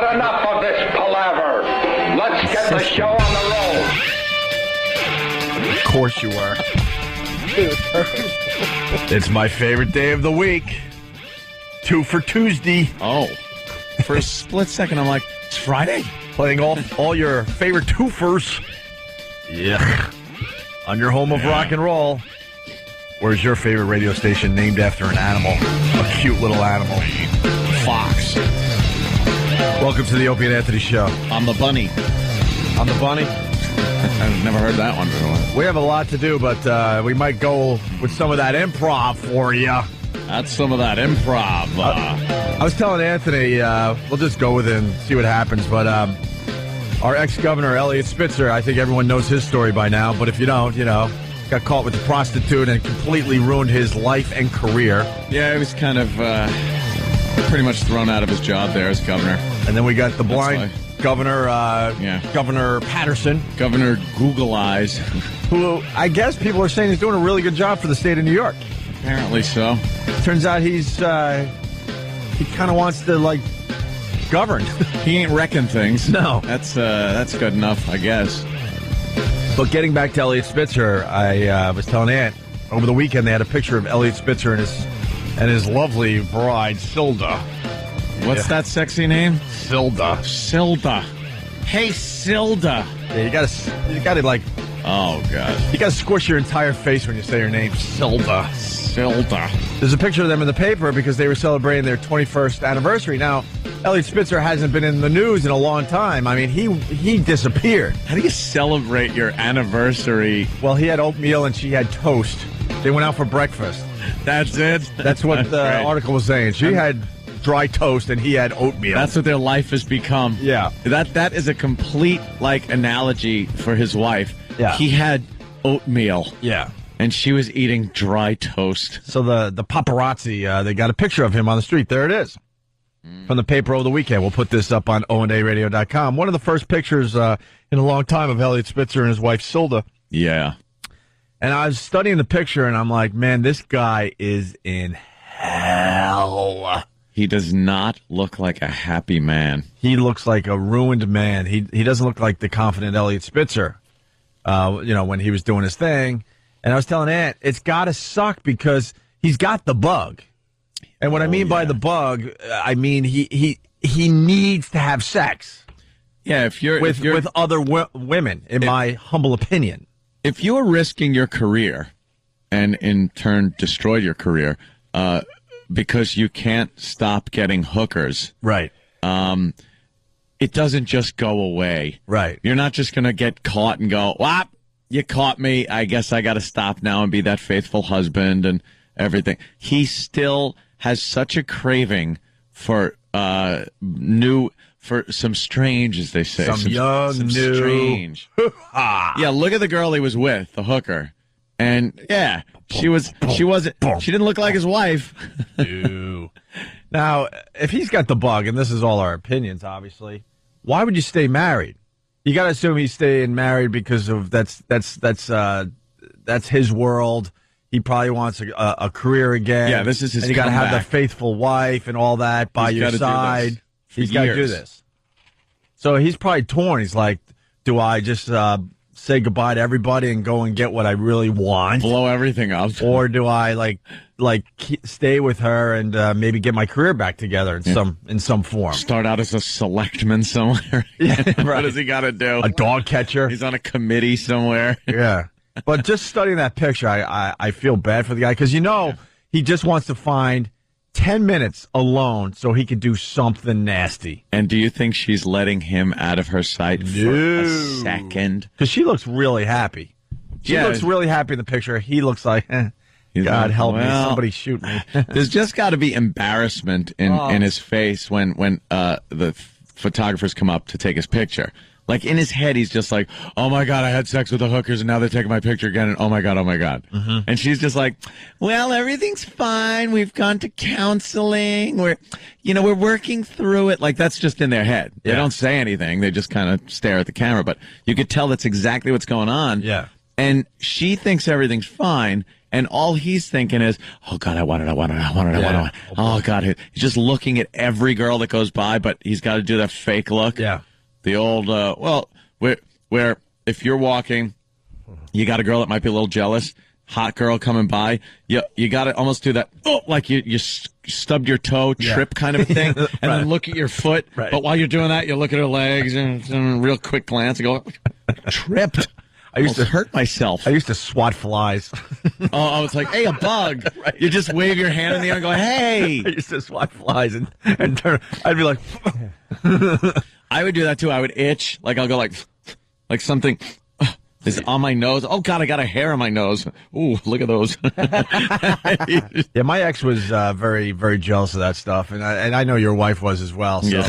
got enough of this palaver. Let's get the show on the road. Of course you were. It's my favorite day of the week. 2 for Tuesday. Oh. For a split second, I'm like, it's Friday? Playing all your favorite twofers. Yeah. On your home of rock and roll. Where's your favorite radio station named after an animal? A cute little animal. Fox. Welcome to the Opie and Anthony Show. I'm the bunny. I'm the bunny. I've never heard that one before. We have a lot to do, but we might go with some of that improv for you. That's some of that improv. I was telling Anthony, we'll just go with it and see what happens, but our ex-governor, Eliot Spitzer, I think everyone knows his story by now, but if you don't, got caught with a prostitute and completely ruined his life and career. Yeah, he was kind of pretty much thrown out of his job there as governor. And then we got the blind governor, Governor Patterson. Governor Google Eyes. Who I guess people are saying he's doing a really good job for the state of New York. Apparently so. Turns out he kind of wants to, govern. He ain't wrecking things. No. That's good enough, I guess. But getting back to Eliot Spitzer, I was telling Aunt, over the weekend they had a picture of Eliot Spitzer and his lovely bride, Silda. What's that sexy name? Silda. Silda. Hey, Silda. Yeah, you gotta oh, God. You gotta squish your entire face when you say her name, Silda. Silda. There's a picture of them in the paper because they were celebrating their 21st anniversary. Now, Eliot Spitzer hasn't been in the news in a long time. I mean, he disappeared. How do you celebrate your anniversary? Well, he had oatmeal and she had toast. They went out for breakfast. That's it? That's what the article was saying. She had dry toast and he had oatmeal. That's what their life has become. Yeah. That is a complete, analogy for his wife. Yeah. He had oatmeal. Yeah. And she was eating dry toast. So the paparazzi, they got a picture of him on the street. There it is. From the paper over the weekend. We'll put this up on ONARadio.com. One of the first pictures in a long time of Eliot Spitzer and his wife, Silda. Yeah. And I was studying the picture, and I'm like, man, this guy is in hell. He does not look like a happy man. He looks like a ruined man. He doesn't look like the confident Eliot Spitzer, when he was doing his thing. And I was telling Aunt, it's got to suck because he's got the bug. And what I mean by the bug, I mean he needs to have sex. Yeah, with other women, in my humble opinion. If you're risking your career, and in turn destroy your career, because you can't stop getting hookers, right? It doesn't just go away, right? You're not just going to get caught and go, "Whop, you caught me. I guess I got to stop now and be that faithful husband and everything." He still has such a craving for for some strange, as they say. Some young, some new. Strange. Yeah, look at the girl he was with, the hooker. And, yeah, she didn't look like his wife. Ew. Now, if he's got the bug, and this is all our opinions, obviously, why would you stay married? You got to assume he's staying married because of that's his world. He probably wants a career again. Yeah, this is his. And you got to have the faithful wife and all that by your side. He's got to do this. So he's probably torn. He's like, do I just say goodbye to everybody and go and get what I really want, blow everything up, or do I stay with her and maybe get my career back together in some form? Start out as a selectman somewhere. Yeah, right. What does he got to do? A dog catcher. He's on a committee somewhere. Yeah. But just studying that picture, I feel bad for the guy because, he just wants to find 10 minutes alone so he can do something nasty. And do you think she's letting him out of her sight for a second? Because she looks really happy. She looks really happy in the picture. He looks like, God help me, somebody shoot me. There's just got to be embarrassment in his face when the photographers come up to take his picture. Like, in his head, he's just like, oh, my God, I had sex with the hookers, and now they're taking my picture again, and oh, my God, oh, my God. Mm-hmm. And she's just like, well, everything's fine. We've gone to counseling. We're working through it. Like, that's just in their head. Yeah. They don't say anything. They just kind of stare at the camera. But you could tell that's exactly what's going on. Yeah. And she thinks everything's fine, And all he's thinking is, oh, God, I want it. Oh, God. He's just looking at every girl that goes by, but he's got to do that fake look. Yeah. The old, where if you're walking, you got a girl that might be a little jealous, hot girl coming by, you got to almost do that, like you stubbed your toe, trip kind of thing, and then look at your foot. Right. But while you're doing that, you look at her legs and a real quick glance and go, tripped. I used to hurt myself. I used to swat flies. I was like, hey, a bug. Right. You just wave your hand in the air and go, hey. I used to swat flies and turn. I'd be like, I would do that too. I would itch. Like I'll go like something is on my nose. Oh God, I got a hair on my nose. Ooh, look at those. yeah, my ex was very, very jealous of that stuff, and I know your wife was as well. So,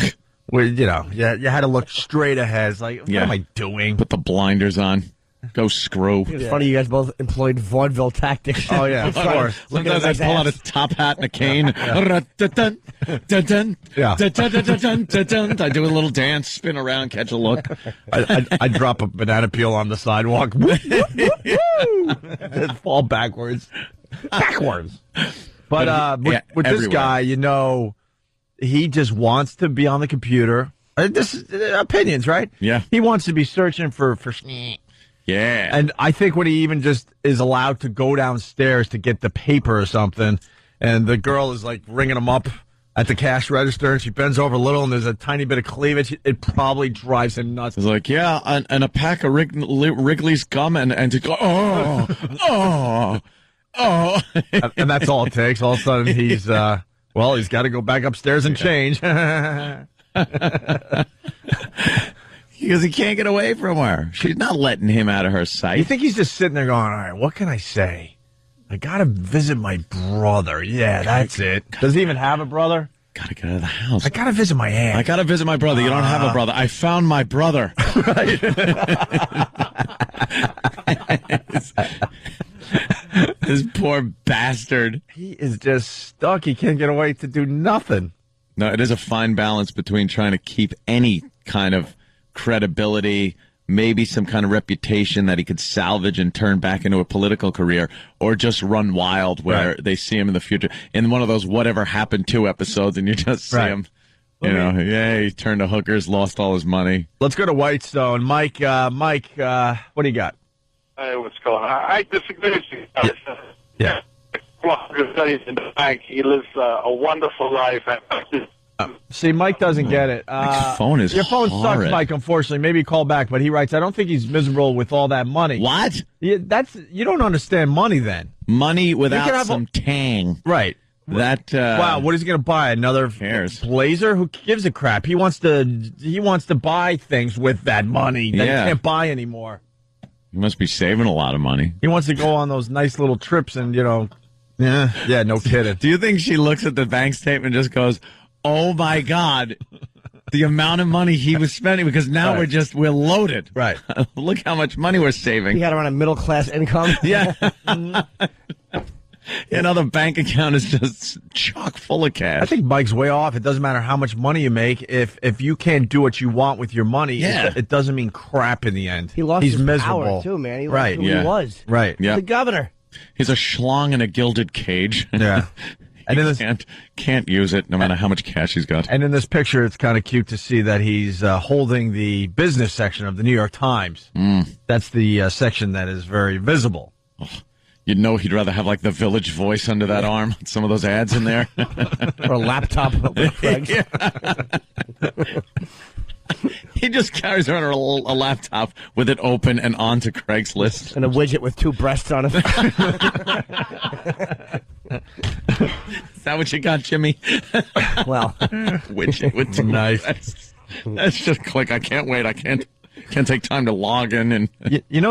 you had to look straight ahead. It's like, what am I doing? Put the blinders on. Go screw. It's funny you guys both employed vaudeville tactics. Oh, yeah, of course. Sometimes I pull out a top hat and a cane. I do a little dance, spin around, catch a look. I drop a banana peel on the sidewalk. Fall backwards. But with this guy, he just wants to be on the computer. This is opinions, right? Yeah. He wants to be searching for Yeah. And I think when he even just is allowed to go downstairs to get the paper or something, and the girl is like ringing him up at the cash register, and she bends over a little, and there's a tiny bit of cleavage, it probably drives him nuts. It's like, yeah, and a pack of Wrigley's gum, and to go, oh. And that's all it takes. All of a sudden, he's got to go back upstairs and change. Because he can't get away from her. She's not letting him out of her sight. You think he's just sitting there going, all right, what can I say? I got to visit my brother. Yeah, that's it. Does he even have a brother? Got to get out of the house. I got to visit my aunt. I got to visit my brother. You don't have a brother. I found my brother. Right. This poor bastard. He is just stuck. He can't get away to do nothing. No, it is a fine balance between trying to keep any kind of credibility, maybe some kind of reputation that he could salvage and turn back into a political career, or just run wild where they see him in the future in one of those whatever happened to episodes, and you just see him, he turned to hookers, lost all his money. Let's go to Whitestone. Mike, what do you got? Hey, what's going on? I disagree with you. Yeah. In the bank. He lives a wonderful life. See, Mike doesn't get it. Mike's phone is your phone horrid. sucks, Mike, unfortunately. Maybe call back, but he writes, I don't think he's miserable with all that money. What? You don't understand money then. Money without some tang. Right. Wow, what is he going to buy? Another blazer? Who gives a crap? He wants to buy things with that money that he can't buy anymore. He must be saving a lot of money. He wants to go on those nice little trips and, no kidding. Do you think she looks at the bank statement and just goes, oh my God, the amount of money he was spending, because now we're loaded. Right. Look how much money we're saving. He had around a middle class income. Yeah. The bank account is just chock full of cash. I think Mike's way off. It doesn't matter how much money you make. If you can't do what you want with your money, it doesn't mean crap in the end. He lost He's his miserable. power, too, man. He lost who he was. Right. Yeah. The governor. He's a schlong in a gilded cage. Yeah. And he can't use it no matter how much cash he's got. And in this picture, it's kind of cute to see that he's holding the business section of the New York Times. That's the section that is very visible. Oh, you'd know he'd rather have like the Village Voice under that arm. Some of those ads in there. Or a laptop with Craig's. He just carries around a laptop with it open and on to Craigslist. And a widget with two breasts on it. Is that what you got, Jimmy? Well. Widget with two breasts. That's just click. I can't wait. I can't take time to log in. And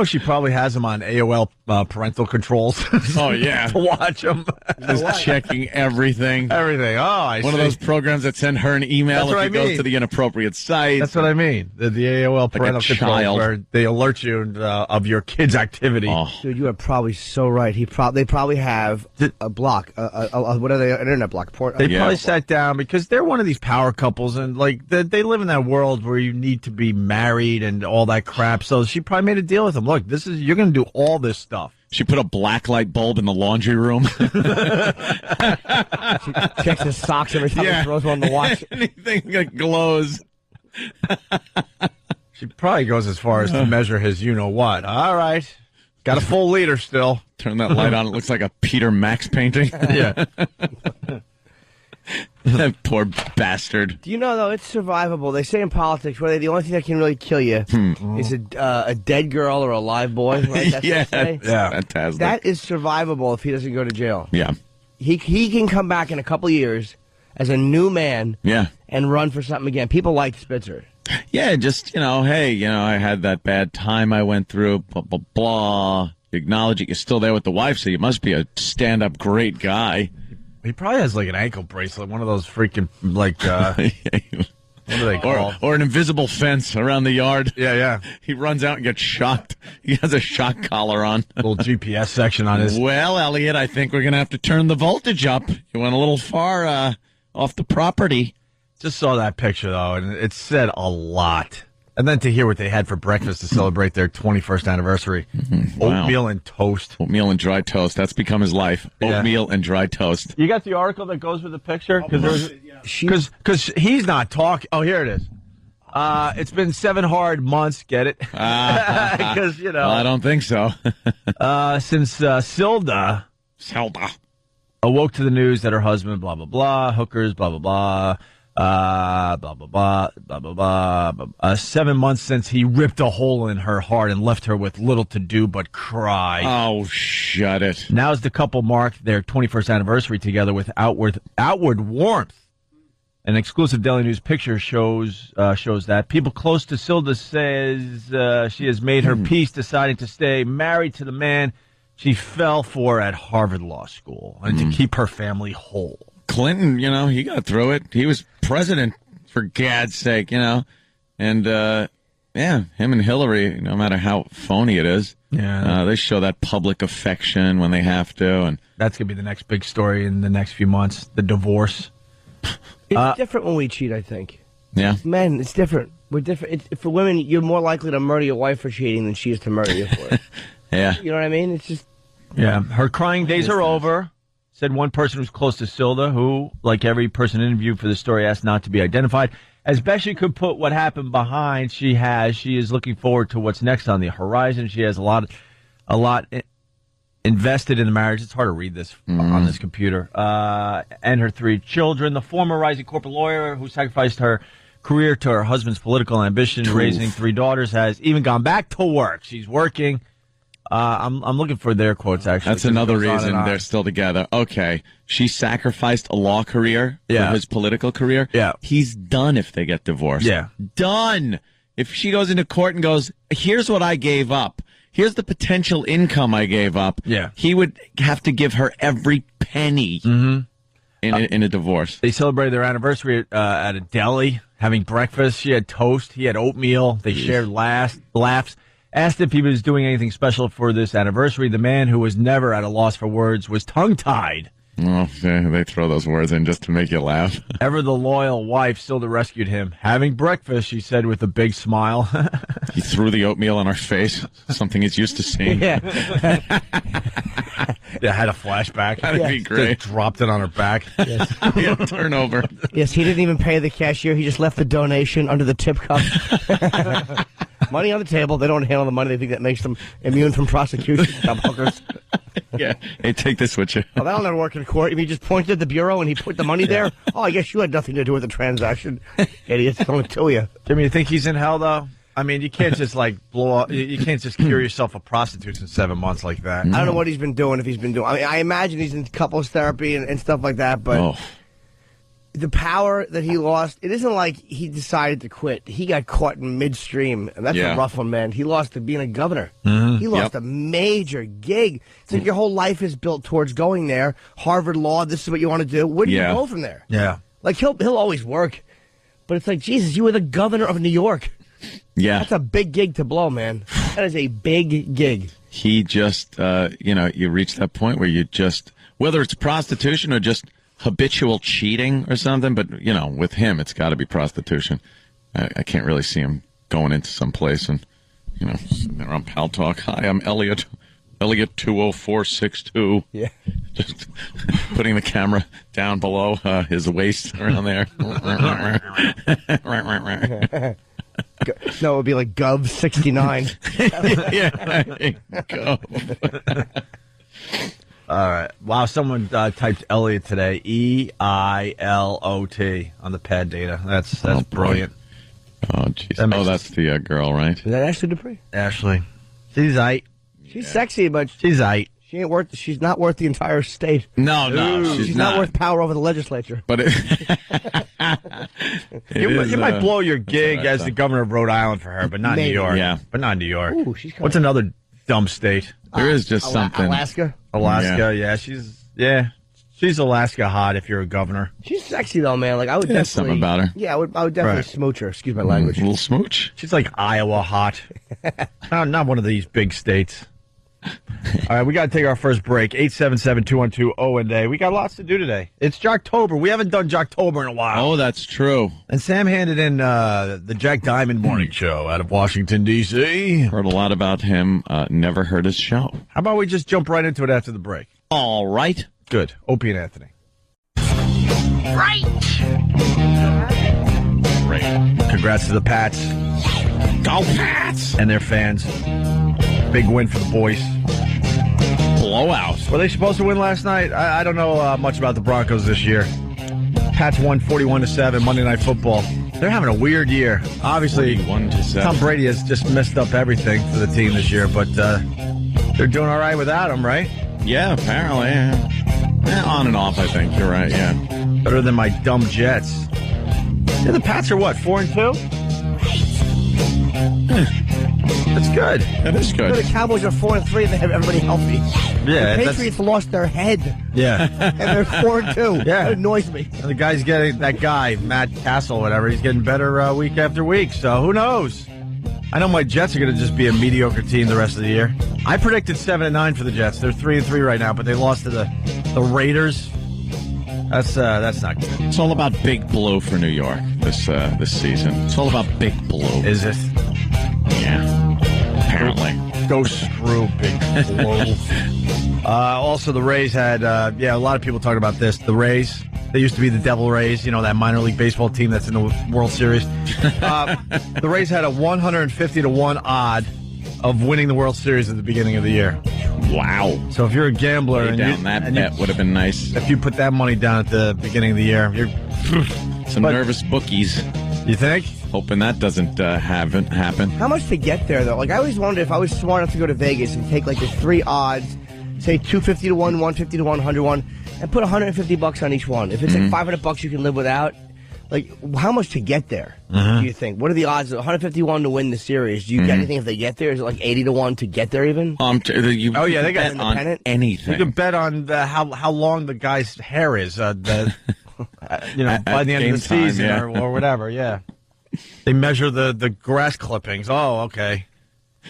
she probably has him on AOL parental controls. Oh, yeah. To watch him. Just checking everything. Everything. Oh, I see. One of those programs that send her an email if you go to the inappropriate site. That's what I mean. The AOL parental controls where they alert you of your kid's activity. Oh. Dude, you are probably so right. They probably have a block. What are they? An internet block. They probably sat down because they're one of these power couples, and they live in that world where you need to be married and all that crap. So she probably made a deal with him. Look, you're going to do all this stuff. She put a black light bulb in the laundry room. Checks his socks every time he throws one on the wash. Anything that glows. She probably goes as far as to measure his you-know-what. All right. Got a full liter still. Turn that light on. It looks like a Peter Max painting. Yeah. That poor bastard. Do you know, though, it's survivable. They say in politics, where the only thing that can really kill you is a dead girl or a live boy. Right? That's Yeah, what they say. Yeah. fantastic. That is survivable if he doesn't go to jail. Yeah. He can come back in a couple of years as a new man Yeah. and run for something again. People like Spitzer. Yeah, just, hey, I had that bad time I went through, blah, blah, blah. You acknowledge it. You're still there with the wife, so you must be a stand-up great guy. He probably has like an ankle bracelet, one of those freaking, like, what do they call? Or an invisible fence around the yard. Yeah. He runs out and gets shocked. He has a shock collar on. Little GPS section on his. Well, Elliot, I think we're going to have to turn the voltage up. You went a little far off the property. Just saw that picture, though, and it said a lot. And then to hear what they had for breakfast to celebrate their 21st anniversary. Wow. Oatmeal and toast. Oatmeal and dry toast. That's become his life. Yeah. Oatmeal and dry toast. You got the article that goes with the picture? Because he's not talking. Oh, here it is. It's been 7 hard months. Get it? Because, Well, I don't think so. since Silda awoke to the news that her husband, blah, blah, blah, hookers, blah, blah, blah, blah, blah, blah, blah, blah, blah. 7 months since he ripped a hole in her heart and left her with little to do but cry. Oh, shut it. Now as the couple marked their 21st anniversary together with outward warmth. An exclusive Daily News picture shows that. People close to Silda says she has made her peace deciding to stay married to the man she fell for at Harvard Law School and to keep her family whole. Clinton, he got through it. He was president, for Gad's sake, And, him and Hillary, no matter how phony it is, they show that public affection when they have to. And that's going to be the next big story in the next few months, the divorce. It's different when we cheat, I think. yeah. Men, it's different. We're different. For women, you're more likely to murder your wife for cheating than she is to murder you for it. Yeah. You know what I mean? It's just... Yeah, her crying days are over, said one person who's close to Silda, who, like every person interviewed for the story, asked not to be identified. As best she could put what happened behind, she is looking forward to what's next on the horizon. She has a lot invested in the marriage. It's hard to read this on this computer. And her 3 children. The former rising corporate lawyer who sacrificed her career to her husband's political ambition, raising 3 daughters, has even gone back to work. She's working. I'm looking for their quotes, actually. That's another reason they're still together. Okay. She sacrificed a law career for his political career. Yeah. He's done if they get divorced. Yeah. Done. If she goes into court and goes, here's what I gave up. Here's the potential income I gave up. Yeah. He would have to give her every penny in a divorce. They celebrated their anniversary at a deli, having breakfast. She had toast. He had oatmeal. They shared laughs. Asked if he was doing anything special for this anniversary. The man, who was never at a loss for words, was tongue-tied. Oh, they throw those words in just to make you laugh. Ever the loyal wife, Silda rescued him. Having breakfast, she said with a big smile. He threw the oatmeal in our face, something he's used to seeing. Yeah. Yeah, had a flashback. That'd be great. Just dropped it on her back. Yes. Yeah, turnover. Yes, he didn't even pay the cashier. He just left the donation under the tip cup. Money on the table. They don't handle the money. They think that makes them immune from prosecution. Dumb hookers. Yeah. Hey, take this with you. Oh, that'll never work in court. If he just pointed at the bureau and he put the money there, oh, I guess you had nothing to do with the transaction. Idiots, going to you. Jimmy, you think he's in hell, though? I mean, you can't just, blow up. You can't just cure yourself of prostitutes in 7 months like that. I don't know what he's been doing, if he's been doing. I mean, I imagine he's in couples therapy and stuff like that, but the power that he lost, it isn't like he decided to quit. He got caught in midstream, and that's a rough one, man. He lost to being a governor. He lost a major gig. It's like your whole life is built towards going there. Harvard Law, this is what you want to do. Where do you go from there? Yeah. Like, he'll always work, but it's like, Jesus, you were the governor of New York. Yeah. That's a big gig to blow, man. That is a big gig. He just, you reach that point where you just, whether it's prostitution or just habitual cheating or something, but, with him, it's got to be prostitution. I can't really see him going into some place and, sitting there on Pal Talk. Hi, I'm Elliot. Elliot 20462. Yeah. Just putting the camera down below his waist around there. No, it would be like Gov 69. Yeah, there you go. All right. Wow, someone typed Elliot today. EILOT on the pad data. That's brilliant. Oh, jeez. Oh, that's the girl, right? Is that Ashley Dupree? Ashley. She's aight. She's sexy, but She's aight. she's not worth the entire state. No, She's not worth power over the legislature. But You might blow your gig as the governor of Rhode Island for her, but not Maybe. New York. Yeah. But not New York. Ooh, she's coming. What's another dumb state? there is just something. Alaska. Alaska. Yeah, she's Alaska hot if you're a governor. She's sexy though, man. Like I would There's definitely something about her. Yeah, I would definitely Right. smooch her. Excuse my A language. little smooch. She's like Iowa hot. not one of these big states. All right, we got to take our first break. 877-212-0-A. We got lots to do today. It's Jocktober. We haven't done Jocktober in a while. Oh, that's true. And Sam handed in the Jack Diamond Morning Show out of Washington, D.C. Heard a lot about him. Never heard his show. How about we just jump right into it after the break? All right. Good. Opie and Anthony. Right! Great. Congrats to the Pats Go Pats! and their fans. Big win for the boys. Blowout. Were they supposed to win last night? I don't know much about the Broncos this year. Pats won 41-7 Monday Night Football. They're having a weird year. Obviously, 41-7. Tom Brady has just messed up everything for the team this year, but they're doing all right without him, right? Yeah, apparently. Yeah, on and off, I think. You're right, yeah. Better than my dumb Jets. Yeah, the Pats are what, 4-2? That's good. That is good. The Cowboys are 4-3 and they have everybody healthy. Yeah, The that's Patriots lost their head yeah. and they're 4-2. Yeah. That annoys me. And the guy's getting that guy, Matt Castle, whatever. He's getting better week after week. So who knows? I know my Jets are going to just be a mediocre team the rest of the year. I predicted 7-9 for the Jets. They're 3-3 right now, but they lost to the Raiders. That's not good. It's all about Big Blue for New York this season. It's all about Big Blue. Is it? Yeah. Apparently. Go screw Big Blue. Also, the Rays had, a lot of people talking about this. The Rays, they used to be the Devil Rays, that minor league baseball team that's in the World Series. The Rays had a 150-1 odd of winning the World Series at the beginning of the year. Wow. So if you're a gambler Lay down that bet would have been nice. if you put that money down at the beginning of the year, you're Some nervous bookies. you think? Hoping that doesn't happen. How much to get there, though? Like, I always wondered if I was smart enough to go to Vegas and take, like, the three odds, say 250-1, 150-1, 100-1, and put $150 on each one. If it's like $500 you can live without, like, how much to get there, do you think? What are the odds? 151 to win the series. Do you get anything if they get there? Is it like 80-1 to get there even? They got bet on independent. anything. You can bet on how long the guy's hair is, by the end At of the game time, season yeah. or whatever. Yeah, they measure the grass clippings. Oh, okay.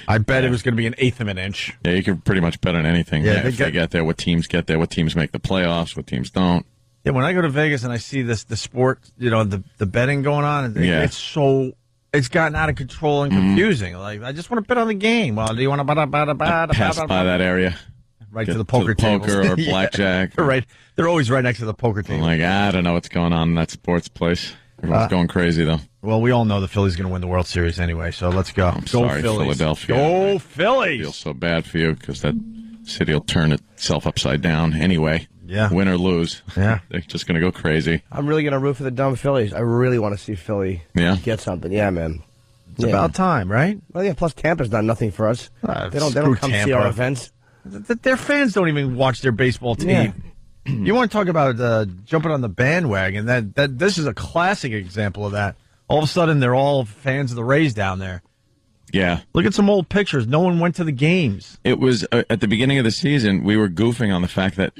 I bet it was going to be an eighth of an inch. Yeah, you can pretty much bet on anything. Yeah, If they get there, what teams get there, what teams make the playoffs, what teams don't. Yeah, when I go to Vegas and I see the sport, the betting going on, it's gotten out of control and confusing. Like, I just want to bet on the game. Well, do you want to Pass by that area. right Get to the poker tables. poker or blackjack. They're right. They're always right next to the poker I'm table. like, I don't know what's going on in that sports place. Everyone's going crazy, though. Well, we all know the Phillies going to win the World Series anyway, so let's go. I'm Go sorry, Phillies. Philadelphia. Go I feel Phillies. so bad for you because that city will turn itself upside down anyway. Yeah. Win or lose. Yeah. They're just going to go crazy. I'm really going to root for the dumb Phillies. I really want to see Philly get something. Yeah, man. It's about time, right? Well, yeah, plus Tampa's done nothing for us. They don't screw come see Tampa. our events. Their fans don't even watch their baseball team. Yeah. You want to talk about jumping on the bandwagon? That this is a classic example of that. All of a sudden, they're all fans of the Rays down there. Yeah. Look at some old pictures. No one went to the games. It was at the beginning of the season, we were goofing on the fact that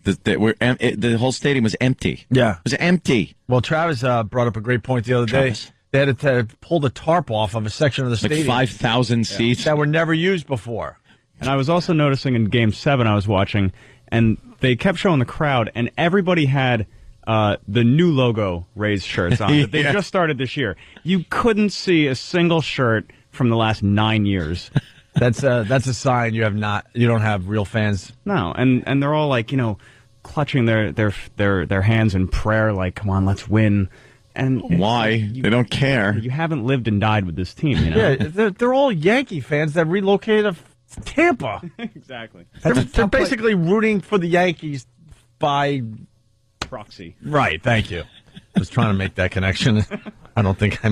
the whole stadium was empty. Yeah. It was empty. Well, Travis brought up a great point the other Travis. day. They had to pull the tarp off of a section of the Like stadium 5,000 seats. that were never used before. And I was also noticing in Game 7 I was watching, and they kept showing the crowd, and everybody had the new logo Rays shirts on that they just started this year. You couldn't see a single shirt from the last 9 years. That's a sign you don't have real fans. No, and they're all like, clutching their hands in prayer, like, come on, let's win. And why? They don't care. You haven't lived and died with this team, Yeah, they're all Yankee fans that relocated to Tampa. Exactly. They're basically rooting for the Yankees by proxy. Right. Thank you. I was trying to make that connection. I don't think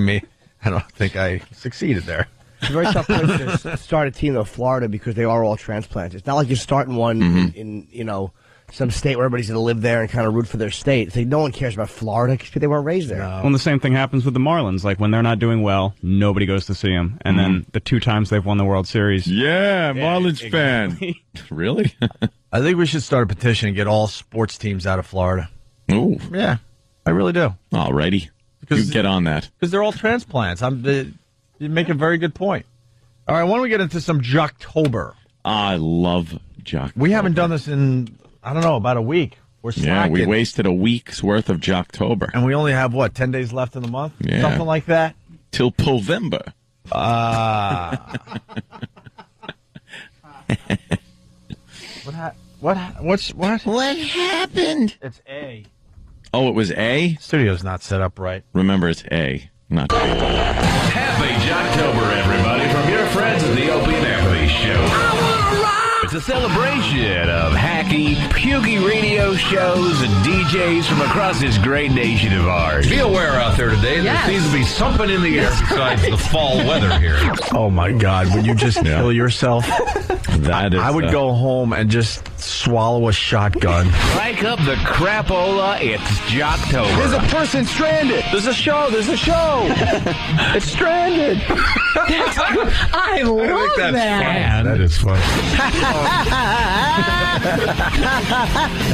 I succeeded there. It's a very tough place to start a team, though, Florida, because they are all transplants. It's not like you're starting one in some state where everybody's going to live there and kind of root for their state. It's like no one cares about Florida because they weren't raised there. No. Well, and the same thing happens with the Marlins. Like, when they're not doing well, nobody goes to see them. And then the 2 times they've won the World Series. Yeah, Marlins fan. Really? I think we should start a petition and get all sports teams out of Florida. Ooh. Yeah, I really do. Alrighty. You get on that. Because they're all transplants. You make a very good point. All right, why don't we get into some Jocktober? I love Jock. We haven't done this in, I don't know, about a week. We're slacking. We wasted a week's worth of Jocktober. And we only have, 10 days left in the month? Yeah. Something like that? Till Povember. What happened? It's A. Oh, it was A? Studio's not set up right. Remember, it's A, not B. Happy Jocktober, everybody, from your friends at the Opie and Anthony Show. It's a celebration of hacky, pukey radio shows and DJs from across this great nation of ours. Be aware out there today, there seems to be something in the air besides the fall weather here. Oh, my God. Would you just kill yourself? I would go home and just swallow a shotgun. Crank up the crapola, it's Jocktober. There's a person stranded. There's a show. It's stranded. I love that. That is funny. What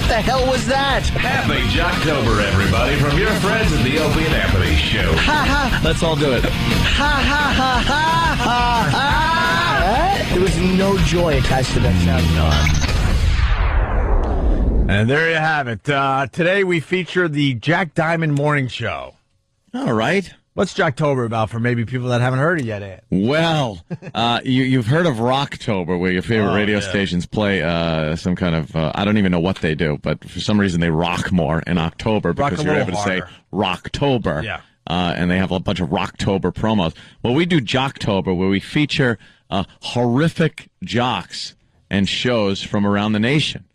the hell was that? Happy Jocktober, everybody, from your friends at the Opie and Anthony Show. Let's all do it. There was no joy attached to that sound. And there you have it. Today we feature the Jack Diamond Morning Show. All right. What's Jocktober about for maybe people that haven't heard it yet, Ed? Well, you've heard of Rocktober, where your favorite radio stations play some kind of, I don't even know what they do, but for some reason they rock more in October because you're able to say Rocktober. Yeah. And they have a bunch of Rocktober promos. Well, we do Jocktober, where we feature horrific jocks and shows from around the nation,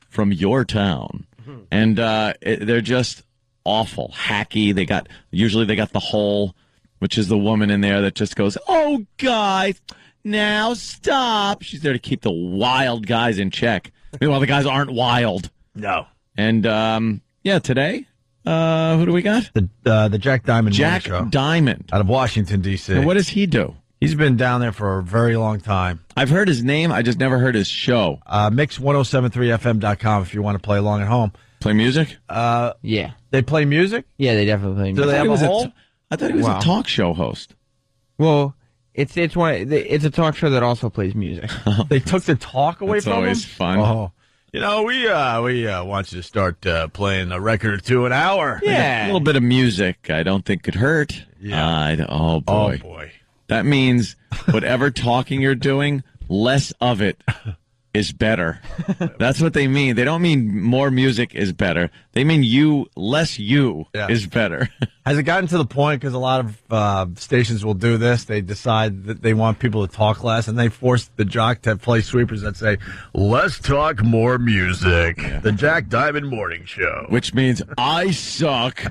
from your town. And they're just awful, hacky. Usually they got the Hole, which is the woman in there that just goes, "Oh, guys, now stop." She's there to keep the wild guys in check. Meanwhile, the guys aren't wild. No. And today, who do we got? The Jack Diamond Morning Show. Jack Diamond Out of Washington, D.C. And what does he do? He's been down there for a very long time. I've heard his name. I just never heard his show. Mix1073fm.com if you want to play along at home. Play music? Yeah. They play music? Yeah, they definitely play Do music. they have a hole? I thought he was a talk show host. Well, it's a talk show that also plays music. They took the talk away That's from him? always fun. Oh. We want you to start playing a record or two an hour. A little bit of music I don't think could hurt. Yeah. Oh, boy. Oh, boy. That means whatever talking you're doing, less of it is better. That's what they mean. They don't mean more music is better. They mean less is better. Has it gotten to the point, because a lot of stations will do this, they decide that they want people to talk less, and they force the jock to play sweepers that say, "Less talk, more music." Yeah. The Jack Diamond Morning Show. Which means I suck.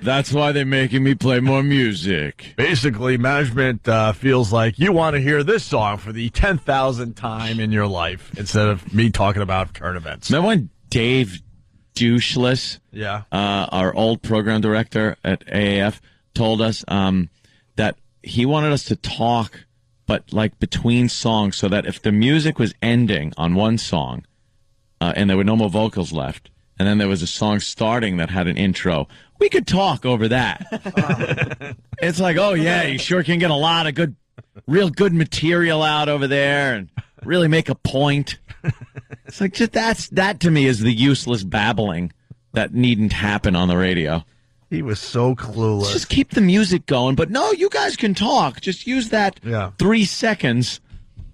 That's why they're making me play more music. Basically, management feels like you want to hear this song for the 10,000th time in your life instead of me talking about current events. Remember when Dave Doucheless, our old program director at AAF, told us that he wanted us to talk, but like between songs, so that if the music was ending on one song and there were no more vocals left, and then there was a song starting that had an intro, we could talk over that. It's like, oh, yeah, you sure can get a lot of real good material out over there and really make a point. It's like, just that to me is the useless babbling that needn't happen on the radio. He was so clueless. Just keep the music going. But no, you guys can talk. Just use that 3 seconds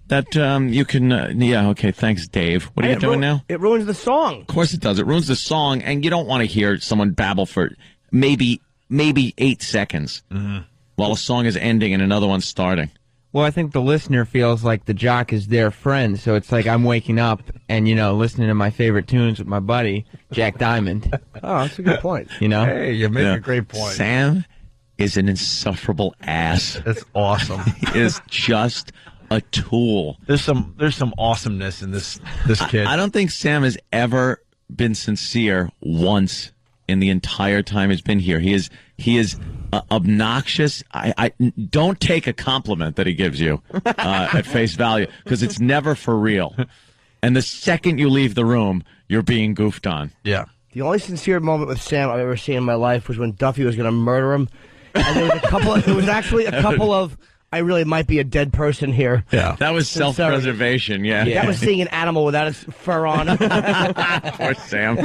that you can. Yeah, okay. Thanks, Dave. What are you doing now? It ruins the song. Of course it does. It ruins the song, and you don't want to hear someone babble for maybe 8 seconds while a song is ending and another one's starting. Well, I think the listener feels like the jock is their friend, so it's like I'm waking up and, listening to my favorite tunes with my buddy, Jack Diamond. Oh, that's a good point. Hey, you make a great point. Sam is an insufferable ass. That's awesome. He is just a tool. There's some awesomeness in this kid. I don't think Sam has ever been sincere once in the entire time he's been here. He is obnoxious. I don't take a compliment that he gives you at face value, because it's never for real. And the second you leave the room, you're being goofed on. Yeah. The only sincere moment with Sam I've ever seen in my life was when Duffy was going to murder him. And there was actually a couple of, I really might be a dead person here. Yeah. That was self-preservation, yeah. That was seeing an animal without its fur on. Poor Sam.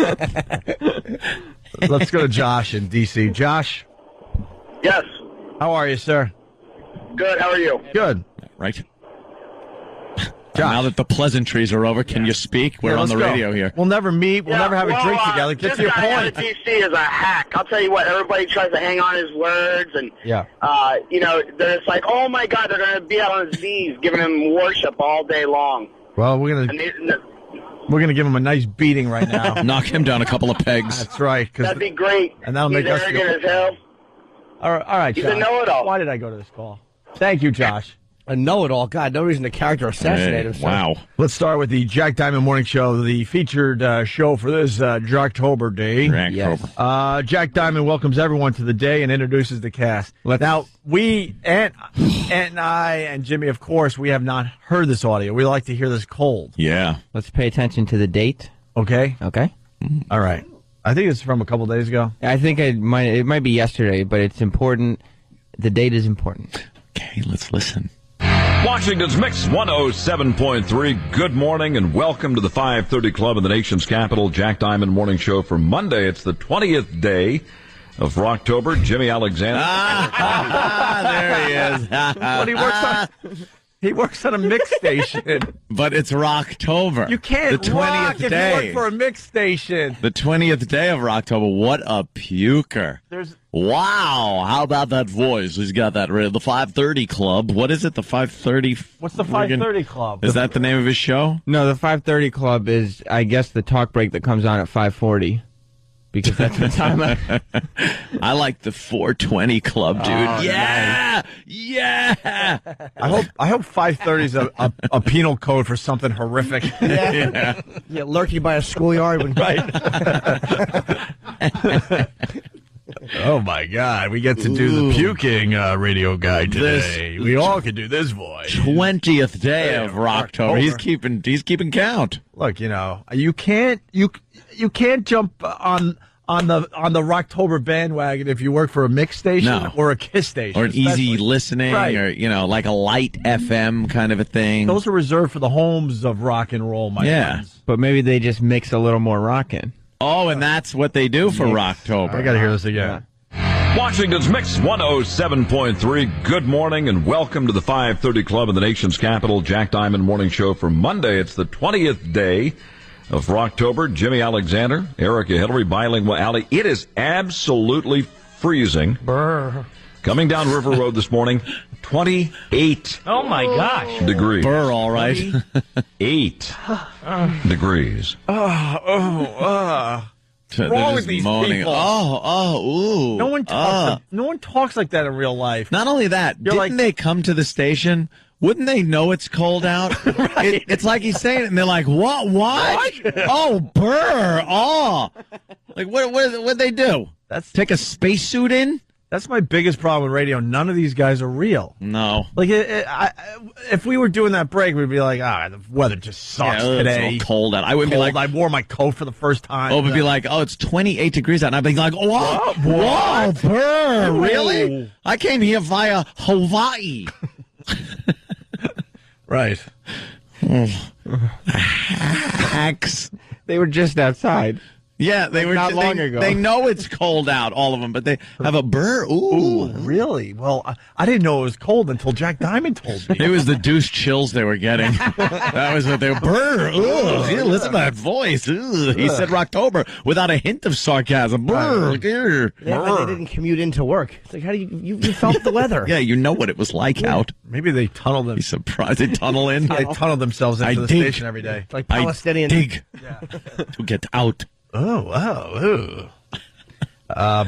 Let's go to Josh in D.C. Josh, Yes. how are you, sir? Good. How are you? Good. Right? Josh. Now that the pleasantries are over, can you speak? We're on let's the go. radio here. We'll never meet. We'll never have a drink together. Get to your This guy out point. of D.C. is a hack. I'll tell you what. Everybody tries to hang on his words, and Yeah. they're like, oh my God, they're going to be out on his knees, giving him worship all day long. Well, we're gonna give him a nice beating right now. Knock him down a couple of pegs. That's right. That'd be great. And that'll He's make us arrogant feel- as hell. All right, He's Josh. a know-it-all. Why did I go to this call? Thank you, Josh. A know-it-all. God, no reason to character assassinate himself. Wow. Let's start with the Jack Diamond Morning Show, the featured show for this Jocktober day. Yes. Jack Diamond welcomes everyone to the day and introduces the cast. Now, we, Ant and I and Jimmy, of course, we have not heard this audio. We like to hear this cold. Yeah. Let's pay attention to the date. Okay? Okay. All right. I think it's from a couple days ago. I think it might be yesterday, but it's important. The date is important. Okay, let's listen. Washington's Mix 107.3. Good morning and welcome to the 530 Club in the nation's capital. Jack Diamond Morning Show for Monday. It's the 20th day of Rocktober. Jimmy Alexander. There he is. But he works on a mix station. But it's Rocktober. You can't the 20th rock if day. you work for a mix station. The 20th day of Rocktober. What a puker. Wow. How about that voice? He's got that. The 530 Club. What is it? The 530? What's the 530 Club? Is that the name of his show? No, the 5:30 Club is, I guess, the talk break that comes on at 5:40. Because that's the time I like the 420 Club, dude. Yeah. Yeah. I hope 530 is a penal code for something horrific. Yeah, lurking by a schoolyard. Right. Oh my God, we get to do the puking radio guide today. We all can do this voice. 20th day of Rocktober. Rocktober. He's keeping count. Look, you can't jump on the Rocktober bandwagon if you work for a mix station or a KISS station Or an easy especially. listening, Right. or like a light FM kind of a thing. Those are reserved for the homes of rock and roll, my friends. But maybe they just mix a little more rockin'. Oh, and that's what they do for Rocktober. I got to hear this again. Washington's Mix 107.3. Good morning and welcome to the 530 Club in the nation's capital. Jack Diamond Morning Show for Monday. It's the 20th day of Rocktober. Jimmy Alexander, Erica Hillary, Bilingual Alley. It is absolutely freezing. Brr. Coming down River Road this morning, 28 Oh my gosh. degrees. Burr, all right. 8 degrees. They're wrong with just these moaning. people? Ooh. No one talks like that in real life. Not only that, You're didn't like- they come to the station? Wouldn't they know it's cold out? It's like he's saying it, and they're like, "What? Oh, burr! Oh, like what'd they do? Take a spacesuit in? That's my biggest problem with radio. None of these guys are real. No. Like, if we were doing that break, we'd be like, the weather just sucks today. It's so cold out. I wouldn't be like, I wore my coat for the first time. it would be like, it's 28 degrees out. And I'd be like, whoa, burr, really? I came here via Hawaii. Right. Hacks. They were just outside. Yeah, they were not long ago. They know it's cold out, all of them, but they have a burr. Ooh. Really? Well, I didn't know it was cold until Jack Diamond told me. It was the deuce chills they were getting. That was what they were. Burr. Ooh. Yeah, listen to that voice. Ooh. He said Rocktober without a hint of sarcasm. Burr. Yeah, but they didn't commute into work. It's like, how do you felt the weather? Yeah, you know what it was like out. Maybe they tunneled them. Be surprised they tunnel in. They tunnel themselves into the dig. station every day. It's like I Palestinian. dig to get out. Oh, wow. Ooh.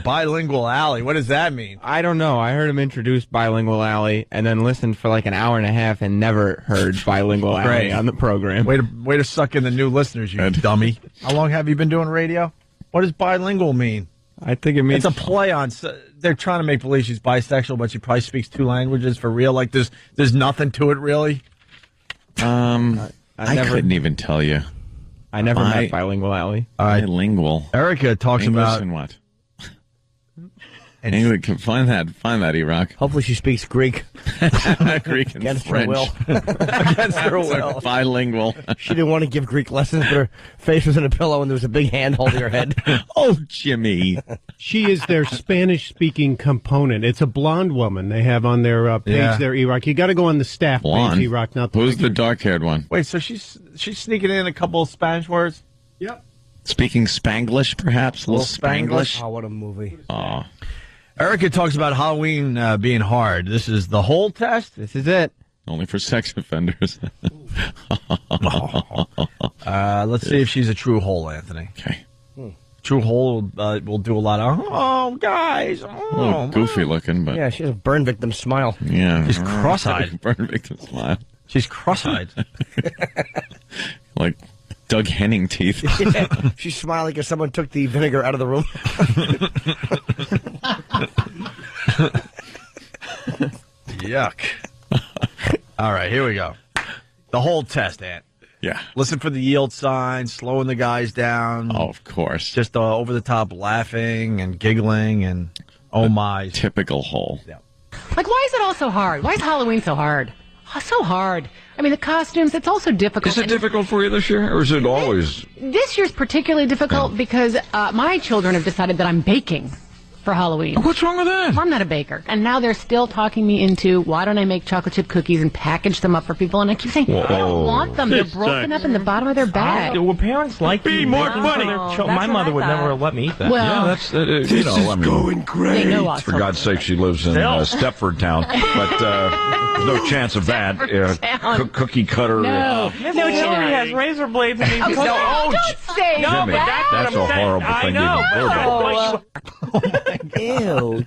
Bilingual Alley. What does that mean? I don't know. I heard him introduce Bilingual Alley and then listened for like an hour and a half and never heard Bilingual Alley Great. on the program. Way to suck in the new listeners, you dummy. How long have you been doing radio? What does bilingual mean? I think it means It's a play on. They're trying to make believe she's bisexual, but she probably speaks 2 languages for real. Like there's nothing to it really. I couldn't even tell you. I never met Bilingual Alley. Bilingual. Erica talks English about and what? Anyway, can find that, E-Rock. Hopefully she speaks Greek. Greek and Against her French. will. against her will. Bilingual. She didn't want to give Greek lessons, but her face was in a pillow and there was a big hand holding her head. Oh, Jimmy. She is their Spanish-speaking component. It's a blonde woman they have on their page Yeah. there, E-Rock. You got to go on the staff Blonde. page, E-Rock. Not the Who's the dark-haired one? Wait, so she's sneaking in a couple of Spanish words? Yep. Speaking Spanglish, perhaps? A little Spanglish? Oh, what a movie. Oh. Erica talks about Halloween being hard. This is the whole test. This is it. Only for sex offenders. Let's see if she's a true hole, Anthony. Okay. True hole will do a lot of, guys. A little goofy looking, but Yeah, she has a burn victim smile. Yeah. She's cross-eyed. Burn victim smile. She's cross-eyed. Like Doug Henning teeth. Yeah, she's smiling because someone took the vinegar out of the room. Yuck. All right, here we go. The whole test, Ant. Yeah. Listen for the yield signs, slowing the guys down. Oh, of course. Just over the top laughing and giggling and oh my. Typical hole. Yeah. Like, why is it all so hard? Why is Halloween so hard? Oh, so hard. I mean, the costumes, it's also difficult. Is it difficult for you this year, or is it always? This year's particularly difficult because my children have decided that I'm baking for Halloween. What's wrong with that? I'm not a baker. And now they're still talking me into, why don't I make chocolate chip cookies and package them up for people? And I keep saying, I don't want them. They're broken up in the bottom of their bag. Well, parents like Be more funny. My mother would never let me eat that. Well, Yeah, that's you know. I mean, they know us. for God's sake, she lives in Stepford Town, but there's no chance of that. Cookie cutter. No. No, Hillary has razor blades in these cookies. Don't say Jimmy, that. that's a horrible thing to Ew.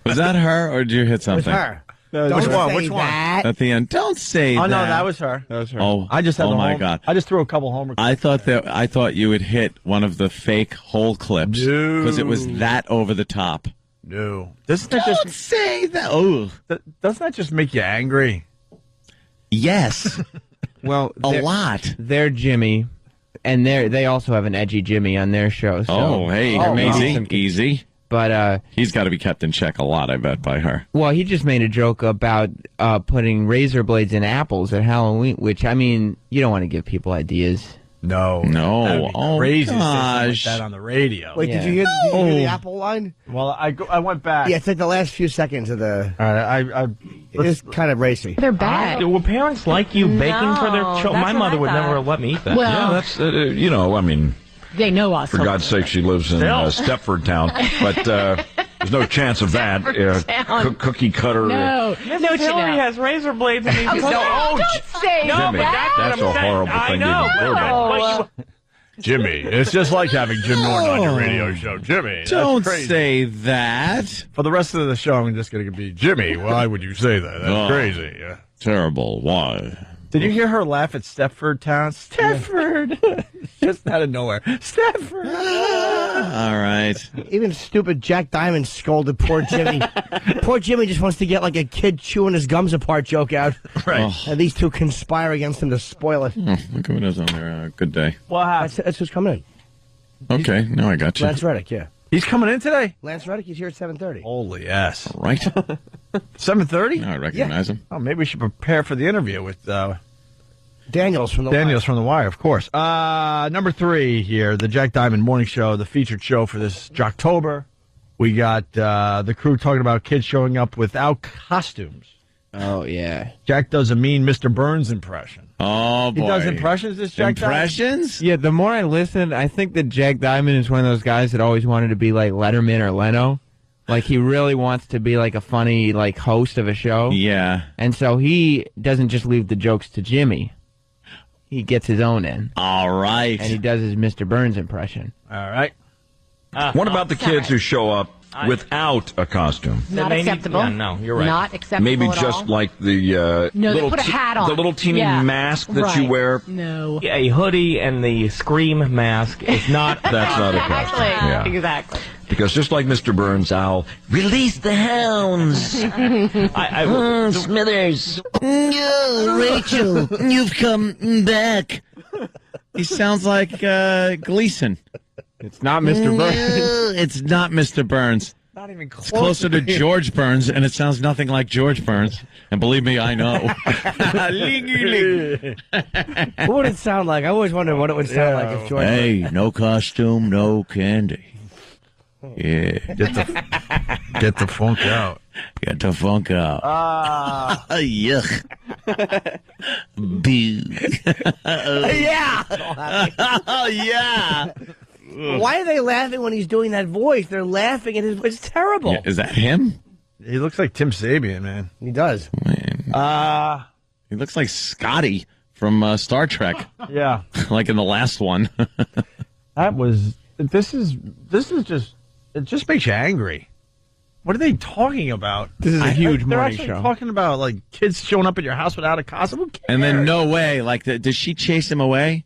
Was that her, or did you hit something? Her. Which Don't one? say Which one? that. At the end. Don't say Oh that. no, that was her. That was her. Oh, I just had oh the my home. God. I just threw a couple homework. I thought you would hit one of the fake hole clips No. because it was that over the top. No. Doesn't that Don't just say that. Oh, doesn't that just make you angry? yes, Well, a they're- lot. They're Jimmy, and they also have an edgy Jimmy on their show. So, Oh, hey, maybe easy. But He's got to be kept in check a lot, I bet, by her. well, he just made a joke about putting razor blades in apples at Halloween, which I mean, you don't want to give people ideas. No. No. That'd be Oh, crazy to say something gosh. like that on the radio. Wait, Yeah. did you hear the Apple line? Well, I went back. Yeah, it's like the last few seconds of the. All right, It is kind of racy. They're bad. Well, parents like you baking for their children. My mother would never let me eat that. Well, Yeah, that's you know. I mean, they know us. for God's sake, she lives in Stepford Town, but there's no chance of that. Cookie cutter. No. No, Hillary has razor blades in these cookies. don't say Jimmy, that. that's a horrible I thing know. to do. Jimmy, it's just like having Jim Norton on your radio show. Jimmy, that's Don't crazy. say that. For the rest of the show, I'm just going to be Jimmy. Why would you say that? That's Oh. crazy. Yeah. Terrible. Why? Did you hear her laugh at Stepford Town? Stepford, just out of nowhere. Stepford. All right. Even stupid Jack Diamond scolded poor Jimmy. Poor Jimmy just wants to get like a kid chewing his gums apart joke out. Right. And these two conspire against him to spoil it. Look who is on there. Good day. What happened? That's who's coming in. Okay, now I got you. Lance Reddick, yeah. He's coming in today? Lance Reddick, he's here at 7:30. Holy ass. Right? 7:30? Now I recognize him. Oh, maybe we should prepare for the interview with Daniels from The Wire, of course. Number 3 here, the Jack Diamond Morning Show, the featured show for this Jocktober. We got the crew talking about kids showing up without costumes. Oh, yeah. Jack does a mean Mr. Burns impression. Oh, boy. He does impressions, this Jack Impressions? Yeah, the more I listen, I think that Jack Diamond is one of those guys that always wanted to be like Letterman or Leno. Like, he really wants to be like a funny, like, host of a show. Yeah. And so he doesn't just leave the jokes to Jimmy. He gets his own in. All right. And he does his Mr. Burns impression. All right. What about the kids who show up without a costume? Not acceptable. Yeah, no, you're right. Not acceptable. Maybe at just all. like the No, they little put a hat on. the little teeny Yeah. mask that you Right. wear. No. Yeah, a hoodie and the Scream mask is not. That's not a costume. Exactly. Yeah. Exactly. Because just like Mr. Burns, I'll release the hounds. Smithers. No, Rachel, you've come back. He sounds like Gleason. It's not Mr. Burns. No, it's not Mr. Burns. Not even close. It's closer to George Burns, and it sounds nothing like George Burns. And believe me, I know. What would it sound like? I always wondered what it would sound like if George. Hey, no costume, no candy. Yeah. Get the funk out. Get the funk out. Yuck. Boo. Yeah. Oh, yeah. Why are they laughing when he's doing that voice? They're laughing at his voice. It's terrible. Is that him? He looks like Tim Sabian, man. He does. He looks like Scotty from Star Trek. Yeah. Like in the last one. This is just, it just makes you angry. What are they talking about? This is a huge They're morning actually show. talking about, like, kids showing up at your house without a costume. Who cares? And then no way. Like, does she chase him away?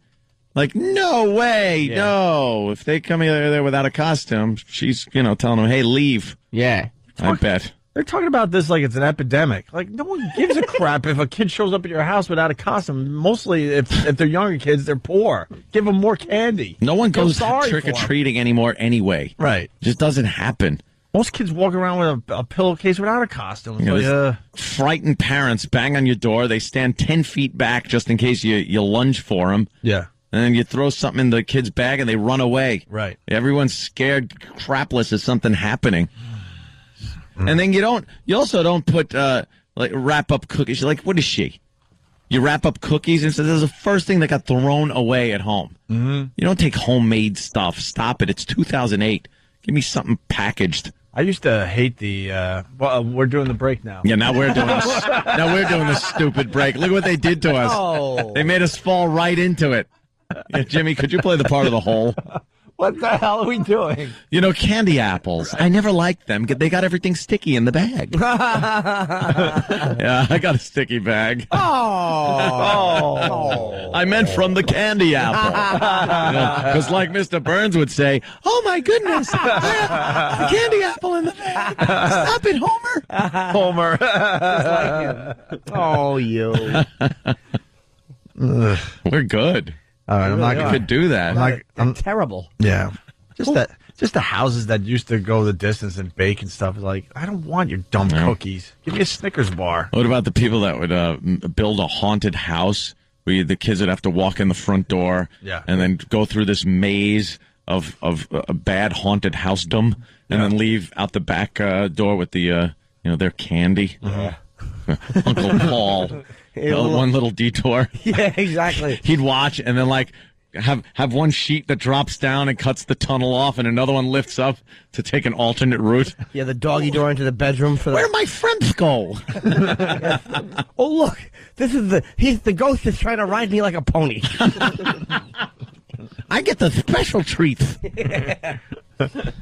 Like, no way. Yeah. No. If they come there without a costume, she's, telling them, hey, leave. Yeah. I bet. They're talking about this like it's an epidemic. Like, no one gives a crap if a kid shows up at your house without a costume. Mostly, if they're younger kids, they're poor. Give them more candy. No one Feel goes sorry trick-or-treating anymore anyway. Right. It just doesn't happen. Most kids walk around with a pillowcase without a costume. It's There's frightened parents bang on your door. They stand 10 feet back just in case you lunge for them. Yeah. And then you throw something in the kid's bag and they run away. Right. Everyone's scared crapless of something happening. And then you also don't put, wrap up cookies. You're like, what is she? You wrap up cookies and so this is the first thing that got thrown away at home. Mm-hmm. You don't take homemade stuff. Stop it. It's 2008. Give me something packaged. I used to hate the. We're doing the break now. Yeah, now we're doing this. Now we're doing this stupid break. Look what they did to us. Oh. They made us fall right into it. Yeah, Jimmy, could you play the part of the whole? What the hell are we doing? Candy apples. I never liked them. They got everything sticky in the bag. Yeah, I got a sticky bag. Oh. I meant from the candy apple. Because like Mr. Burns would say, oh my goodness, the candy apple in the bag. Stop it, Homer. Oh, you. We're good. All right, I'm not You going could do that. I'm terrible. Yeah. Just the houses that used to go the distance and bake and stuff. Like, I don't want your dumb cookies. Give me a Snickers bar. What about the people that would build a haunted house where the kids would have to walk in the front door and then go through this maze of a bad haunted housedom and then leave out the back door with the their candy? Uncle Paul. One little detour. Yeah, exactly. He'd watch and then have one sheet that drops down and cuts the tunnel off and another one lifts up to take an alternate route. Yeah, the doggy door into the bedroom for the... Where'd my friends go? Oh, look. This is the ghost is trying to ride me like a pony. I get the special treats.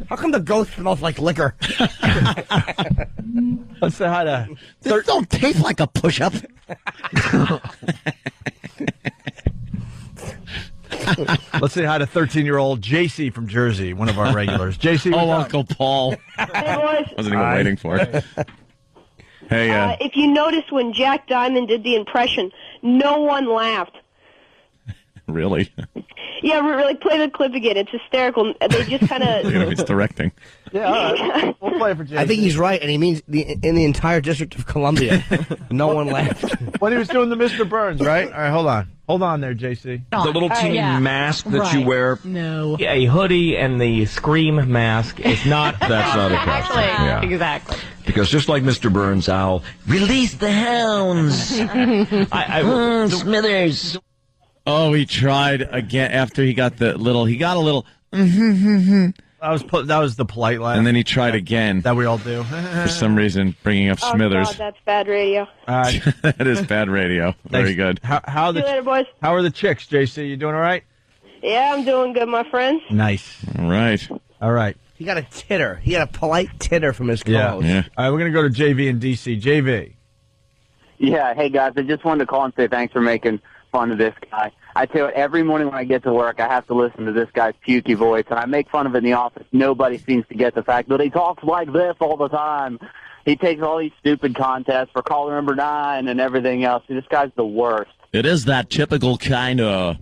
How come the ghost smells like liquor? Let's say hi to... This don't taste like a push-up. Let's say hi to 13-year-old JC from Jersey, one of our regulars. JC, Uncle Paul. Hey, boys. Wasn't even waiting for it. Hey, If you notice when Jack Diamond did the impression, no one laughed. Really? Yeah, really play the clip again. It's hysterical. They just kind of... It's directing. Yeah, all right. We'll play for JC. I think he's right, and he means in the entire District of Columbia. No one laughed. When he was doing the Mr. Burns, right? All right, hold on. Hold on there, JC. The little teeny mask that you wear. No. Yeah, a hoodie and the Scream mask is not... That's not a costume. Yeah. Exactly. Because just like Mr. Burns, I'll release the hounds. Smithers. Oh, he tried again after he got a little. That was the polite laugh. And then he tried again. That we all do. For some reason, bringing up Smithers. Oh, God, that's bad radio. That is bad radio. Very good. How See you later, boys. How are the chicks, JC? You doing all right? Yeah, I'm doing good, my friend. Nice. All right. All right. He got a titter. He got a polite titter from his Yeah. co-host. Yeah. All right, we're going to go to JV in D.C. JV. Yeah, hey, guys, I just wanted to call and say thanks for making fun of this guy. I tell you, every morning when I get to work, I have to listen to this guy's pukey voice, and I make fun of it in the office. Nobody seems to get the fact that he talks like this all the time. He takes all these stupid contests for caller number 9 and everything else. This guy's the worst. It is that typical kind of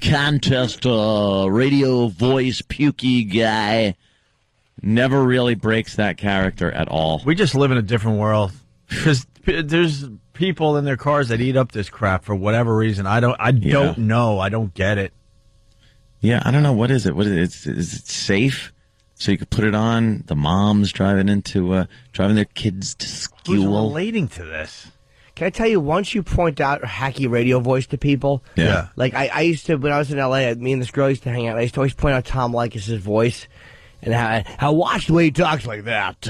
contest radio voice pukey guy. Never really breaks that character at all. We just live in a different world. Because there's people in their cars that eat up this crap for whatever reason. I don't know. I don't get it. Yeah, I don't know. What is it? Is it safe? So you could put it on the moms driving their kids to school. Who's relating to this? Can I tell you, once you point out hacky radio voice to people, Yeah. like I used to, when I was in L.A., me and this girl used to hang out, I used to always point out Tom Leykis' voice, and how watch the way he talks like that.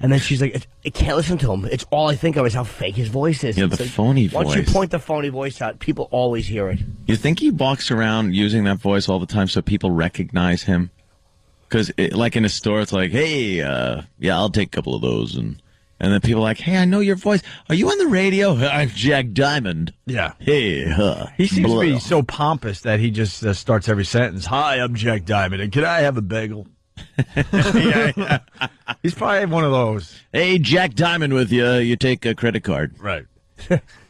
And then she's like, I can't listen to him. It's all I think of is how fake his voice is. Yeah, It's the like, phony once you voice. point the phony voice out, people always hear it. You think he walks around using that voice all the time so people recognize him? Because, like in a store, it's like, hey, yeah, I'll take a couple of those. And then people are like, hey, I know your voice. Are you on the radio? I'm Jack Diamond. Yeah. Hey, He seems blah. to be so pompous that he just starts every sentence. Hi, I'm Jack Diamond, and can I have a bagel? Yeah. He's probably one of those. Hey, Jack Diamond with you. You take a credit card. Right.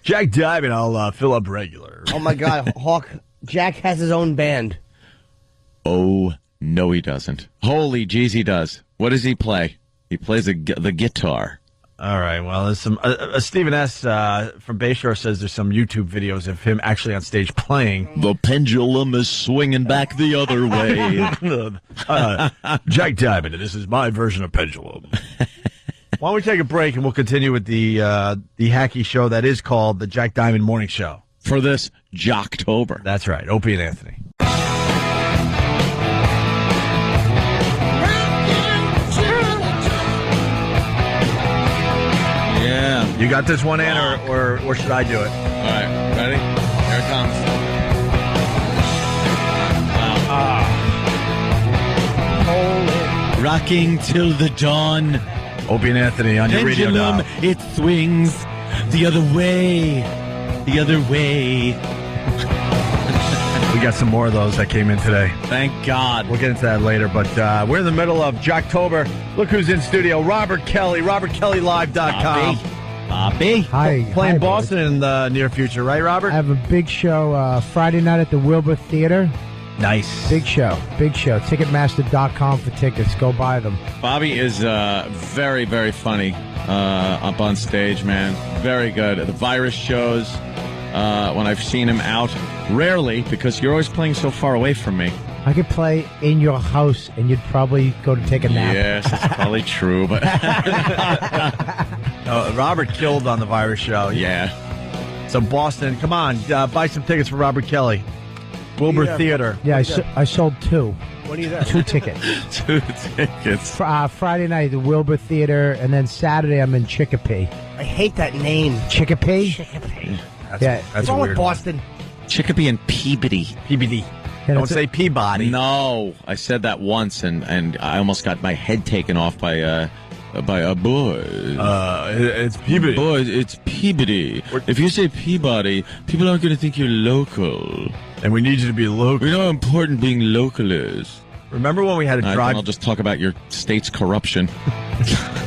Jack Diamond, I'll fill up regular. Oh, my God, Hawk, Jack has his own band. Oh, no, he doesn't. Holy jeez, he does. What does he play? He plays the guitar. All right. Well, there's some. Stephen S. From Bayshore says there's some YouTube videos of him actually on stage playing. The pendulum is swinging back the other way. Jack Diamond, and this is my version of pendulum. Why don't we take a break and we'll continue with the hacky show that is called the Jack Diamond Morning Show for this Jocktober. That's right. Opie and Anthony. Yeah. You got this one, Ann, or should I do it? All right. Ready? Here it comes. Rocking till the dawn. Opie and Anthony on your radio Pendulum, dial. it swings the other way. The other way. We got some more of those that came in today. Thank God. We'll get into that later, but we're in the middle of Jocktober. Look who's in studio. Robert Kelly, RobertKellyLive.com. Bobby. Hi. Playing hi, Boston in the near future, right, Robert? I have a big show Friday night at the Wilbur Theater. Nice. Big show. Ticketmaster.com for tickets. Go buy them. Bobby is very, very funny up on stage, man. Very good. The Virus shows, when I've seen him out, rarely, because you're always playing so far away from me. I could play in your house, and you'd probably go to take a nap. Yes, it's probably true, but... Robert killed on the Virus show. Yeah. So Boston, come on, buy some tickets for Robert Kelly. Wilbur Theater. Yeah, I sold 2. What are you there? 2 tickets. 2 tickets. Friday night, the Wilbur Theater, and then Saturday I'm in Chicopee. I hate that name. Chicopee? That's Yeah. that's What's a wrong with weird one. Boston? Chicopee and Peabody. PBD. Yeah, Don't that's say Peabody. No, I said that once, and I almost got my head taken off by a boy. It's Peabody. Boy, it's Peabody. If you say Peabody, people aren't going to think you're local. And we need you to be local. We know how important being local is. Remember when we had to drive? I'll just talk about your state's corruption.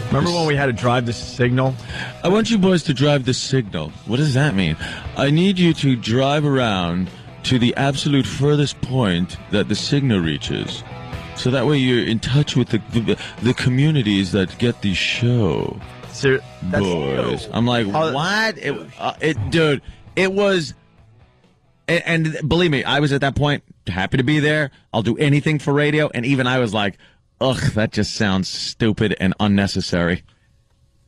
Remember when we had to drive the signal? I want you boys to drive the signal. What does that mean? I need you to drive around to the absolute furthest point that the signal reaches. So that way you're in touch with the communities that get the show. So boys. I'm like, what? Dude, it was... And believe me, I was at that point happy to be there. I'll do anything for radio. And even I was like, ugh, that just sounds stupid and unnecessary.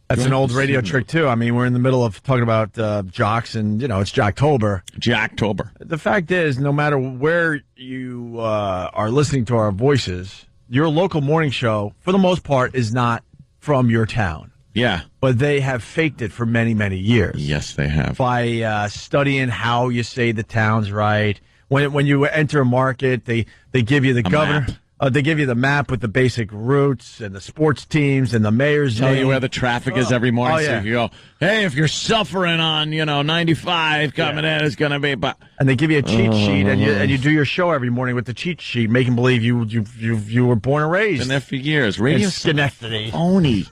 That's an old radio trick, too. I mean, we're in the middle of talking about jocks, and, it's Jocktober. Jocktober. The fact is, no matter where you are listening to our voices, your local morning show, for the most part, is not from your town. Yeah. But they have faked it for many, many years. Yes, they have. By studying how you say the town's right. When you enter a market, they give you the governor. They give you the map with the basic routes and the sports teams and the mayor's Tell name. you where the traffic is every morning. Oh, yeah. So you go, hey, if you're suffering on, 95 coming in, it's going to be... And they give you a cheat sheet, and you do your show every morning with the cheat sheet, making believe you were born and raised. Been there for years. Radio Schenectady. Phony.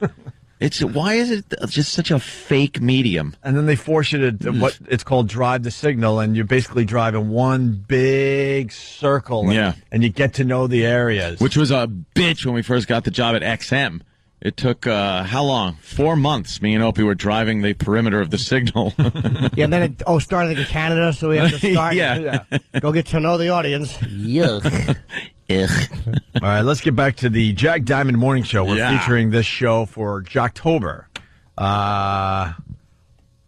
Why is it just such a fake medium? And then they force you to what it's called drive the signal, and you basically drive in one big circle. And you get to know the areas. Which was a bitch when we first got the job at XM. It took, how long? 4 months. Me and Opie were driving the perimeter of the signal. Yeah, and then it started in Canada, so we have to start. Go get to know the audience. Yuck. All right, let's get back to the Jack Diamond Morning Show. We're featuring this show for Jocktober.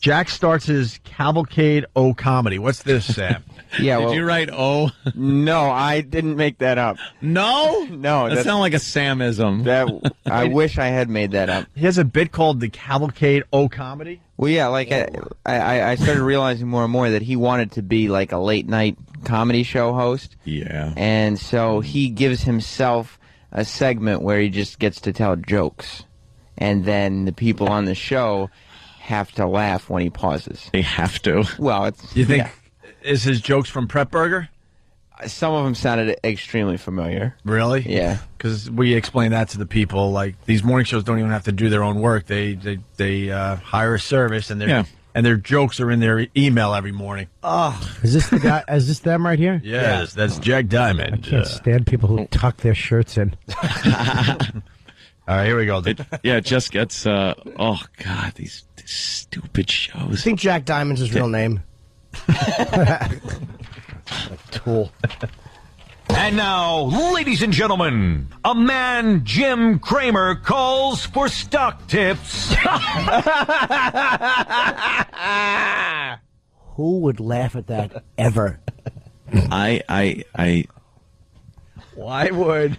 Jack starts his Cavalcade O comedy. What's this, Sam? Yeah, Did you write O? No, I didn't make that up. No? No. That sounds like a Samism. I wish I had made that up. He has a bit called the Cavalcade O comedy. Well, yeah, like I started realizing more and more that he wanted to be like a late night comedy show host. Yeah. And so he gives himself a segment where he just gets to tell jokes. And then the people on the show have to laugh when he pauses. They have to. Well, it's... You think is his jokes from Prep Burger? Some of them sounded extremely familiar. Really? Yeah. Because we explain that to the people. Like, these morning shows don't even have to do their own work. They hire a service, and their jokes are in their email every morning. Oh, is this the guy? Is this them right here? Yes, that's Jack Diamond. I can't stand people who tuck their shirts in. All right, here we go. Yeah, it just gets, oh, God, these stupid shows. I think Jack Diamond's his real name. Tool. And now, ladies and gentlemen, a man Jim Cramer calls for stock tips. Who would laugh at that ever? Why would...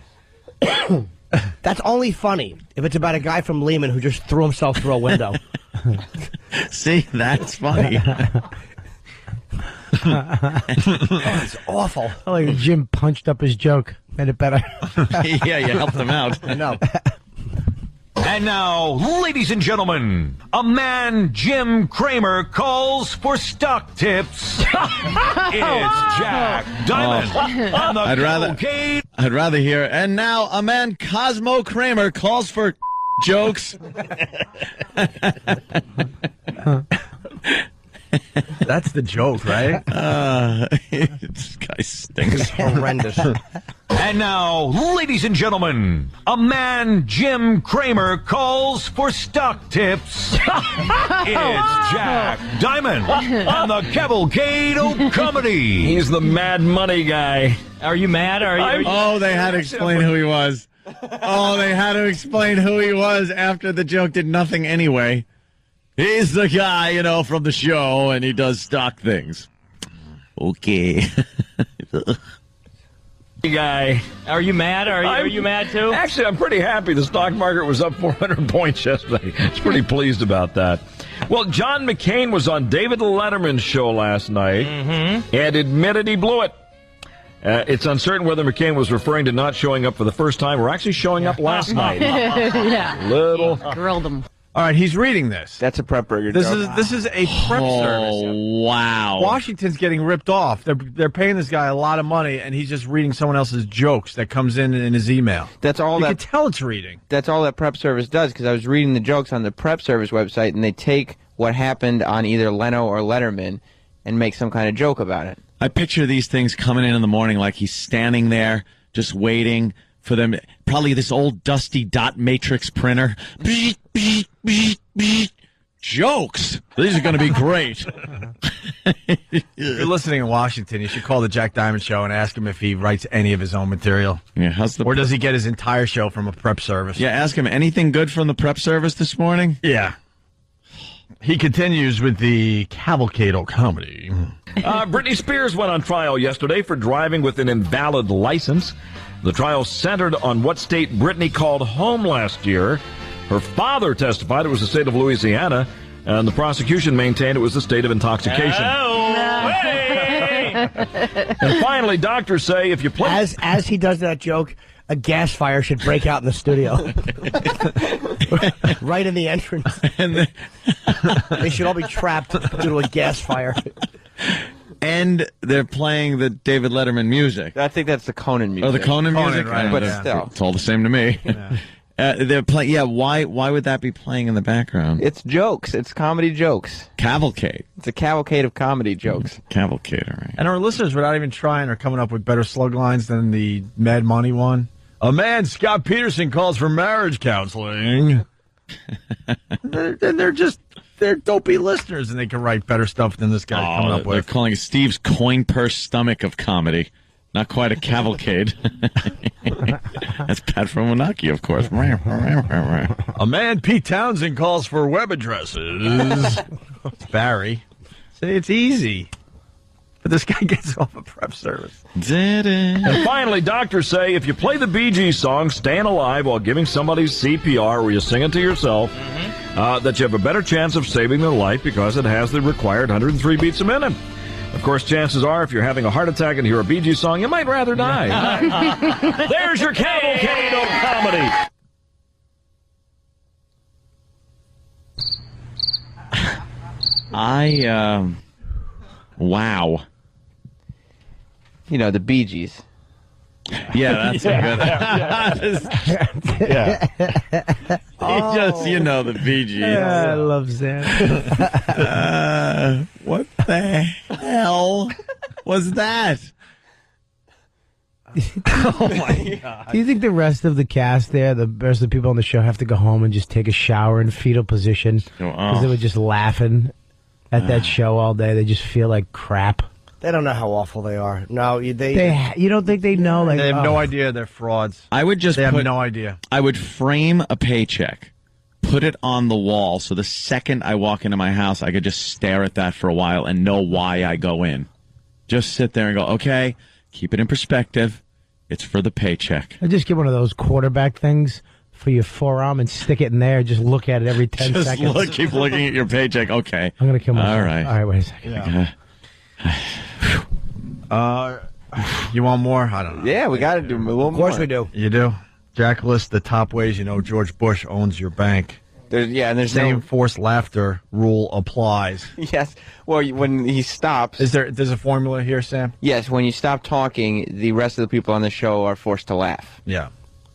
That's only funny if it's about a guy from Lehman who just threw himself through a window. See, that's funny. It's awful. Oh, like Jim punched up his joke. Made it better. Yeah, you helped him out. I know. And now, ladies and gentlemen, a man Jim Cramer calls for stock tips. It's Jack Diamond on the Cavalcade. I'd rather hear, and now a man Cosmo Kramer calls for jokes. That's the joke, right? This guy stinks. It's horrendous. And now, ladies and gentlemen, a man Jim Cramer calls for stock tips. It's Jack Diamond on the Cavalcade of Comedy. He's the mad money guy. Are you mad? Oh, they had to explain who he was. Oh, they had to explain who he was after the joke did nothing anyway. He's the guy, from the show, and he does stock things. Okay. Guy. Are you mad? Are you mad too? Actually, I'm pretty happy. The stock market was up 400 points yesterday. I was pretty pleased about that. Well, John McCain was on David Letterman's show last night and admitted he blew it. It's uncertain whether McCain was referring to not showing up for the first time or actually showing up last night. Little grilled him. All right, he's reading this. That's a Prep Burger This joke. is a prep service. Oh, wow. Washington's getting ripped off. They're paying this guy a lot of money, and he's just reading someone else's jokes that comes in his email. That's all you can tell it's reading. That's all that Prep Service does, because I was reading the jokes on the Prep Service website, and they take what happened on either Leno or Letterman and make some kind of joke about it. I picture these things coming in the morning like he's standing there just waiting for them. Probably this old dusty dot matrix printer. Jokes. These are going to be great. If you're listening in Washington, you should call the Jack Diamond Show and ask him if he writes any of his own material. Yeah, or does he get his entire show from a prep service? Yeah, ask him anything good from the prep service this morning? Yeah. He continues with the cavalcade of comedy. Britney Spears went on trial yesterday for driving with an invalid license. The trial centered on what state Britney called home last year. Her father testified it was the state of Louisiana, and the prosecution maintained it was the state of intoxication. And finally, doctors say if you play... As he does that joke, a gas fire should break out in the studio. Right in the entrance. They should all be trapped due to a gas fire. And they're playing the David Letterman music. I think that's the Conan music. Oh, the Conan music? Right, but yeah. still. It's all the same to me. Yeah. They're playing. Yeah, why would that be playing in the background? It's jokes. It's comedy jokes. Cavalcade. It's a cavalcade of comedy jokes. Cavalcade, all right. And our listeners, without even trying, are coming up with better slug lines than the Mad Money one. A man, Scott Peterson, calls for marriage counseling. They're dopey listeners, and they can write better stuff than this guy coming up They're with. calling it Steve's coin purse stomach of comedy. Not quite a cavalcade. That's Pat from Monarchy, of course. A man, Pete Townsend, calls for web addresses. It's Barry. See, it's easy. But this guy gets off a prep service. And finally, doctors say if you play the Bee Gees song, Staying Alive, while giving somebody CPR, where you sing it to yourself, that you have a better chance of saving their life because it has the required 103 beats a minute. Of course, chances are, if you're having a heart attack and hear a Bee Gees song, you might rather die. There's your cavalcade of comedy. Wow. You know, the Bee Gees. Yeah, that's good. Yeah. Just, you know, the Bee Gees. I love Zan. What the hell was that? Oh, my God. Do you think the rest of the cast there, the rest of the people on the show, have to go home and just take a shower in fetal position? Because they were just laughing at that show all day. They just feel like crap. They don't know how awful they are. No, you don't think they know? Like, they have no idea they're frauds. I would just They have no idea. I would frame a paycheck, put it on the wall, so the second I walk into my house, I could just stare at that for a while and know why I go in. Just sit there and go, okay, keep it in perspective. It's for the paycheck. I just get one of those quarterback things for your forearm and stick it in there. Just look at it every 10 Just seconds. keep looking at your paycheck. Okay. I'm going to kill myself. All right. All right, wait a second. Yeah. You want more? I don't know. Yeah, we got to do a little more. Of course we do. You do? Jack lists the top ways you know George Bush owns your bank. There's Same forced laughter rule applies. Yes. Well, when he stops. There's a formula here, Sam? Yes, when you stop talking, the rest of the people on the show are forced to laugh. Yeah.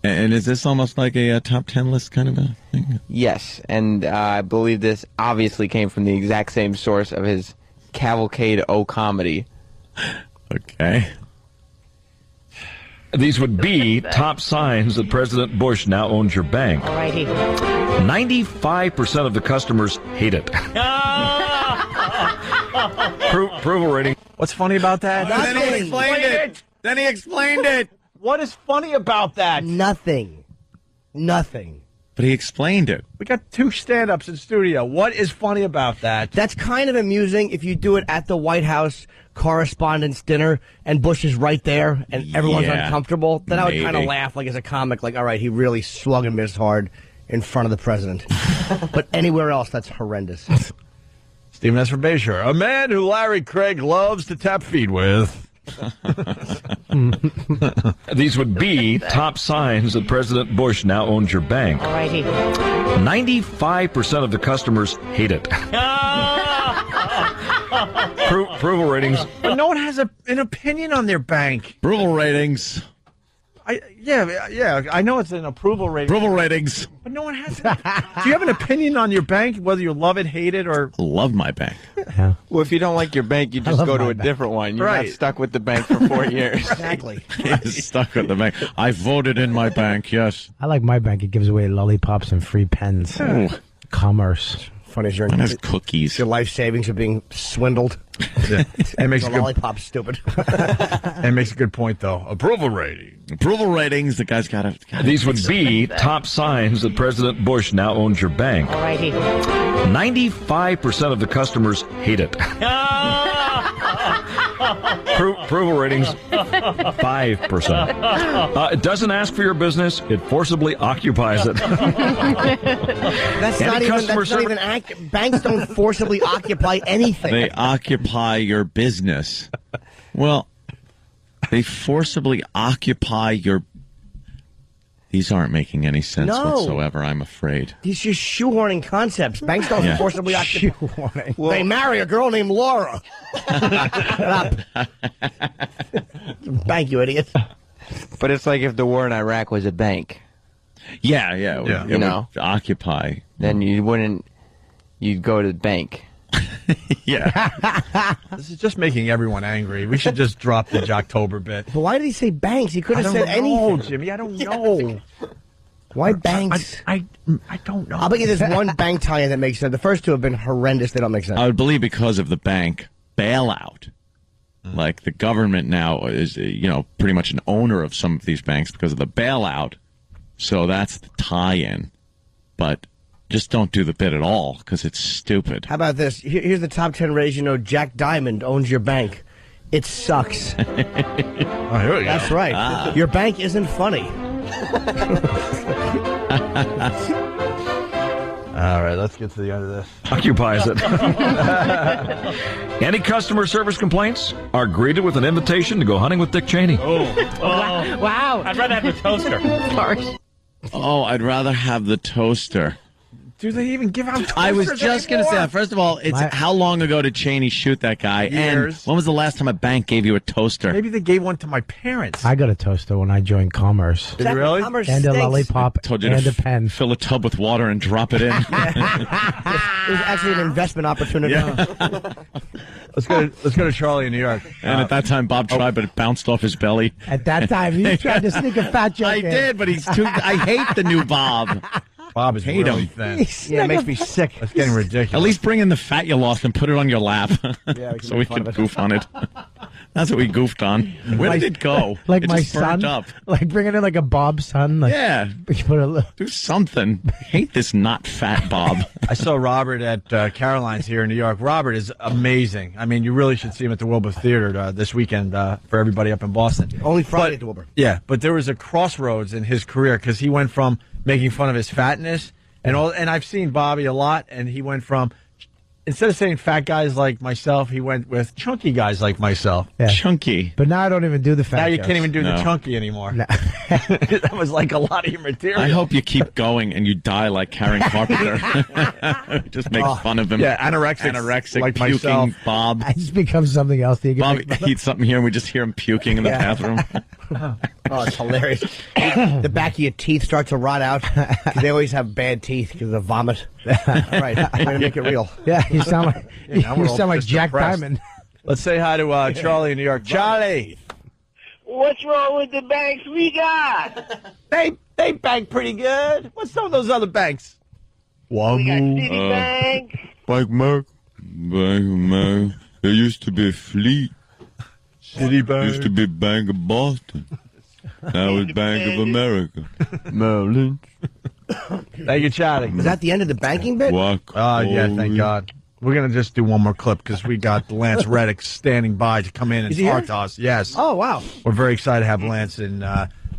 And is this almost like a top 10 list kind of a thing? Yes, and I believe this obviously came from the exact same source of his Cavalcade O Comedy. Okay. These would be top signs that President Bush now owns your bank. Alrighty. 95% of the customers hate it. Approval rating. What's funny about that? Then he explained it. Then he explained it. What is funny about that? Nothing. But he explained it. We got two stand-ups in studio. What is funny about that? That's kind of amusing if you do it at the White House Correspondents' Dinner and Bush is right there and everyone's uncomfortable. Then I would kind of laugh like as a comic, like, all right, he really slung and missed hard in front of the president. But anywhere else, that's horrendous. Stephen S. from Bayshore. A man who Larry Craig loves to tap feet with. These would be top signs that President Bush now owns your bank. Alrighty. 95% of the customers hate it. Approval ratings. But no one has an opinion on their bank. Approval ratings. Yeah. I know it's an approval rating. Approval ratings. But no one has it. Do you have an opinion on your bank, whether you love it, hate it, or... I love my bank. Yeah. Well, if you don't like your bank, you just go to a different one. You're not stuck with the bank for 4 years. Exactly. Stuck with the bank. I voted in my bank, yes. I like my bank. It gives away lollipops and free pens. Ooh. Commerce. Funny as you're Mine has cookies. Your life savings are being swindled. Yeah. It makes the a good, lollipop's stupid. it makes a good point, though. Approval rating. Approval ratings. The guy's got to. These would be top signs that President Bush now owns your bank. Alrighty. 95% of the customers hate it. Approval ratings, 5%. It doesn't ask for your business. It forcibly occupies it. That's not even accurate. Banks don't forcibly occupy anything. They occupy your business. Well, they forcibly occupy your... These aren't making any sense whatsoever, I'm afraid. These are just shoehorning concepts. Banks don't forcibly occupy. They marry a girl named Laura. Shut up. Bank, you idiot. But it's like if the war in Iraq was a bank. Yeah. You It know, would occupy. then you wouldn't. You'd go to the bank. Yeah. This is just making everyone angry. We should just drop the Jocktober bit. But why did he say banks? He could have said anything. Jimmy. I don't know. Why banks? I don't know. I'll bet you there's one bank tie-in that makes sense. The first two have been horrendous. They don't make sense. I would believe because of the bank bailout. Like the government now is, pretty much an owner of some of these banks because of the bailout. So that's the tie-in. But just don't do the bit at all because it's stupid. How about this? Here's the top 10 ratings. Jack Diamond owns your bank. It sucks. Here we go. That's right. Your bank isn't funny. All right, let's get to the end of this. Occupies it. Any customer service complaints are greeted with an invitation to go hunting with Dick Cheney. Wow. I'd rather have the toaster. Oh, I'd rather have the toaster. Do they even give out toasters I was just going to say anymore? that. First of all, how long ago did Cheney shoot that guy? Years. And when was the last time a bank gave you a toaster? Maybe they gave one to my parents. I got a toaster when I joined Commerce. Did you really? Commerce And a stinks. lollipop Told you and to a pen. fill a tub with water and drop it in. It was actually an investment opportunity. Let's go to Charlie in New York. And at that time, Bob tried, but it bounced off his belly. At that time, you tried to sneak a fat joke I in. did, but he's too... I hate the new Bob. Bob is Hate really him. thin. Yeah, it makes me sick. That's getting ridiculous. At least bring in the fat you lost and put it on your lap. Yeah, we can so we make fun could of it. goof on it. That's what we goofed on. Where did it go? Like it my just burnt son, up. like bringing in like a Bob son. Like, Yeah. you put a little, Do something. I hate this not fat Bob. I saw Robert at Caroline's here in New York. Robert is amazing. I mean, you really should see him at the Wilbur Theater this weekend for everybody up in Boston. Only Friday at the Wilbur. Yeah, but there was a crossroads in his career because he went from making fun of his fatness and I've seen Bobby a lot, and he went from, instead of saying fat guys like myself, he went with chunky guys like myself. yeah. Chunky. But now I don't even do the fat Now you jokes. can't even do the No. chunky anymore. That was like a lot of your material. I hope you keep going and you die like Karen Carpenter. Just make fun of him. Yeah, anorexic like like puking myself. Bob. I just become something else. You can Bob make fun of. eats something here and we just hear him puking in the bathroom. Oh, it's hilarious. The back of your teeth start to rot out. They always have bad teeth because of vomit. Right. I'm going to make it real. Yeah, you sound like now we're you all sound like just Jack depressed. Diamond. Let's say hi to Charlie in New York. Charlie, What's wrong with the banks we got? they bank pretty good. What's some of those other banks? We got Citibank. Bank Mark. There used to be Fleet. Used to be Bank of Boston. Now it's Bank of America. Merrill Lynch. Thank you, Charlie. Is that the end of the banking bit? Yeah, thank God. We're going to just do one more clip because we got Lance Reddick standing by to come in and Is he here? talk to us. Yes. Oh, wow. We're very excited to have Lance and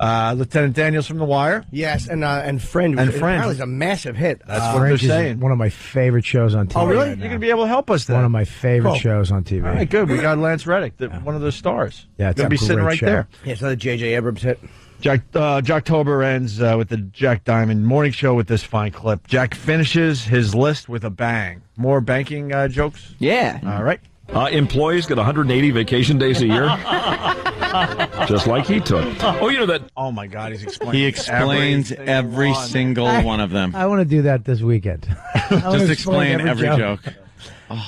Lieutenant Daniels from The Wire. Yes, and Friend. And It Friend. apparently is a massive hit. That's what they're Fringe is saying. one of my favorite shows on TV. Oh, really? right You're now. going to be able to help us then. One of my favorite Cool. shows on TV. All right, good. We got Lance Reddick, one of the stars. Yeah, it's going to a be sitting great right show. there. Yeah, it's another J.J. Abrams hit. Jocktober ends with the Jack Diamond morning show with this fine clip. Jack finishes his list with a bang. More banking jokes? Yeah. All right. Employees get 180 vacation days a year. Just like he took. Oh, you know that. Oh my God, he's explaining. He explains every single one of them. I want to do that this weekend. Just explain every joke.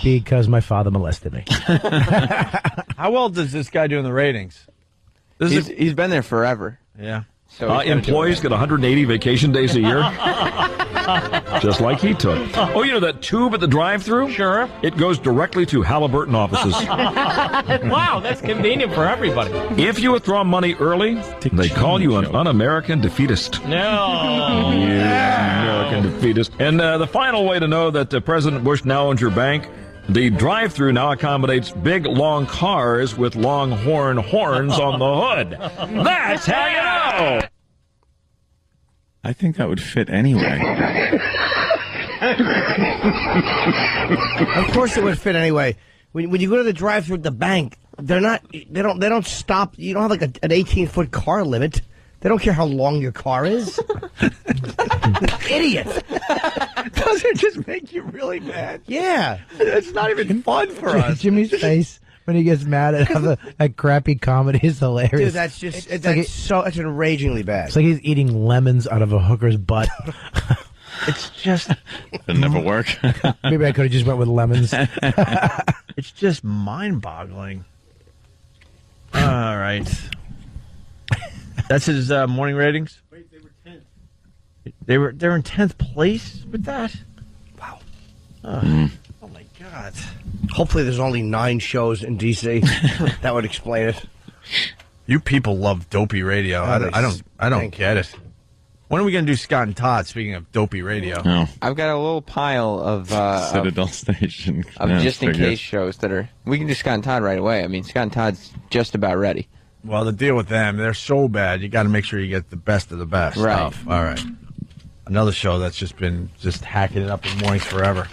Because my father molested me. How well does this guy do in the ratings? He's been there forever. Yeah. So employees get 180 vacation days a year. Just like he took. Oh, you know that tube at the drive-thru? Sure. It goes directly to Halliburton offices. Wow, that's convenient for everybody. If you withdraw money early, they call you an un-American defeatist. No. You American defeatist. And the final way to know that President Bush now owns your bank, the drive-thru now accommodates big, long cars with long horns on the hood. That's how you know. I think that would fit anyway. Of course, it would fit anyway. When you go to the drive-thru at the bank, they don't stop. You don't have like an 18-foot car limit. They don't care how long your car is. Idiot. Doesn't it just make you really mad? Yeah. It's not even fun for us. Jimmy's face when he gets mad at crappy comedy is hilarious. Dude, that's just that's enragingly bad. It's like he's eating lemons out of a hooker's butt. It's just it'll never work. Maybe I could have just went with lemons. It's just mind-boggling. All right. That's his morning ratings? Wait, they were 10th. They're in 10th place with that? Wow. Oh my God. Hopefully there's only 9 shows in D.C. That would explain it. You people love dopey radio. I don't get it. When are we going to do Scott and Todd, speaking of dopey radio? No. I've got a little pile of Citadel Station. of just-in-case shows that are... We can do Scott and Todd right away. I mean, Scott and Todd's just about ready. Well, the deal with them, they're so bad, you got to make sure you get the best of the best stuff. All right. Another show that's just been hacking it up in mornings forever.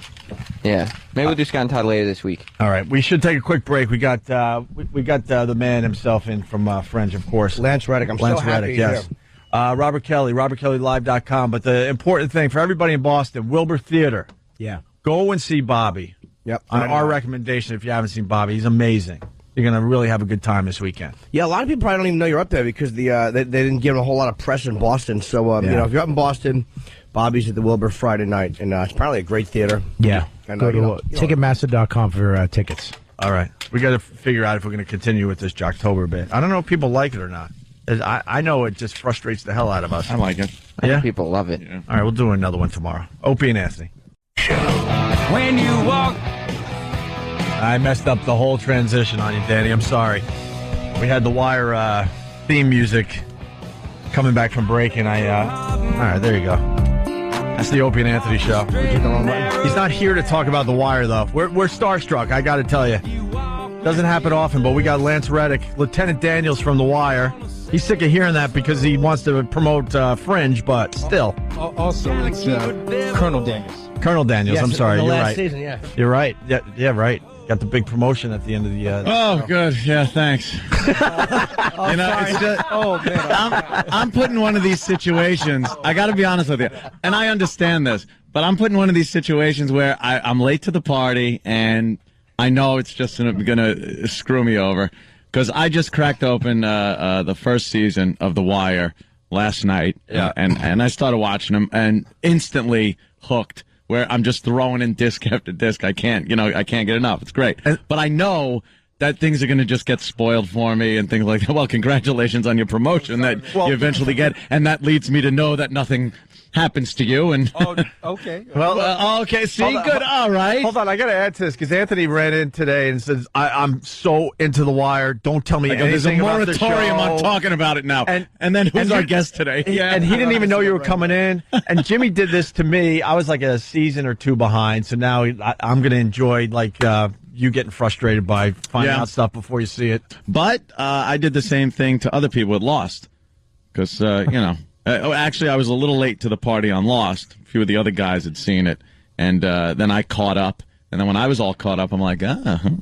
Yeah. Maybe we'll do Scott and Todd later this week. All right. We should take a quick break. We got the man himself in from Fringe, of course. Lance Reddick. I'm so happy yes. Robert Kelly, robertkellylive.com. But the important thing for everybody in Boston, Wilbur Theater. Yeah. Go and see Bobby. Yep. On our recommendation, if you haven't seen Bobby, he's amazing. You're going to really have a good time this weekend. Yeah, a lot of people probably don't even know you're up there because they didn't give him a whole lot of press in Boston. So, if you're up in Boston, Bobby's at the Wilbur Friday night, and it's probably a great theater. Yeah. And, go to Ticketmaster.com for tickets. All right. We got to figure out if we're going to continue with this Jocktober bit. I don't know if people like it or not. I know it just frustrates the hell out of us. I like it. Yeah? People love it. Yeah. All right, we'll do another one tomorrow. Opie and Anthony. When you walk... I messed up the whole transition on you, Danny. I'm sorry. We had the Wire theme music coming back from break, and all right, there you go. That's the Opie and Anthony show. He's not here to talk about the Wire, though. We're starstruck, I got to tell you. Doesn't happen often, but we got Lance Reddick, Lieutenant Daniels from the Wire. He's sick of hearing that because he wants to promote Fringe, but still. Also, it's Colonel Daniels. Colonel Daniels, Yes, I'm sorry. the You're last right. season, yeah. You're right. Yeah, right. Got the big promotion at the end of the. Oh, good. Yeah, thanks. It's just, I'm put in one of these situations. I got to be honest with you, and I understand this, but I'm put in one of these situations where I'm late to the party, and I know it's just going to screw me over because I just cracked open the first season of The Wire last night, and I started watching them, and instantly hooked. Where I'm just throwing in disc after disc. I can't get enough. It's great. But I know that things are going to just get spoiled for me and things like that. Well, congratulations on your promotion that you eventually get. And that leads me to know that nothing happens to you. And Okay. Well, okay. See, good. All right. Hold on. I got to add to this because Anthony ran in today and says, I'm so into The Wire. Don't tell me There's a anything about the moratorium show. on talking about it now. And then who's our guest today? And he didn't even know you were coming in. And Jimmy did this to me. I was like a season or two behind. So now I'm going to enjoy you getting frustrated by finding out stuff before you see it. But I did the same thing to other people with Lost because, actually, I was a little late to the party on Lost. A few of the other guys had seen it. And then I caught up. And then when I was all caught up, I'm like,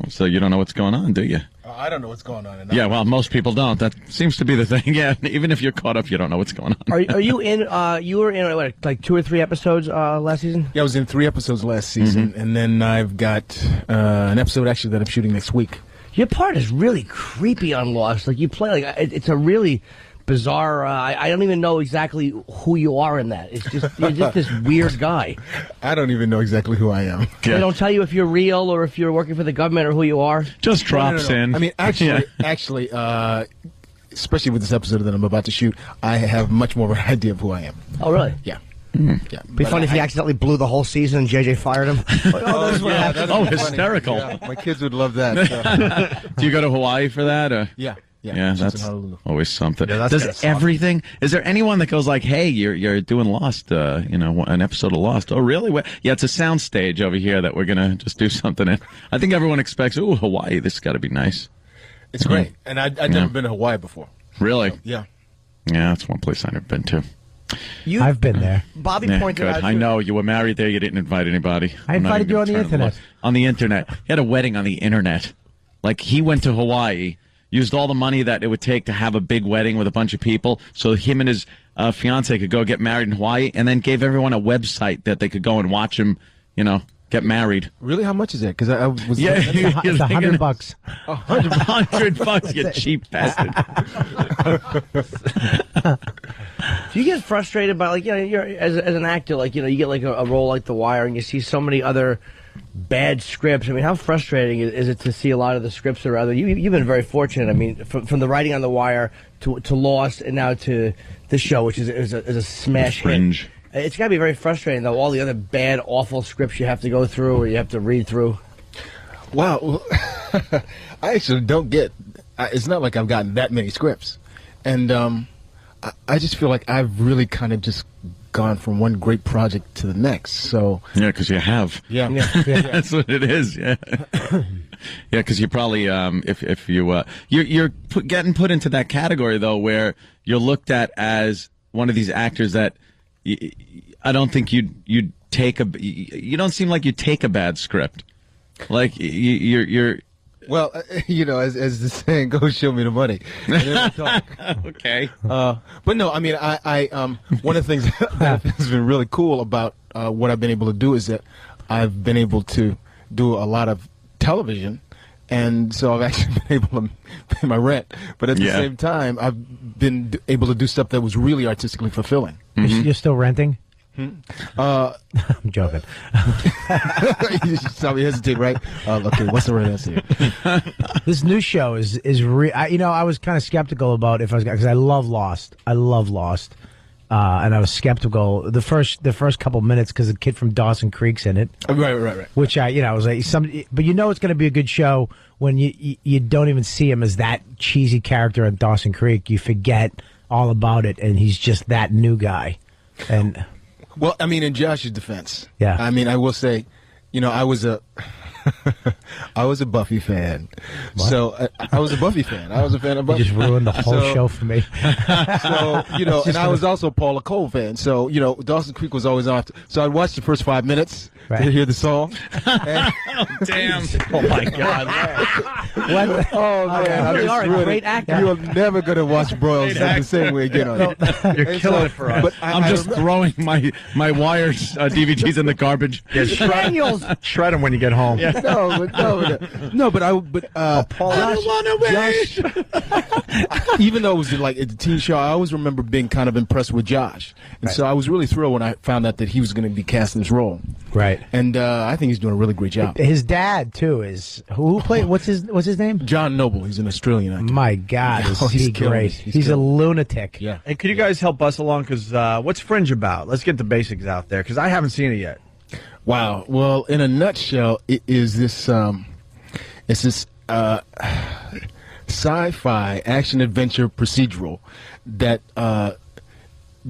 so you don't know what's going on, do you? I don't know what's going on. Yeah, well, most people don't. That seems to be the thing. Yeah, even if you're caught up, you don't know what's going on. Are you in? You were in like 2 or 3 episodes last season? Yeah, I was in 3 episodes last season, and then I've got an episode actually that I'm shooting next week. Your part is really creepy on Lost. Like, you play, like, it's a really bizarre, I don't even know exactly who you are in that. It's just, you're just this weird guy. I don't even know exactly who I am. They don't tell you if you're real or if you're working for the government or who you are? Just drops in. I mean, actually, especially with this episode that I'm about to shoot, I have much more of an idea of who I am. Oh, really? Yeah. Yeah. Be funny if he accidentally blew the whole season and JJ fired him. Hysterical. Yeah, my kids would love that. Do you go to Hawaii for that? Yeah. Yeah, that's always something. Yeah, Does everything? Is there anyone that goes like, "Hey, you're doing Lost? An episode of Lost? Oh, really? Yeah, it's a sound stage over here that we're gonna just do something in." I think everyone expects, "Ooh, Hawaii, this has got to be nice." It's great, and I've never been to Hawaii before. Really? Yeah. Yeah, that's one place I've never been to. I've been there. Bobby pointed good. out. I know you were married there. You didn't invite anybody. I invited you on the internet. On the internet, he had a wedding on the internet. Like he went to Hawaii. Used all the money that it would take to have a big wedding with a bunch of people, so him and his fiance could go get married in Hawaii, and then gave everyone a website that they could go and watch him, get married. Really? How much is that? Because I was it's $100. $100, you cheap bastard. Do you get frustrated by, like, you're as an actor, like, you get like a role like The Wire, and you see so many other bad scripts? I mean, how frustrating is it to see a lot of the scripts are other? You've been very fortunate. I mean, from the writing on The Wire to Lost and now to this show, which is a smash Fringe. hit. It's got to be very frustrating, though, all the other bad, awful scripts you have to go through or you have to read through. Wow. Well, I actually don't get. It's not like I've gotten that many scripts, and I just feel like I've really kind of just gone from one great project to the next. So yeah, because you have. Yeah. That's what it is. Yeah. Yeah, because you probably if you you're getting put into that category though, where you're looked at as one of these actors that I don't think you'd take you don't seem like you take a bad script. Like you're. Well, as the saying goes, show me the money. Okay. But no, I mean, I one of the things that has been really cool about what I've been able to do is that I've been able to do a lot of television, and so I've actually been able to pay my rent. But at the same time, I've been able to do stuff that was really artistically fulfilling. Mm-hmm. You're still renting? I'm joking. You saw me hesitate, right? Okay, what's the right answer here? This new show is real. I was kind of skeptical about if I was, because I love Lost. And I was skeptical the first couple minutes because the kid from Dawson Creek's in it. Right. Which I was like but it's going to be a good show when you don't even see him as that cheesy character in Dawson Creek. You forget all about it, and he's just that new guy. And well, I mean, in Josh's defense, yeah. I mean, I will say, I was a Buffy fan. What? So I was a Buffy fan. I was a fan of Buffy. You just ruined the whole show for me. So, and I was also a Paula Cole fan. So, Dawson Creek was always on. So I'd watch the first 5 minutes to hear the song. And, damn. Oh, my God. Oh, man. You are a great actor. You are never going to watch Broyles the same way again on it. You're killing it for us. But I'm just throwing my Wires DVDs in the garbage. Yeah, shred them when you get home. Yeah. No, but Paul, I don't want to wait. even though it was like a teen show, I always remember being kind of impressed with Josh, and so I was really thrilled when I found out that he was going to be cast in this role. Right, and I think he's doing a really great job. His dad too is who played. What's his name? John Noble. He's an Australian actor. My God, he's great. He's a lunatic. Yeah. Hey, could you guys help us along? Because what's Fringe about? Let's get the basics out there, because I haven't seen it yet. Wow. Well, in a nutshell, it is this. It's this sci-fi action adventure procedural that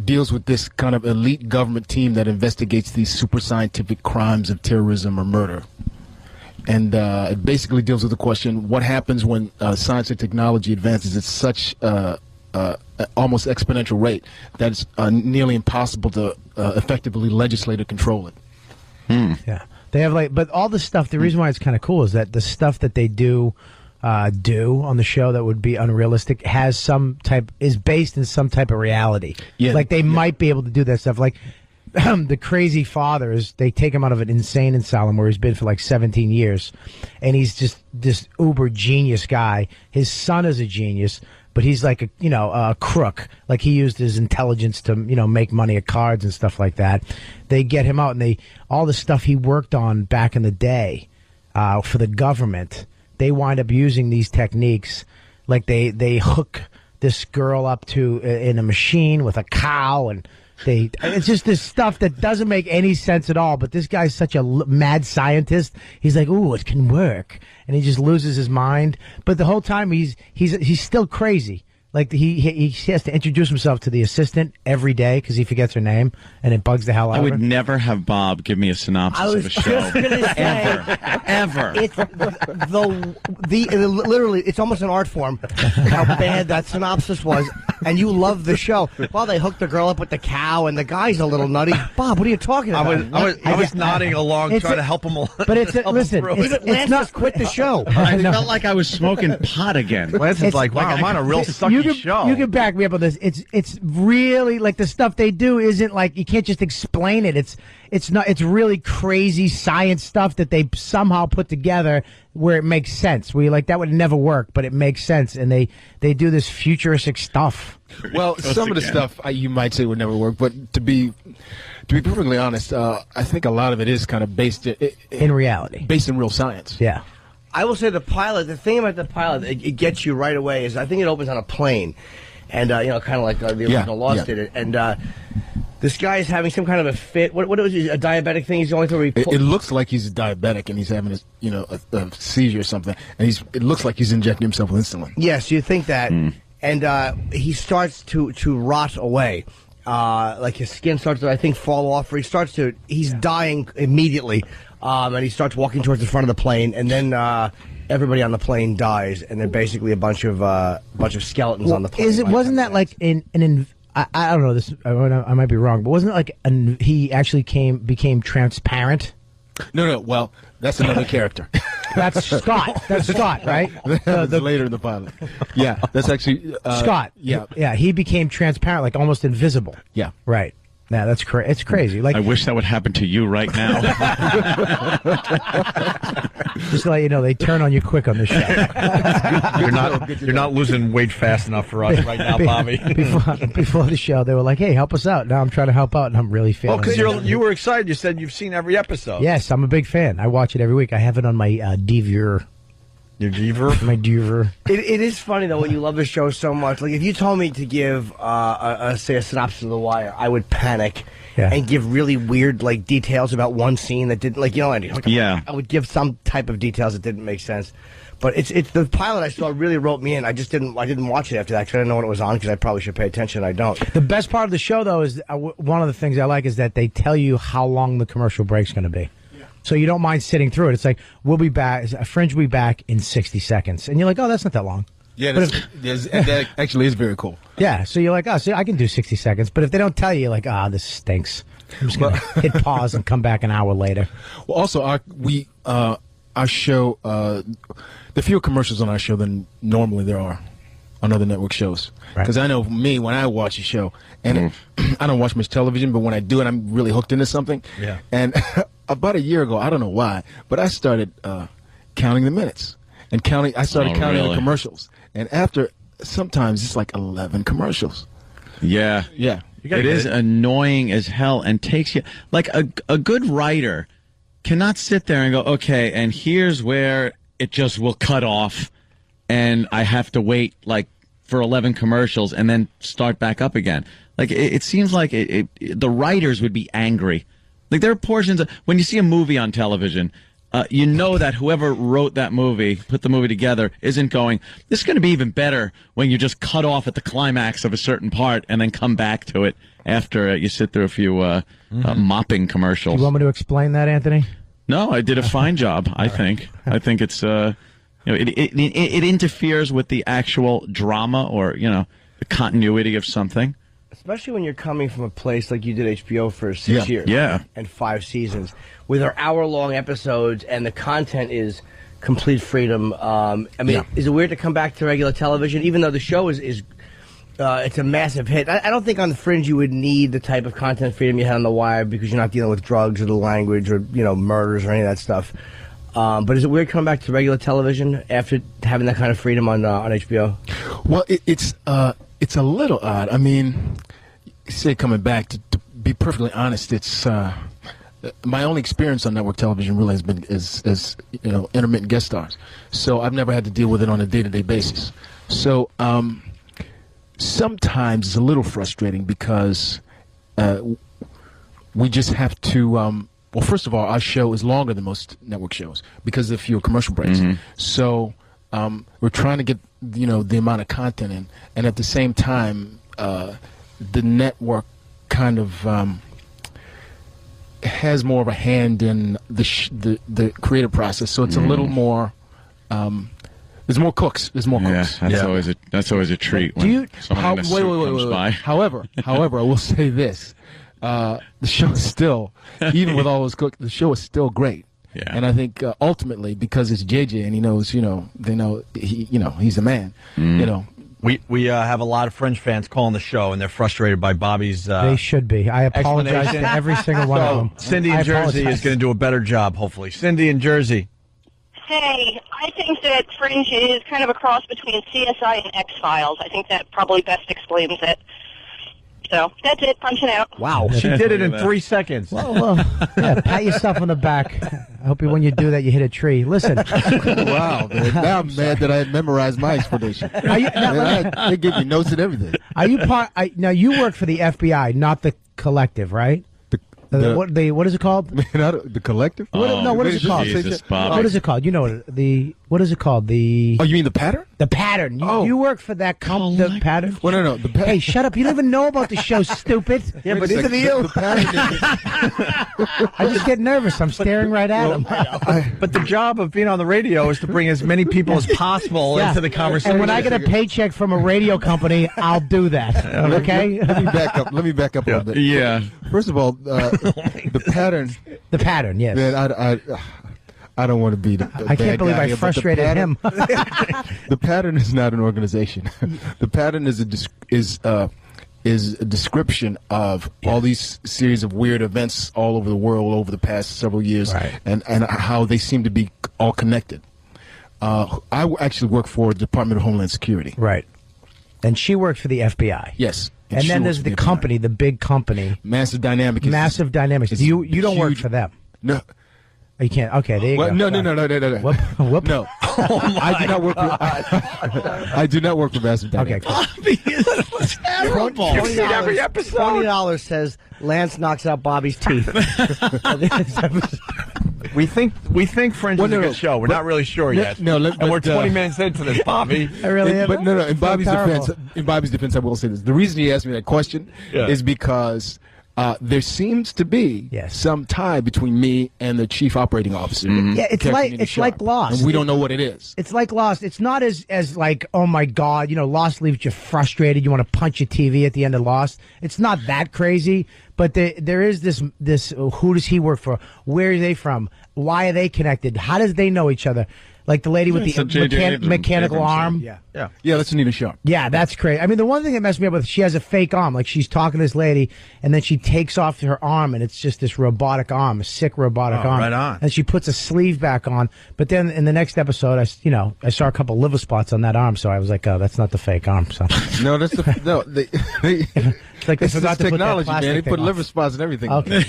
deals with this kind of elite government team that investigates these super scientific crimes of terrorism or murder. And it basically deals with the question: what happens when science and technology advances at such almost exponential rate that it's nearly impossible to effectively legislate or control it? Yeah, they have but all the stuff. The reason why it's kind of cool is that the stuff that they do on the show that would be unrealistic is based in some type of reality. Yeah, like they might be able to do that stuff. Like the crazy fathers, they take him out of an insane asylum where he's been for like 17 years, and he's just this uber genius guy. His son is a genius, but he's like a crook. Like he used his intelligence to make money at cards and stuff like that. They get him out, and all the stuff he worked on back in the day for the government, they wind up using these techniques. Like they hook this girl up to in a machine with a cow, and it's just this stuff that doesn't make any sense at all. But this guy's such a mad scientist. He's like, ooh, it can work, and he just loses his mind. But the whole time he's still crazy. Like he has to introduce himself to the assistant every day because he forgets her name, and it bugs the hell out I of her. would never have Bob give me a synopsis of a show. Ever. It's literally, it's almost an art form how bad that synopsis was, and you love the show. Well, they hooked the girl up with the cow, and the guy's a little nutty. Bob, what are you talking about? I was nodding along, trying to help him along. But listen, Lance just quit the show. I felt like I was smoking pot again. Lance is like, wow, I'm on a real sucky show. You can back me up on this. It's really like the stuff they do isn't like you can't just explain it. It's really crazy science stuff that they somehow put together where it makes sense. Where you're like, that would never work, but it makes sense, and they do this futuristic stuff. Well, some of the stuff you might say would never work, but to be perfectly honest, I think a lot of it is kind of based in reality, based in real science. Yeah. I will say the thing about the pilot, it gets you right away is I think it opens on a plane. And, kind of like the original Lost did it. And this guy is having some kind of a fit. What was it, a diabetic thing he's going through? It looks like he's diabetic and he's having a seizure or something. And it looks like he's injecting himself with insulin. Yes, you think that. And he starts to rot away. Like his skin starts to, I think, fall off. Or he's dying immediately. And he starts walking towards the front of the plane. And then everybody on the plane dies, and they're basically a bunch of skeletons on the plane. Wasn't that like I don't know this? I might be wrong, but wasn't it like he actually became transparent? No. Well, that's another character. That's Scott. That's Scott, right? That's later in the pilot. Yeah, that's actually Scott. Yeah. He became transparent, like almost invisible. Yeah, right. Yeah, that's it's crazy. Like I wish that would happen to you right now. Just to let you know, they turn on you quick on this show. You're not losing weight fast enough for us right now, Bobby. Before the show, they were like, "Hey, help us out." Now I'm trying to help out, and I'm really feeling. Oh, because you were excited. You said you've seen every episode. Yes, I'm a big fan. I watch it every week. I have it on my DVR. Your Deaver? My Deaver. It is funny, though, when you love the show so much. Like, if you told me to give, say, a synopsis of The Wire, I would panic and give really weird, like, details about one scene that didn't, like, I would give some type of details that didn't make sense. But it's the pilot I saw really wrote me in. I didn't watch it after that because I didn't know what it was on because I probably should pay attention. I don't. The best part of the show, though, is one of the things I like is that they tell you how long the commercial break's going to be. So you don't mind sitting through it. It's like, we'll be back, Fringe will be back in 60 seconds. And you're like, oh, that's not that long. Yeah, that actually is very cool. Yeah, so you're like, oh, see, I can do 60 seconds. But if they don't tell you, you're like, this stinks. I'm just going to hit pause and come back an hour later. Well, also, our show, there are fewer commercials on our show than normally there are on other network shows. Because I know me, when I watch a show, and I don't watch much television, but when I do it, I'm really hooked into something. Yeah. And about a year ago, I don't know why, but I started counting the minutes. And I started counting the commercials. And after, sometimes it's like 11 commercials. Yeah. Yeah. It is annoying as hell and takes you, like a good writer cannot sit there and go, okay, and here's where it just will cut off and I have to wait like for 11 commercials and then start back up again. Like it seems like the writers would be angry. Like there are portions of, when you see a movie on television, you know that whoever wrote that movie, put the movie together, isn't going, this is going to be even better when you just cut off at the climax of a certain part and then come back to it after you sit through a few mopping commercials. You want me to explain that, Anthony? No, I did a fine job, I think. I think it's, it interferes with the actual drama or, the continuity of something. Especially when you're coming from a place like you did HBO for 6 years. Yeah. And 5 seasons. With our hour-long episodes and the content is complete freedom. Is it weird to come back to regular television? Even though the show is it's a massive hit. I don't think on the Fringe you would need the type of content freedom you had on The Wire because you're not dealing with drugs or the language or murders or any of that stuff. But is it weird coming back to regular television after having that kind of freedom on HBO? Well, it's a little odd. I mean, say coming back to be perfectly honest, it's my only experience on network television really has been as intermittent guest stars. So I've never had to deal with it on a day-to-day basis. So sometimes it's a little frustrating because we just have to. Well, first of all, our show is longer than most network shows because of fewer commercial breaks. Mm-hmm. So we're trying to get the amount of content in, and at the same time, the network kind of has more of a hand in the creative process. So it's a little more. There's more cooks. There's more cooks. That's always a treat when someone in a suit comes by. However, I will say this: the show is still, even with all those cooks, the show is still great. Yeah. And I think ultimately because it's JJ and he knows, they know he's the man. We have a lot of Fringe fans calling the show, and they're frustrated by Bobby's. They should be. I apologize to every single one of them. Cindy in Jersey is going to do a better job, hopefully. Cindy in Jersey. Hey, I think that Fringe is kind of a cross between CSI and X-Files. I think that probably best explains it. So, that's it. Punching out. Wow, she did it in 3 seconds. Well, yeah, pat yourself on the back. I hope when you do that, you hit a tree. Listen. Wow, man. Now I'm mad that I had memorized my explanation. They give me notes and everything. Are you now, you work for the FBI, not the Collective, right? What is it called? The Collective? What is it called? Jesus, Bobby. What is it called? You know what is it called? Oh, you mean the Pattern? The Pattern. You work for that the Pattern? Well, no. The Hey, shut up. You don't even know about the show, stupid. Yeah, but isn't he you? The Pattern I just get nervous. I'm staring right at him. But the job of being on the radio is to bring as many people as possible into the conversation. And when I get a paycheck from a radio company, I'll do that. Okay? Let me back up a little bit. Yeah. First of all, the Pattern. The Pattern, yes. Man, I don't want to be the I can't believe I frustrated him. The Pattern is not an organization. The Pattern is a description of all these series of weird events all over the world over the past several years, and how they seem to be all connected. I actually work for the Department of Homeland Security. Right. And she worked for the FBI. Yes. And then there's the company, the big company. Massive Dynamics. Massive Dynamics. You don't work for them. No. You can't. Okay, there you go. No. Whoop. No. I do not work for. I do not work for Massive Dynamics. Bobby, that's terrible. Every episode. $20 says Lance knocks out Bobby's teeth. We think Fringe is a good show. We're not really sure yet. No, and we're 20 minutes into this, Bobby. I really am. But no. In Bobby's defense, I will say this: the reason he asked me that question is because there seems to be some tie between me and the chief operating officer. Mm-hmm. Yeah, it's like Lost, and we don't know what it is. It's like Lost. It's not as like, oh my God, Lost leaves you frustrated. You want to punch your TV at the end of Lost. It's not that crazy, but there is this. Who does he work for? Where are they from? Why are they connected? How does they know each other? Like the lady with the mechanical arm. Yeah, that's Anita Sharp. Yeah, that's crazy. I mean, the one thing that messed me up with, she has a fake arm. Like she's talking to this lady, and then she takes off her arm, and it's just this robotic arm, a sick robotic arm. Right on. And she puts a sleeve back on. But then in the next episode, I saw a couple liver spots on that arm, so I was like, oh, that's not the fake arm. So no, that's it's like they forgot to technology, put that man. They put thing liver spots and everything. Okay.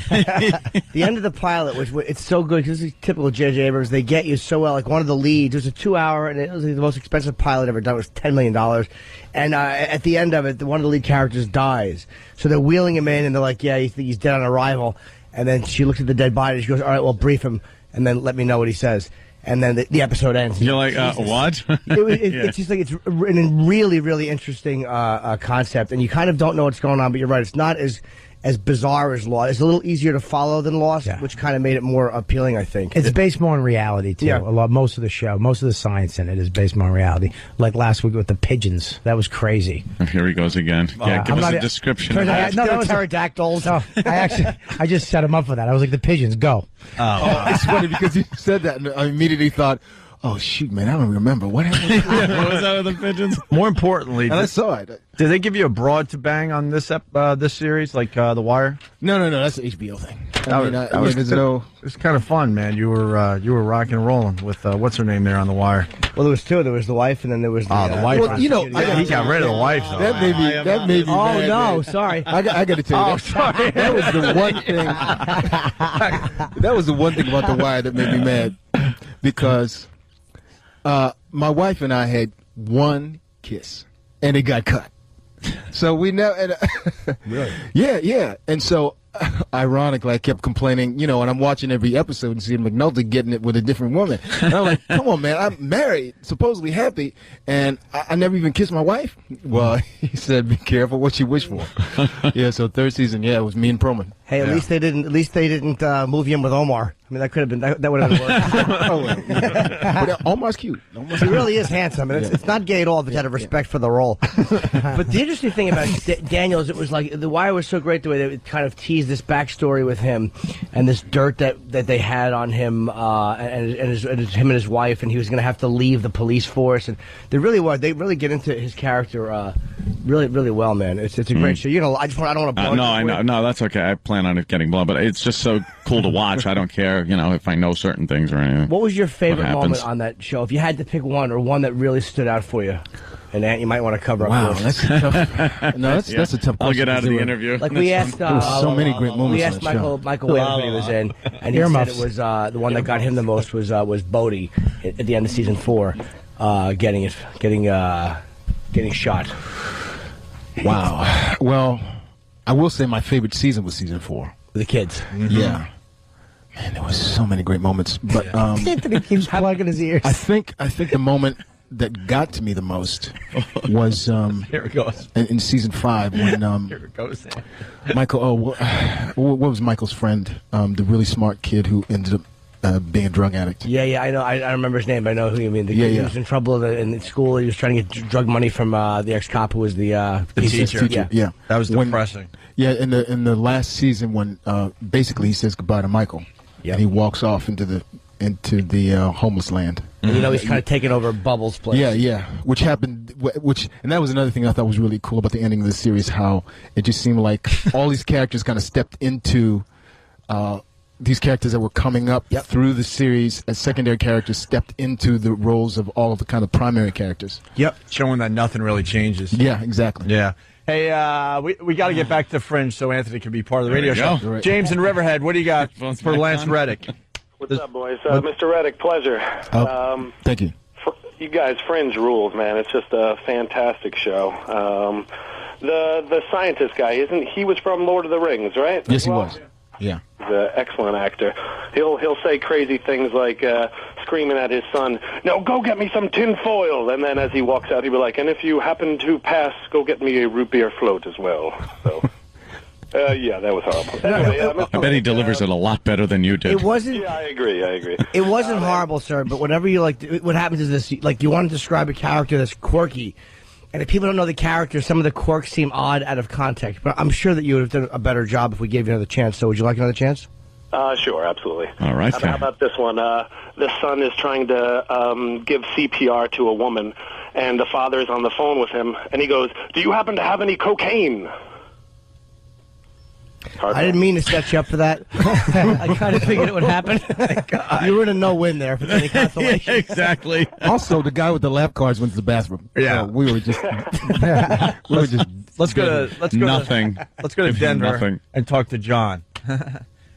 The end of the pilot, which it's so good because it's typical J.J. Abrams. They get you so well. Like one of the leads, it was a 2-hour, and it was the most expensive pilot ever done. It was $10 million. And at the end of it, one of the lead characters dies. So they're wheeling him in, and they're like, yeah, he's dead on arrival. And then she looks at the dead body. She goes, all right, well, brief him, and then let me know what he says. And then the episode ends. You're like, what? It's just like it's a really, really interesting concept, and you kind of don't know what's going on. But you're right; it's not as bizarre as Lost. It's a little easier to follow than Lost, which kind of made it more appealing, I think. It's based more on reality too. Yeah. Most of the show, most of the science in it is based more on reality. Like last week with the pigeons, that was crazy. Here he goes again. Yeah, give us a description. That was pterodactyls. No, I just set him up for that. I was like, the pigeons, go. It's funny because you said that, and I immediately thought, Oh shoot, man! I don't remember what happened. What was that with the pigeons? More importantly, And I saw it. Did they give you a broad to bang on this this series, like The Wire? No, that's an HBO thing. It's kind of fun, man. You were rocking and rolling with what's her name there on The Wire. Well, there was two. There was the wife, and then there was the wife. Well, you know, he got rid of the wife. Though. That made me. Oh mad, no, man. sorry. I got to tell you. sorry. That was the one thing. That was the one thing about The Wire that made me mad, because my wife and I had one kiss, and it got cut. So we never. Really? Yeah. And so, ironically, I kept complaining, and I'm watching every episode and seeing McNulty getting it with a different woman. And I'm like, come on, man, I'm married, supposedly happy, and I never even kissed my wife. Well, he said, be careful what you wish for. Yeah, so third season, it was me and Perlman. Hey, at least they didn't move you in with Omar. I mean, that could have been that would have been worse. But Omar's cute. He really is handsome, and it's not gay at all. But you had a respect for the role. But the interesting thing about Daniel is it was like The Wire was so great the way they kind of teased this backstory with him and this dirt that they had on him and him and his wife, and he was going to have to leave the police force, and they really get into his character really well, man. It's a great show. I don't want to blow No, that's okay. I plan on it getting blown, but it's just so cool to watch. I don't care, if I know certain things or anything. What was your favorite moment on that show? If you had to pick one, or one that really stood out for you, and Ant, you might want to cover up. Wow, that's a tough. That's a tough question. I'll get out of the interview. Like we asked, so many great moments. We asked Michael Whalen when he was in, and he said it was the one that got him the most was Bodie at the end of season 4, getting shot. Wow. Well, I will say my favorite season was season 4. The kids. Mm-hmm. Yeah. Man, there was so many great moments. But Anthony keeps plugging his ears. I think the moment that got to me the most was Here it goes. in season 5 when Here it goes. Michael. What was Michael's friend? The really smart kid who ended up being a drug addict. Yeah, I know. I remember his name. I know who you mean. The kid who was in trouble in school. He was trying to get drug money from the ex-cop who was the teacher. Yeah, that was depressing. In the last season when basically he says goodbye to Michael, and he walks off into the homeless land. And he's kind of taking over Bubbles' place. Yeah, which happened. And that was another thing I thought was really cool about the ending of the series. How it just seemed like all these characters kind of stepped into. These characters that were coming up through the series as secondary characters stepped into the roles of all of the kind of primary characters. Yep, showing that nothing really changes. Yeah, exactly. Yeah. Hey, we got to get back to Fringe so Anthony can be part of the radio show. Right. James in Riverhead, what do you got for Lance Reddick? What's up, boys? Mr. Reddick, pleasure. Thank you. You guys, Fringe rules, man. It's just a fantastic show. The scientist guy, he was from Lord of the Rings, right? Yes, he was. Yeah. He's an excellent actor. He'll say crazy things like screaming at his son, "No, go get me some tin foil!" And then as he walks out, he'll be like, "And if you happen to pass, go get me a root beer float as well." So, that was horrible. Anyway, I bet he delivers it a lot better than you did. It wasn't. Yeah, I agree. It wasn't horrible, sir. But whatever you what happens is this: like you want to describe a character that's quirky. And if people don't know the character, some of the quirks seem odd out of context. But I'm sure that you would have done a better job if we gave you another chance. So would you like another chance? Sure, absolutely. All right. How about this one? The son is trying to give CPR to a woman, and the father is on the phone with him, and he goes, "Do you happen to have any cocaine?" I didn't mean to set you up for that. I kind of figured it would happen. You were in a no-win there for any consolation. Exactly. Also, the guy with the lap cards went to the bathroom. Yeah, so we were just. Let's go nothing. Let's go to Denver and talk to John.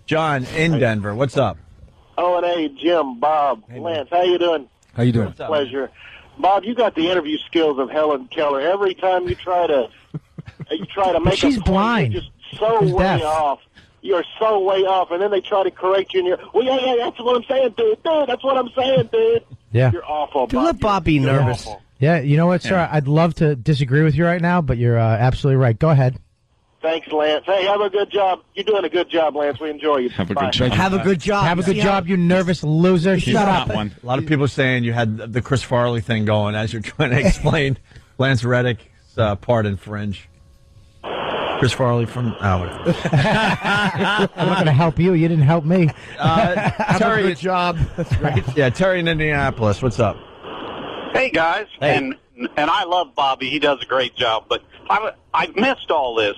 John in Denver. What's up? Oh, and hey, Jim, Bob, Lance, how you doing? How you doing? Pleasure. Bob, you got the interview skills of Helen Keller. Every time you try to make she's a point, blind. You're just so She's way deaf. off. You're so way off, and then they try to correct you, and you're, well, yeah, that's what I'm saying, dude. That's what I'm saying, dude. Yeah. You're awful, Dude, Bob. let Bob be You're nervous. awful. Yeah, you know what, sir? I'd love to disagree with you right now, but you're absolutely right. Go ahead. Thanks, Lance. Hey, have a good job. You're doing a good job, Lance. We enjoy you. Have a Bye. good job. Have a good job. Have a good job, you nervous loser. Shut up. A lot of people saying you had the Chris Farley thing going as you're trying to explain Lance Reddick's part in Fringe. Chris Farley from whatever. I'm not going to help you. You didn't help me. Terry, good job. That's right. Yeah, Terry in Indianapolis. What's up? Hey guys, and I love Bobby. He does a great job. But I've missed all this.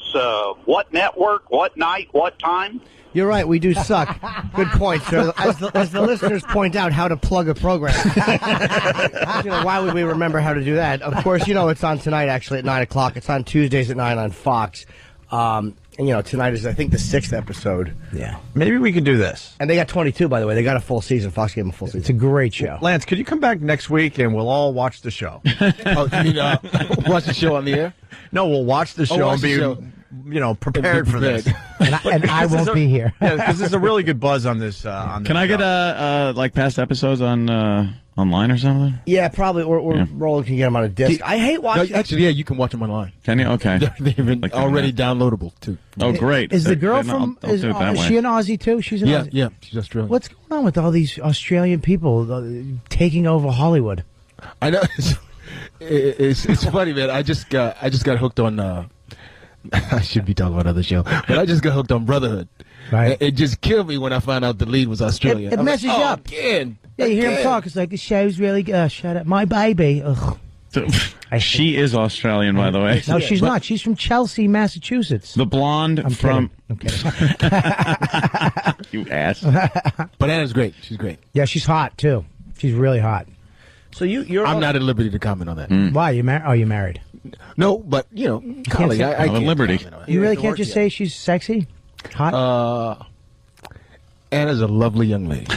What network? What night? What time? You're right. We do suck. Good point, sir. As the listeners point out, how to plug a program. Why would we remember how to do that? Of course, it's on tonight. Actually, at 9:00. It's on Tuesdays at 9 on Fox. And tonight is, I think, the 6th episode. Yeah. Maybe we can do this. And they got 22, by the way. They got a full season. Fox gave them a full season. It's a great show. Lance, could you come back next week and we'll all watch the show? Watch the show on the air? No, we'll watch the show watch and be, the show. prepared for this. And I won't be here. Yeah, because there's a really good buzz on this. Can I get like past episodes on online or something? Yeah, probably. Or Roland can get them on a disc. I hate watching. Actually, yeah, you can watch them online. Can you? Okay. They've been already downloadable too. Oh, great! Is the girl from? I'll do it that Is way. she an Aussie too? She's an Aussie. Yeah, she's Australian. What's going on with all these Australian people taking over Hollywood? I know. It's funny, man. I just got hooked on. I should be talking about other show, but I just got hooked on Brotherhood. Right. It just killed me when I found out the lead was Australian. It messes you up. Again. Yeah, you hear him talk. It's like, the show's really good. Shut up. My baby. Ugh. She is Australian, by the way. No, she's not. She's from Chelsea, Massachusetts. The blonde I'm from. kidding. I'm kidding. You ass. But Anna's great. She's great. Yeah, she's hot, too. She's really hot. So you're. I'm not at liberty to comment on that. Why? You married? Oh, you're married. No, but, colleague, say- I can't liberty. comment on that. You really can't just say she's sexy? Hot? Anna's a lovely young lady.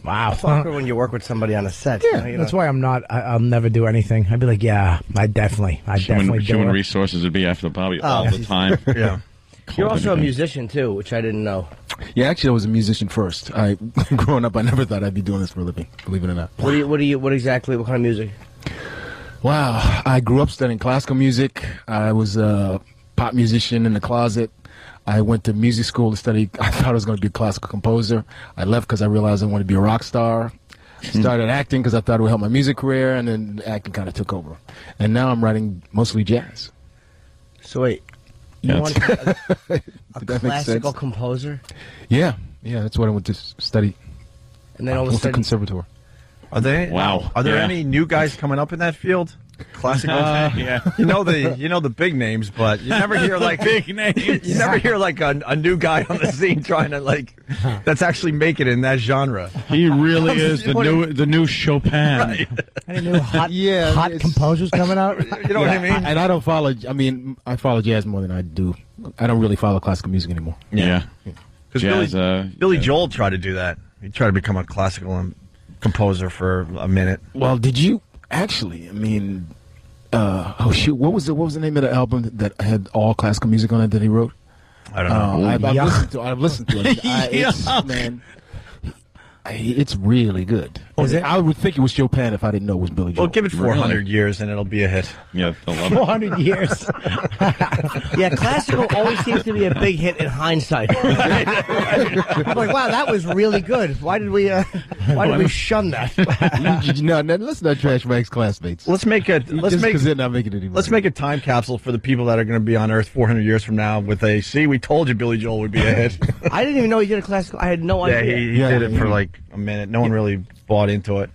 Wow. It's awkward when you work with somebody on a set. Yeah, that's why I'm not. I'll never do anything. I'd be like, yeah, I definitely do Human it. resources would be after Bobby all the time. Yeah. You're also a musician too, which I didn't know. Yeah, actually, I was a musician first. Growing up, I never thought I'd be doing this for a living. Believe it or not. What kind of music? Wow, I grew up studying classical music. I was a pop musician in the closet. I went to music school to study. I thought I was going to be a classical composer. I left because I realized I wanted to be a rock star. Started acting because I thought it would help my music career, and then acting kind of took over. And now I'm writing mostly jazz. So wait, you Yeah. want a Did that make classical sense? composer? Yeah, that's what I went to study. And then all of a Went to sudden, conservatoire. Are they? Wow. Are there Yeah. any new guys coming up in that field? Classical. Yeah. You know the big names, but you never hear like Big names. You never hear like a new guy on the scene trying to that's actually make it in that genre. He really is the new Chopin. Right. Any new hot it's- composers coming out? You know what I mean? And I don't follow. I mean, I follow jazz more than I do. I don't really follow classical music anymore. Yeah. Because Jazz, Billy Joel tried to do that. He tried to become a classical composer for a minute. Well, did you actually? I mean, oh shoot, what was the name of the album that had all classical music on it that he wrote? I don't know. I've listened to it. It's really good. I would think it was Chopin if I didn't know it was Billy Joel. Well, give it 400 years and it'll be a hit. Yeah, they'll love it. 400 years. yeah, classical always seems to be a big hit in hindsight. I'm like, wow, that was really good. Why did we shun that? No, let's not trash my ex-classmates. Let's make they're not making it anymore. Let's make a time capsule for the people that are going to be on Earth 400 years from now with a, see, we told you Billy Joel would be a hit. I didn't even know he did a classical. I had no Yeah, idea. he did it for like a minute. No one really bought into it.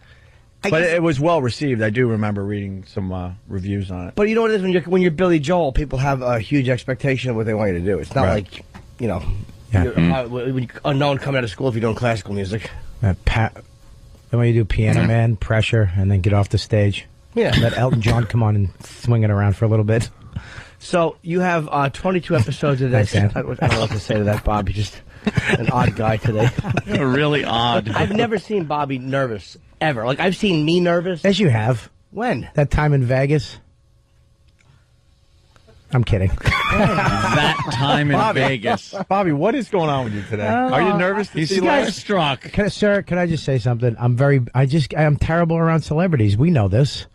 But it was well received. I do remember reading some reviews on it. But you know what it is when you're Billy Joel, people have a huge expectation of what they want you to do. It's not Right. like, you're when you're unknown coming out of school if you're doing classical music. Then when you do Piano Man, Pressure, and then get off the stage. Yeah. Let Elton John come on and swing it around for a little bit. So you have 22 episodes of this. I don't know what to say to that, Bob. You're just an odd guy today. You're really odd. I've never seen Bobby nervous, ever. Like, I've seen me nervous. As you have. When? That time in Vegas. I'm kidding. That time in Bobby, Vegas. Bobby, what is going on with you today? Are you nervous to see Lance? Struck. Sir, can I just say something? I'm terrible around celebrities. We know this.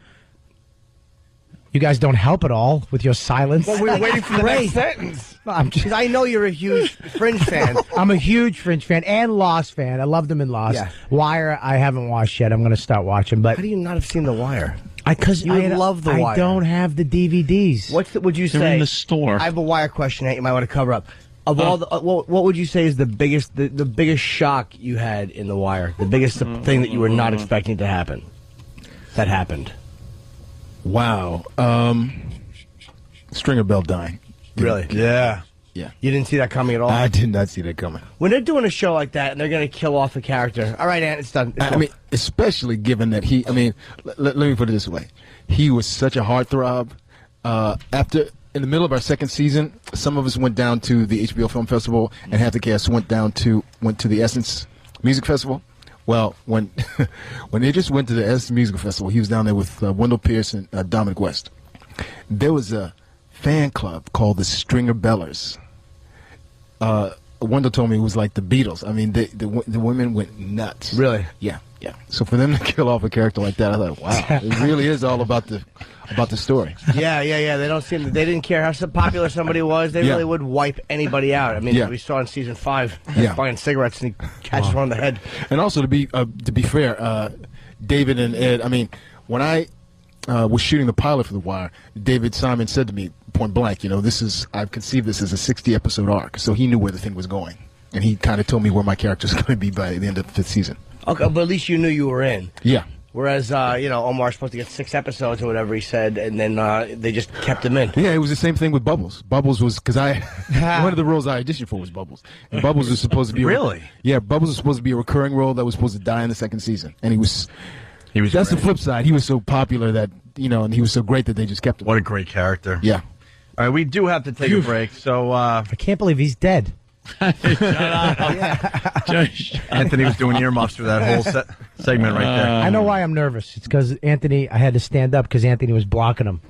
You guys don't help at all with your silence. Well, we were waiting for the next sentence. Because I know you're a huge Fringe fan. I'm a huge Fringe fan and Lost fan. I love them in Lost. Yeah. Wire, I haven't watched yet. I'm going to start watching. But How do you not have seen The Wire? Because You would love The Wire. I don't have the DVDs. Would you say? They're in the store. I have a Wire question that you might want to cover up. Of all the, what would you say is the biggest shock you had in The Wire? The biggest thing that you were not expecting to happen that happened? Wow. Stringer Bell dying. Really? Yeah. Yeah. You didn't see that coming at all? I did not see that coming. When they're doing a show like that and they're going to kill off a character, all right, Ant, it's done. It's I mean, especially given that let me put it this way. He was such a heartthrob. In the middle of our second season, some of us went down to the HBO Film Festival, and half the cast went to the Essence Music Festival. Well, when they just went to the Essence Music Festival, he was down there with Wendell Pierce and Dominic West. There was a fan club called the Stringer Bellers. Wendell told me it was like the Beatles. I mean, the women went nuts. Really? Yeah. So for them to kill off a character like that, I thought, wow, it really is all about the story. Yeah. They didn't care how popular somebody was. They really would wipe anybody out. I mean, we saw in season 5, buying cigarettes and he catches one on the head. And also to be fair, David and Ed. I mean, when I was shooting the pilot for The Wire, David Simon said to me point blank, I've conceived this as a 60-episode arc, so he knew where the thing was going, and he kind of told me where my character's going to be by the end of the 5th season. Okay, but at least you knew you were in. Yeah. Whereas, Omar's supposed to get 6 episodes or whatever he said, and then they just kept him in. Yeah, it was the same thing with Bubbles. Bubbles was, because one of the roles I auditioned for was Bubbles. And Bubbles was supposed to be... Really? Yeah, Bubbles was supposed to be a recurring role that was supposed to die in the 2nd season. And he was that's great. the flip side. He was so popular that, and he was so great that they just kept him. What a great character. Yeah. All right, we do have to take a break, so... I can't believe he's dead. Anthony was doing earmuffs for that whole segment right there. I know why I'm nervous. It's because I had to stand up because Anthony was blocking him.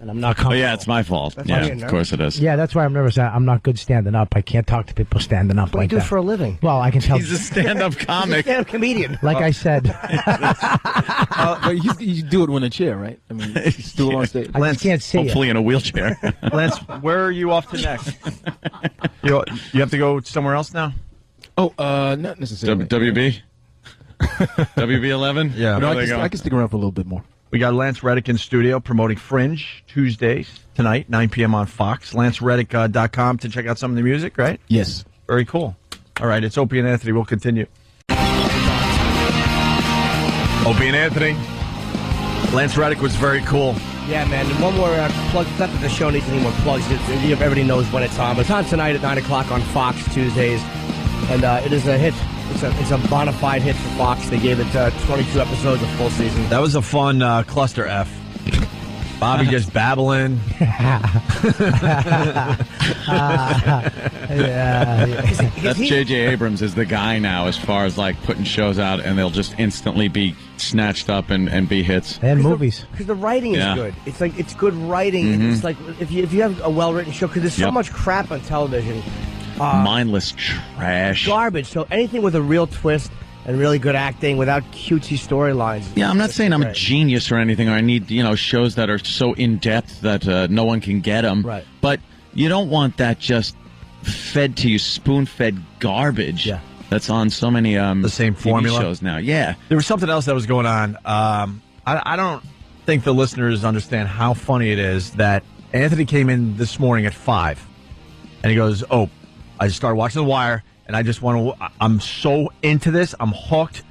And I'm not comfortable. Oh, yeah, it's my fault. Yeah, of course it is. Yeah, that's why I'm nervous. I'm not good standing up. I can't talk to people standing up like that. What do you do for a living? Well, I can tell. He's a stand-up comic. He's a stand-up comedian. Like I said. You do it when in a chair, right? I mean, stool on stage. I just can't see Hopefully it. in a wheelchair. Lance, where are you off to next? You have to go somewhere else now? Oh, not necessarily. WB? WB11? Yeah. No, I can stick around for a little bit more. We got Lance Reddick in studio promoting Fringe Tuesdays tonight, 9 p.m. on Fox. LanceReddick.com to check out some of the music, right? Yes. Very cool. All right, it's Opie and Anthony. We'll continue. Opie and Anthony. Lance Reddick was very cool. Yeah, man. And one more plug. Not that the show needs any more plugs. Everybody knows when it's on. But it's on tonight at 9 o'clock on Fox Tuesdays. And it is a hit. It's a bona fide hit for Fox. They gave it 22 episodes of full season. That was a fun cluster F. Bobby just babbling. That's J.J. Abrams is the guy now as far as like putting shows out and they'll just instantly be snatched up and be hits. And movies. Because the writing is good. It's like it's good writing. And it's like if you have a well-written show, because there's so much crap on television. Mindless trash. Garbage. So anything with a real twist and really good acting without cutesy storylines. Yeah, I'm not saying I'm a genius or anything, or I need shows that are so in depth that no one can get them. Right. But you don't want that just fed to you, spoon-fed garbage. Yeah. That's on so many the same TV formula shows now. Yeah. There was something else that was going on. I don't think the listeners understand how funny it is that Anthony came in this morning at 5, and he goes, "Oh, I just started watching The Wire, and I just want to. I'm so into this. I'm hooked,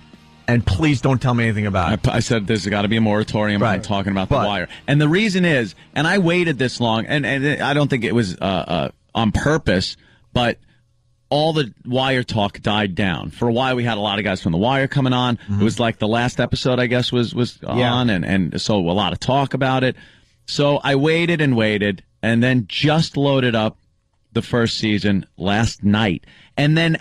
and please don't tell me anything about it." I said there's got to be a moratorium on talking about The Wire, and the reason is, and I waited this long, and I don't think it was on purpose, but all the Wire talk died down. For a while, we had a lot of guys from The Wire coming on. It was like the last episode, I guess, was on, and so a lot of talk about it. So I waited and waited, and then just loaded up the first season last night. And then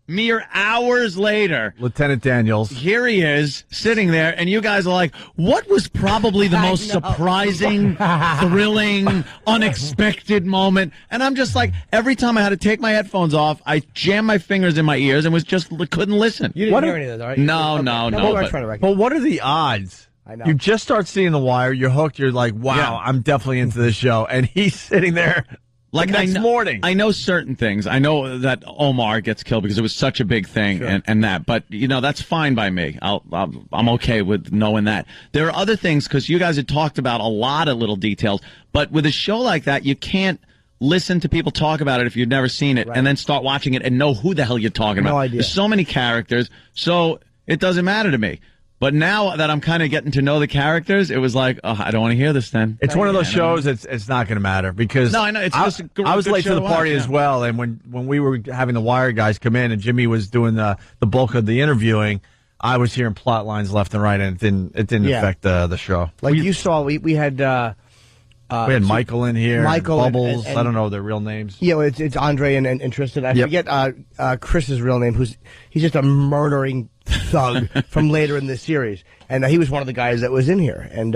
mere hours later, Lieutenant Daniels, here he is sitting there, and you guys are like, what was probably the most surprising, thrilling, unexpected moment? And I'm just like, every time I had to take my headphones off, I jammed my fingers in my ears and couldn't listen. You didn't hear any of that, right? No. But what are the odds? I know. You just start seeing The Wire, you're hooked, you're like, wow, I'm definitely into this show. And he's sitting there Like the next morning. I know certain things. I know that Omar gets killed because it was such a big thing, and that. But that's fine by me. I'm okay with knowing that. There are other things because you guys had talked about a lot of little details. But with a show like that, you can't listen to people talk about it if you've never seen it, and then start watching it and know who the hell you're talking about. No idea. There's so many characters, so it doesn't matter to me. But now that I'm kind of getting to know the characters, it was like, oh, I don't want to hear this then. It's one of those shows. It's not going to matter because No, I know, it's just a I was good late show to the to party watch, as well, and when we were having the Wire guys come in and Jimmy was doing the bulk of the interviewing, I was hearing plot lines left and right, and it didn't affect the show. Like you saw, we had. We had Michael in here, Michael Bubbles. and I don't know their real names. Yeah, well, it's Andre and Tristan. I forget Chris's real name. He's just a murdering thug from later in the series, and he was one of the guys that was in here. And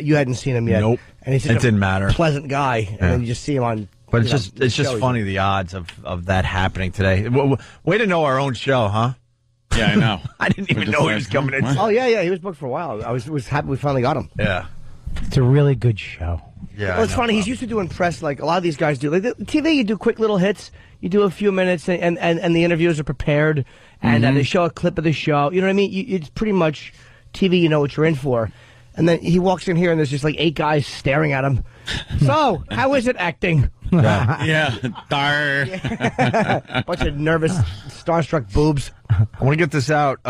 you hadn't seen him yet. Nope. And he's It just didn't matter. Pleasant guy, and then you just see him on. But it's just funny the odds of that happening today. Way to know our own show, huh? Yeah, I know. I didn't even know he was coming in. Oh yeah, he was booked for a while. I was happy we finally got him. Yeah, it's a really good show. Yeah, well, it's funny. He's used to doing press like a lot of these guys do. Like the TV, you do quick little hits. You do a few minutes, and the interviews are prepared, and they show a clip of the show. You know what I mean? It's pretty much TV. You know what you're in for. And then he walks in here, and there's just like 8 guys staring at him. So, how is it acting? Yeah. Bunch of nervous, starstruck boobs. I want to get this out.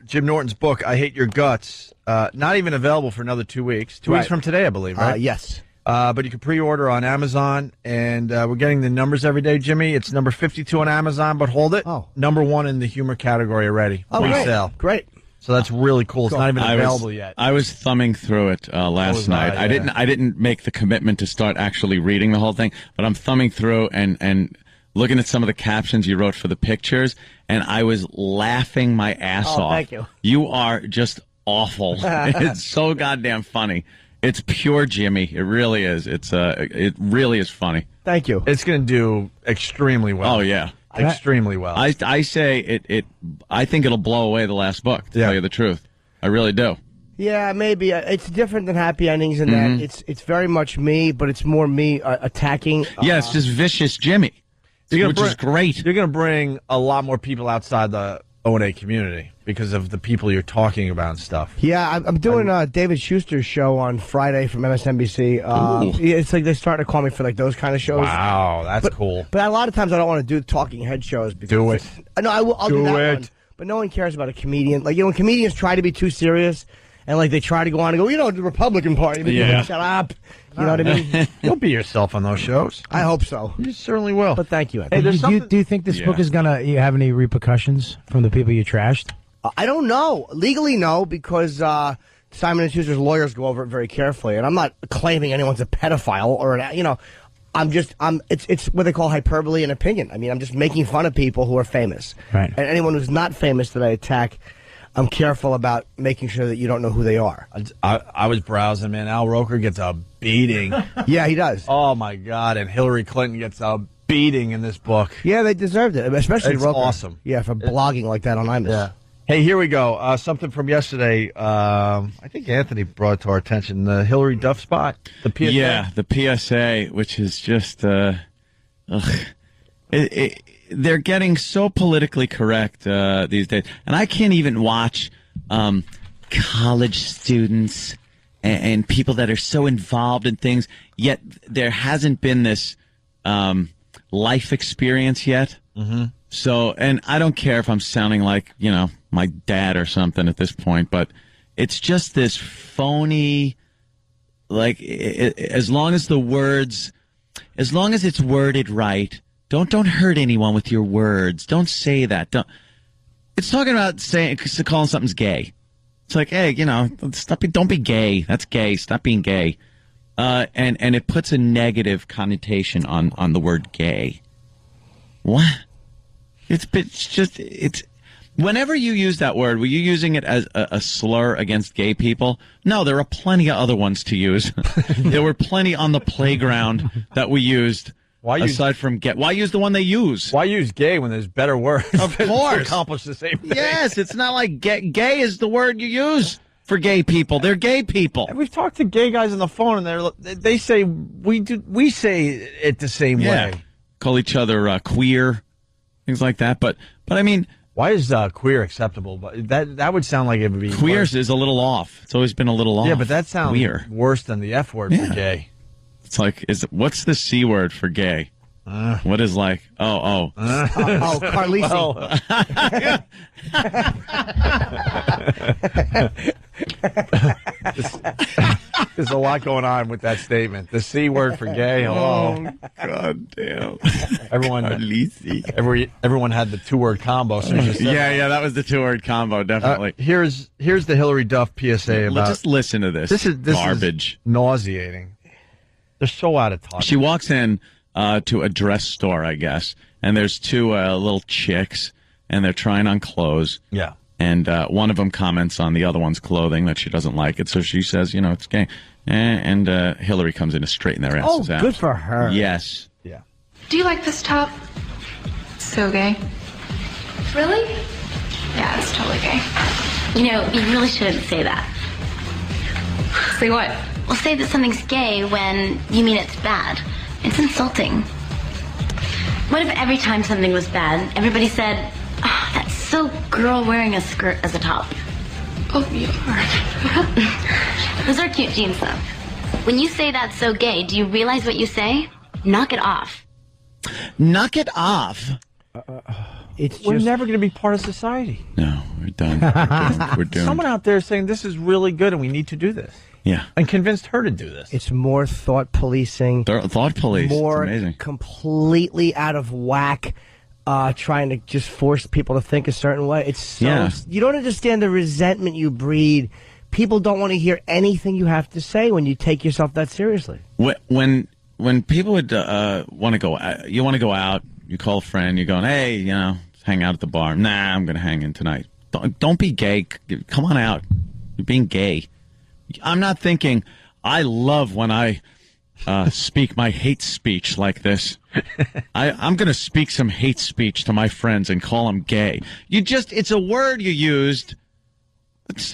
Jim Norton's book, I Hate Your Guts, not even available for another 2 weeks. 2 weeks from today, I believe, right? Yes. But you can pre-order on Amazon, and we're getting the numbers every day, Jimmy. It's number 52 on Amazon, but hold it. Number 1 in the humor category already. Oh, Resale. Great. So that's really cool. It's not even available yet. I was thumbing through it last night. I didn't make the commitment to start actually reading the whole thing, but I'm thumbing through and looking at some of the captions you wrote for the pictures, and I was laughing my ass off. Thank you. You are just awful. It's so goddamn funny. It's pure Jimmy. It really is. It really is funny. Thank you. It's going to do extremely well. Oh yeah. Extremely well. I say it. I think it'll blow away the last book. To tell you the truth, I really do. Yeah, maybe it's different than Happy Endings in that it's very much me, but it's more me attacking. Yeah, it's just vicious Jimmy, which is great. You're going to bring a lot more people outside the O&A community because of the people you're talking about and stuff. Yeah, I'm doing David Schuster's show on Friday from MSNBC. It's like they're starting to call me for like those kind of shows. Wow, that's cool. But a lot of times I don't want to do talking head shows. Because do it. No, I'll do that one. But no one cares about a comedian. Like, when comedians try to be too serious and like they try to go on and go, the Republican Party. Like, shut up. You know what I mean? You'll be yourself on those shows. I hope so. You certainly will. But thank you. Hey, do you think this book is going to have any repercussions from the people you trashed? I don't know. Legally, no, because Simon & Schuster's lawyers go over it very carefully. And I'm not claiming anyone's a pedophile or, it's what they call hyperbole and opinion. I mean, I'm just making fun of people who are famous. Right. And anyone who's not famous that I attack, I'm careful about making sure that you don't know who they are. I was browsing, man. Al Roker gets a beating. Yeah, he does. Oh, my God. And Hillary Clinton gets a beating in this book. Yeah, they deserved it, especially It's Roker. awesome. Yeah, for blogging like that on Imus. Yeah. Hey, here we go. Something from yesterday. I think Anthony brought it to our attention. The Hillary Duff spot. The PSA. Yeah, the PSA, which is just, they're getting so politically correct these days. And I can't even watch college students and people that are so involved in things, yet there hasn't been this life experience yet. Mm-hmm. So, and I don't care if I'm sounding like, my dad or something at this point, but it's just this phony, like, as long as it's worded right, don't hurt anyone with your words. Don't say that. It's talking about calling something's gay. It's like, hey, don't be gay. That's gay. Stop being gay. And it puts a negative connotation on the word gay. What? It's whenever you use that word, were you using it as a slur against gay people? No, there are plenty of other ones to use. There were plenty on the playground that we used. Aside from gay, why use the one they use? Why use gay when there's better words? Of course, to accomplish the same thing. Yes, it's not like gay is the word you use. for gay people. They're gay people. We've talked to gay guys on the phone, and they say we say it the same way. Call each other queer, things like that. But I mean, why is queer acceptable? But that would sound like it would be queer worse. is a little off. It's always been a little off. Yeah, but that sounds queer. Worse than the F word for gay. It's like, what's the C word for gay? What is like? Carlisi. There's a lot going on with that statement. The C word for gay. Oh, God damn. Everyone had the 2-word combo. So yeah, that was the 2-word combo, definitely. Here's the Hillary Duff PSA about. Just listen to this. This is garbage. Is nauseating. They're so out of touch. She walks in to a dress store, I guess, and there's 2 little chicks, and they're trying on clothes. Yeah. And one of them comments on the other one's clothing that she doesn't like it, so she says, it's gay. And Hillary comes in to straighten their asses out. Good for her. Yes. Yeah. Do you like this top? So gay. Really? Yeah, it's totally gay. You really shouldn't say that. Say what? Well, say that something's gay when you mean it's bad. It's insulting. What if every time something was bad, everybody said, "Oh, that's so girl wearing a skirt as a top"? Oh, you are. Those are cute jeans, though. When you say that's so gay, do you realize what you say? Knock it off. Knock it off? We're never going to be part of society. No, we're done. We're doomed. Someone out there is saying this is really good and we need to do this. Yeah. And convinced her to do this. It's more thought policing. Thought police. More it's amazing. Completely out of whack, trying to just force people to think a certain way. It's so. You don't understand the resentment you breed. People don't want to hear anything you have to say when you take yourself that seriously. When people would want to go, you want to go out, you call a friend, you're going, hey, let's hang out at the bar. Nah, I'm going to hang in tonight. Don't be gay. Come on out. You're being gay. I'm not thinking, I love when I speak my hate speech like this. I'm going to speak some hate speech to my friends and call them gay. It's a word you used.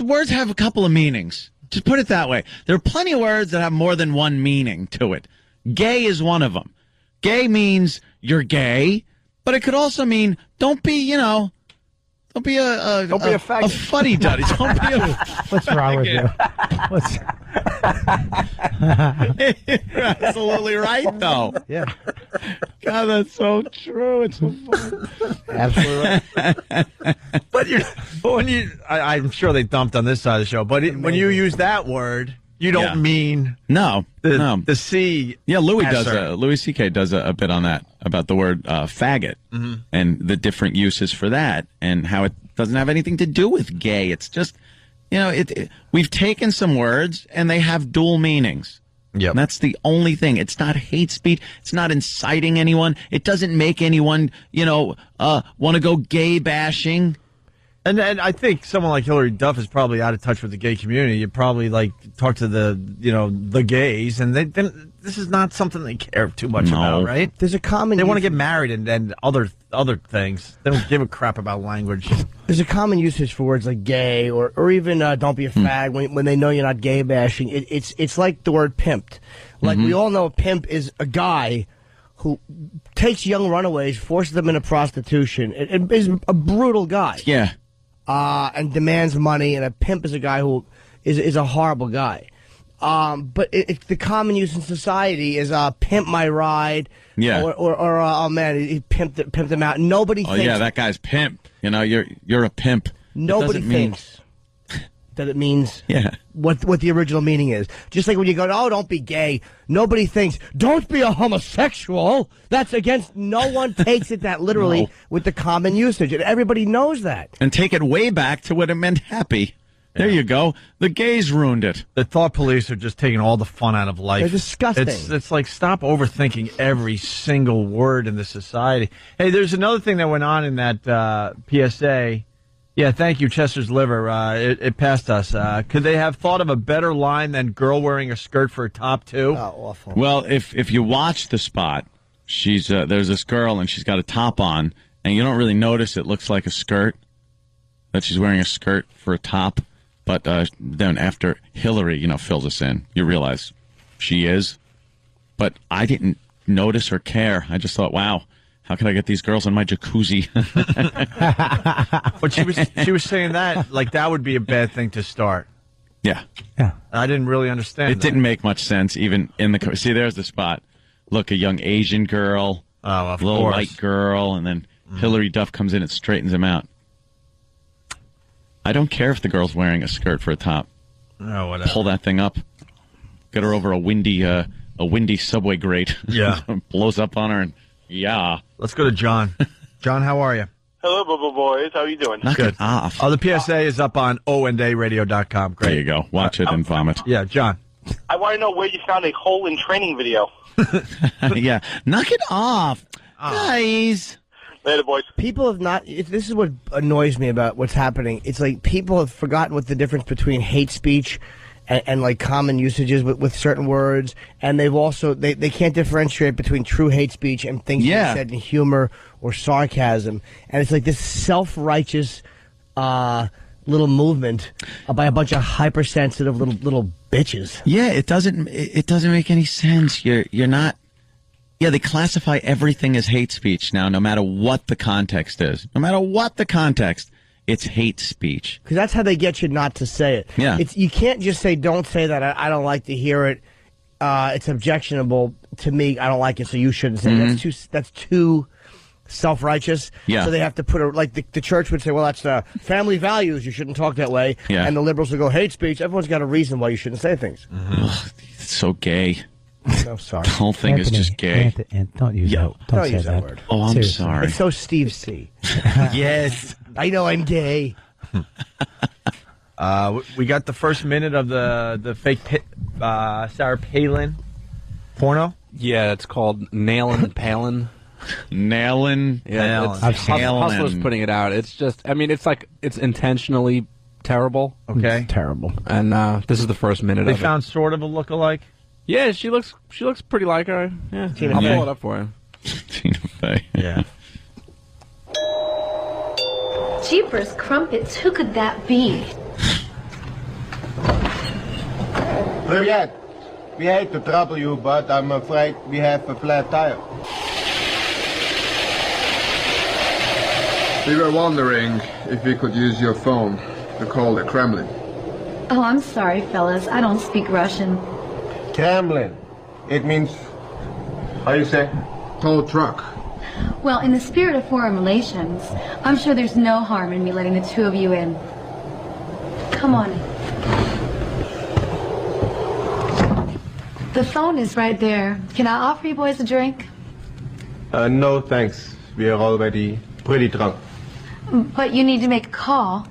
Words have a couple of meanings. Just put it that way. There are plenty of words that have more than one meaning to it. Gay is one of them. Gay means you're gay, but it could also mean don't be a faggot. A fuddy-duddy. Don't be a What's wrong with you? You're absolutely right, though. Yeah. God, that's so true. It's so funny. Absolutely right. But I'm sure they dumped on this side of the show, but when you use that word, you don't mean the C. Yeah, Louis C.K. does a bit on that about the word faggot and the different uses for that and how it doesn't have anything to do with gay. It's just, we've taken some words and they have dual meanings. Yep. And that's the only thing. It's not hate speech. It's not inciting anyone. It doesn't make anyone, want to go gay bashing. And I think someone like Hillary Duff is probably out of touch with the gay community. You probably talk to the gays, and this is not something they care too much about, right? There's a common. They want to get married and other things. They don't give a crap about language. There's a common usage for words like gay or even don't be a fag when they know you're not gay bashing. It's like the word pimped. Like we all know, a pimp is a guy who takes young runaways, forces them into prostitution, and is a brutal guy. Yeah. And demands money, and a pimp is a guy who is a horrible guy. But the common use in society is pimp my ride, or oh man, he pimped him out. Nobody thinks. Oh yeah, that guy's pimp. You're a pimp. Nobody thinks that it means what the original meaning is. Just like when you go, oh, don't be gay. Nobody thinks, don't be a homosexual. That's against. No one takes it that literally with the common usage, and everybody knows that. And take it way back to what it meant happy. There you go. The gays ruined it. The thought police are just taking all the fun out of life. They're disgusting. It's like, stop overthinking every single word in this society. Hey, there's another thing that went on in that PSA. Yeah, thank you, Chester's Liver. It passed us. Could they have thought of a better line than girl wearing a skirt for a top too? Oh, awful. Well, if you watch the spot, she's there's this girl and she's got a top on, and you don't really notice it looks like a skirt, that she's wearing a skirt for a top. But then after Hillary, fills us in, you realize she is. But I didn't notice or care. I just thought, wow, how can I get these girls in my jacuzzi? But she was saying that like that would be a bad thing to start. Yeah. I didn't really understand. It didn't make much sense even in the. See, there's the spot. Look, a young Asian girl, a little course. white girl, and then Hillary Duff comes in and straightens him out. I don't care if the girl's wearing a skirt for a top. Oh, whatever. Pull that thing up. Get her over a windy subway grate. Yeah. Blows up on her and yeah. Let's go to John. John, how are you? Hello, Bubba Boys. How are you doing? Knock it off. Oh, the PSA is up on ondaradio.com. Great. There you go. Watch it and vomit. Yeah, John. I want to know where you found a hole in training video. Yeah. Knock it off. Guys. Later, boys. People have not. This is what annoys me about what's happening. It's like people have forgotten what the difference between hate speech and like common usages with certain words, and they've also they can't differentiate between true hate speech and things that are said in humor or sarcasm. And it's like this self-righteous little movement by a bunch of hypersensitive little bitches. Yeah, it doesn't make any sense. You're not. Yeah, they classify everything as hate speech now, no matter what the context is. No matter what the context, it's hate speech. Because that's how they get you not to say it. Yeah. You can't just say, don't say that, I don't like to hear it. It's objectionable to me, I don't like it, so you shouldn't say it. That's too self-righteous. Yeah. So they have to put like the church would say, well, that's family values, you shouldn't talk that way. Yeah. And the liberals will go, hate speech, everyone's got a reason why you shouldn't say things. Ugh, it's so gay. So sorry. The whole thing is just gay. Don't use that. Don't say use that that word. Oh, I'm Seriously. sorry. It's so Steve C. Yes. I know I'm gay. We got the first minute of the fake Sarah Palin porno. Yeah, it's called Nailin' Palin. Nailin'. Yeah, I've it's seen it. Hustler's putting it out. It's just, I mean, it's like it's intentionally terrible. Okay. It's terrible. And this is the first minute They of it. found sort of a look-alike. Yeah, she looks pretty like her. Yeah, Tina I'll Fey. pull it up for you. Tina Fey. Yeah. Jeepers crumpets, who could that be? Привет. We hate to trouble you, but I'm afraid we have a flat tire. We were wondering if we could use your phone to call the Kremlin. Oh, I'm sorry, fellas. I don't speak Russian. Kremlin. It means, how you say? Tow truck. Well, in the spirit of foreign relations, I'm sure there's no harm in me letting the two of you in. Come on. The phone is right there. Can I offer you boys a drink? No, thanks. We are already pretty drunk. But you need to make a call.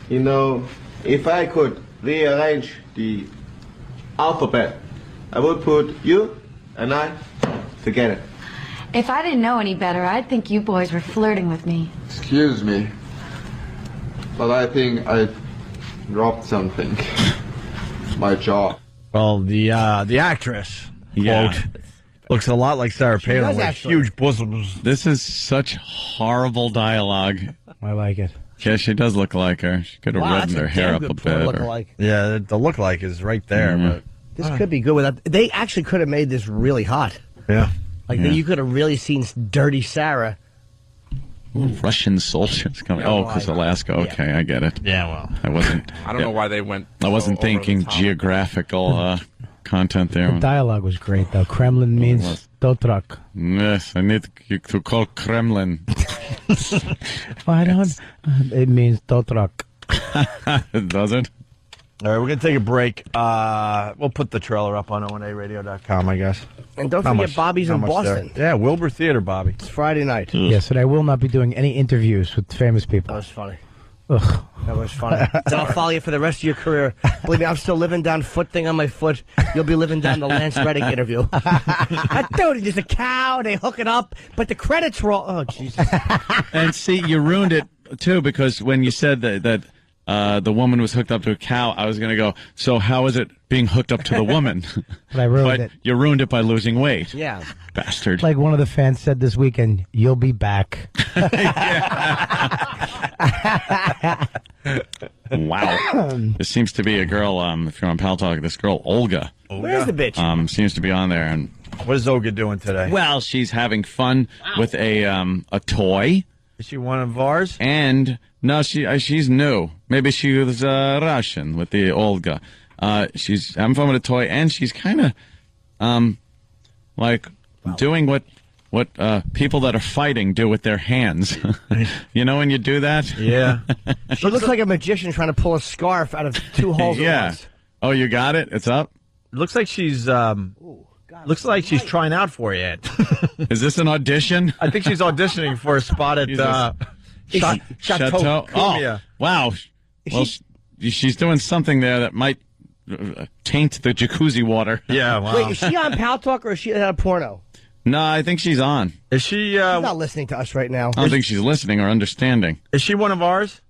You know, if I could rearrange the alphabet, I would put you and I together. If I didn't know any better, I'd think you boys were flirting with me. Excuse me, but I think I dropped something. My jaw. Well, the actress, quote, looks a lot like Sarah Palin does with actually. huge bosoms. This is such horrible dialogue. I like it. Yeah, she does look like her. She could have Wow, reddened that's her a hair damn up a good bit. or- look-alike. Yeah, the look-like is right there. But This could be good without. They actually could have made this really hot. yeah. Like Yeah. you could have really seen Dirty Sarah. Ooh, Russian soldiers coming. Oh, because Alaska. Okay, I get it. Yeah, well. I wasn't. I don't know why they went. I wasn't so over the thinking top. geographical content there. The dialogue was great, though. Kremlin means Dotrak. Yes, I need you to call Kremlin. Why don't? It means Dotrak. Does it? All right, we're going to take a break. We'll put the trailer up on onaradio.com, I guess. And don't Not forget much- Bobby's not in much Boston. there. Yeah, Wilbur Theater, Bobby. It's Friday night. Yes, and I will not be doing any interviews with famous people. That was funny. Ugh. That was funny. Then I'll follow you for the rest of your career. Believe me, I'm still living down foot thing on my foot. You'll be living down the Lance Reddick interview. I told you, there's a cow, they hook it up, but the credits roll. Oh, Jesus. And see, you ruined it too, because when you said that the woman was hooked up to a cow, I was going to go, so how is it being hooked up to the woman? But I ruined it. You ruined it by losing weight. Yeah. Bastard. Like one of the fans said this weekend, you'll be back. Wow. This seems to be a girl, if you're on Pal Talk, this girl, Olga. Where's the bitch? Seems to be on there. And what is Olga doing today? Well, she's having fun with a toy. Is she one of ours? And no, she's new. Maybe she was Russian with the Olga. She's having fun with a toy, and she's kind of doing what people that are fighting do with their hands. You know when you do that? Yeah. She looks like a magician trying to pull a scarf out of two holes at Yeah. once. Oh, you got it? It's up? Looks like she's looks like she's trying out for you, Ed. Is this an audition? I think she's auditioning for a spot at Chateau Oh, wow. Well, she's doing something there that might taint the jacuzzi water. Yeah, wow. Wait, is she on Pal Talk or is she on a porno? No, I think she's on. Is she? She's not listening to us right now. I don't think she's listening or understanding. Is she one of ours?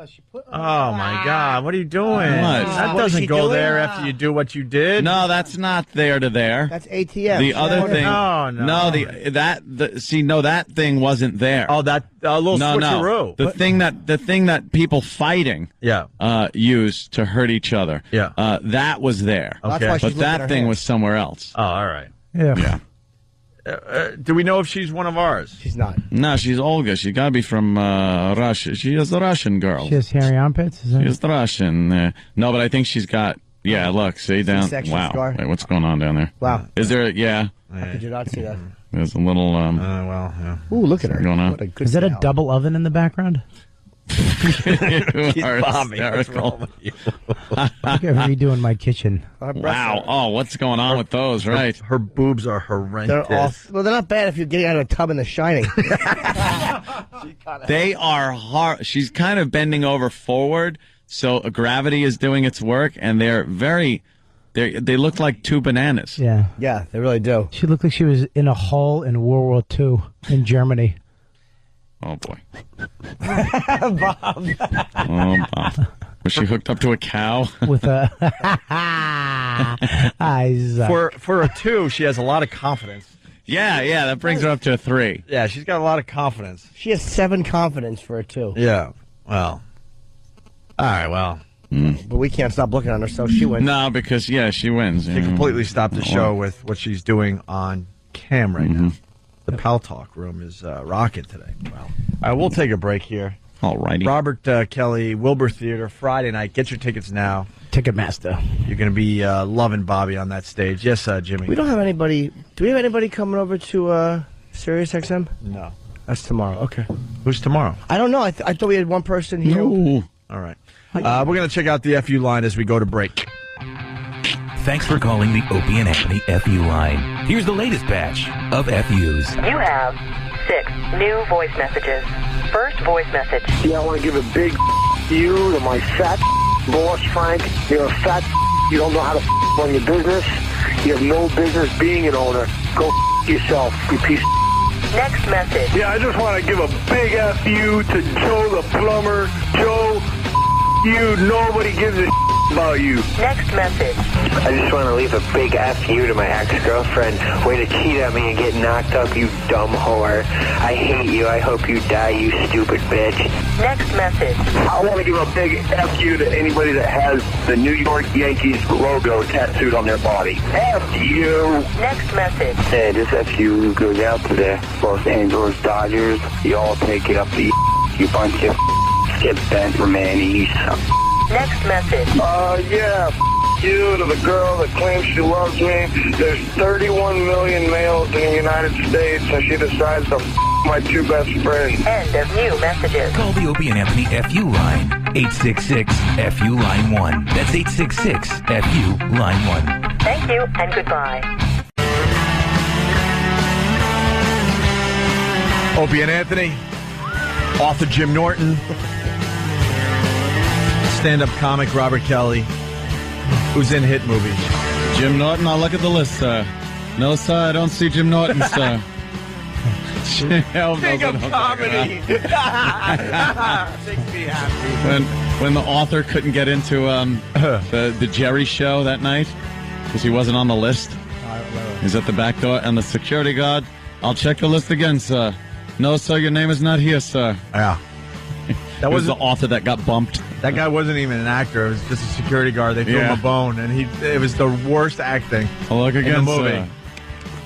Oh my God! What are you doing? What? That What is doesn't she go doing? there after you do what you did. No, that's not there to there. That's ATM. The other thing. No. That thing wasn't there. Oh, that little switcheroo. The thing that people fighting use to hurt each other. Yeah. That was there. That's why she's But looking at her that thing hands. was somewhere else. Oh, all right. Yeah. Do we know if she's one of ours? She's not. No, she's Olga. She got to be from Russia. She is a Russian girl. She has hairy armpits? Is that She is Russian. No, but I think she's got. Yeah, look, see down. C-section Wow. scar? Wait, what's going on down there? Wow. Is there? Yeah. How could you not see that? There's a little. Ooh, look at her. Going on. What a good Is that a gal. double oven in the background? You are Bobby, what's hysterical. wrong with you? Look at redoing my kitchen. Wow. Oh, what's going on with those? Right. Her boobs are horrendous. They're off. Well, they're not bad if you're getting out of a tub in The Shining. They are hard. She's kind of bending over forward, so gravity is doing its work, and they're very. They look like two bananas. Yeah. Yeah, they really do. She looked like she was in a hole in World War II in Germany. Oh boy. Bob. Oh, Bob. Was she hooked up to a cow? With a eyes. For a 2, she has a lot of confidence. Yeah, that brings her up to a 3. Yeah, she's got a lot of confidence. She has 7 confidence for a 2. Yeah. Well. All right. Well. But we can't stop looking at her, so she wins. No, because she wins. She completely stopped the show with what she's doing on cam right now. The Pal Talk room is rocking today. Wow. All right, we'll take a break here. All righty. Robert Kelly, Wilbur Theater, Friday night. Get your tickets now. Ticketmaster. You're going to be loving Bobby on that stage. Yes, Jimmy. We don't have anybody. Do we have anybody coming over to Sirius XM? No. That's tomorrow. Okay. Who's tomorrow? I don't know. I thought we had one person here. No. All right. We're going to check out the FU line as we go to break. Thanks for calling the Opie and Anthony FU line. Here's the latest batch of FUs. You have 6 new voice messages. First voice message. Yeah, I want to give a big you to my fat boss, Frank. You're a fat. You don't know how to run your business. You have no business being an owner. Go yourself, you piece of. Next message. Yeah, I just want to give a big F you to Joe the plumber. Joe, you. Nobody gives a about you. Next message. I just want to leave a big F you to my ex-girlfriend. Way to cheat on me and get knocked up, you dumb whore. I hate you. I hope you die, you stupid bitch. Next message. I want to give a big F you to anybody that has the New York Yankees logo tattooed on their body. F you. Next message. Hey, this F you goes out to the Los Angeles Dodgers. You all take it up the you bunch of skip bent romanis. Next message. Yeah, you to the girl that claims she loves me. There's 31 million males in the United States, and she decides to my 2 best friends. End of new messages. Call the Opie and Anthony FU line. 866-FU line 1. That's 866-FU line 1. Thank you and goodbye. Opie and Anthony. Author Jim Norton. Stand-up comic Robert Kelly, who's in hit movies. Jim Norton, I'll look at the list, sir. No, sir, I don't see Jim Norton, sir. Think of comedy. Makes me happy. When the author couldn't get into the Jerry show that night because he wasn't on the list, he's at the back door, and the security guard, I'll check the list again, sir. No, sir, your name is not here, sir. Yeah. That was was the author that got bumped. That guy wasn't even an actor. It was just a security guard. They threw him a bone, and it was the worst acting look in the movie.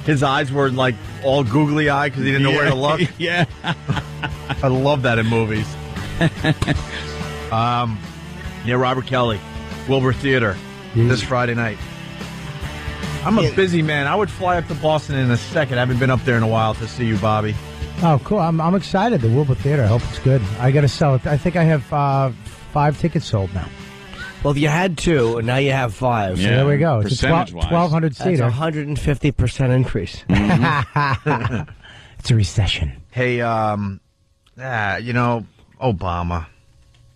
His eyes were like all googly eyed because he didn't know where to look. Yeah. I love that in movies. Robert Kelly, Wilbur Theater, this Friday night. I'm a busy man. I would fly up to Boston in a second. I haven't been up there in a while to see you, Bobby. Oh, cool. I'm excited. The Wilbur Theater. I hope it's good. I got to sell it. I think I have 5 tickets sold now. Well, if you had 2, and now you have 5. So there we go. It's a 1,200 seater. That's 150% increase. Mm-hmm. It's a recession. Hey, Obama.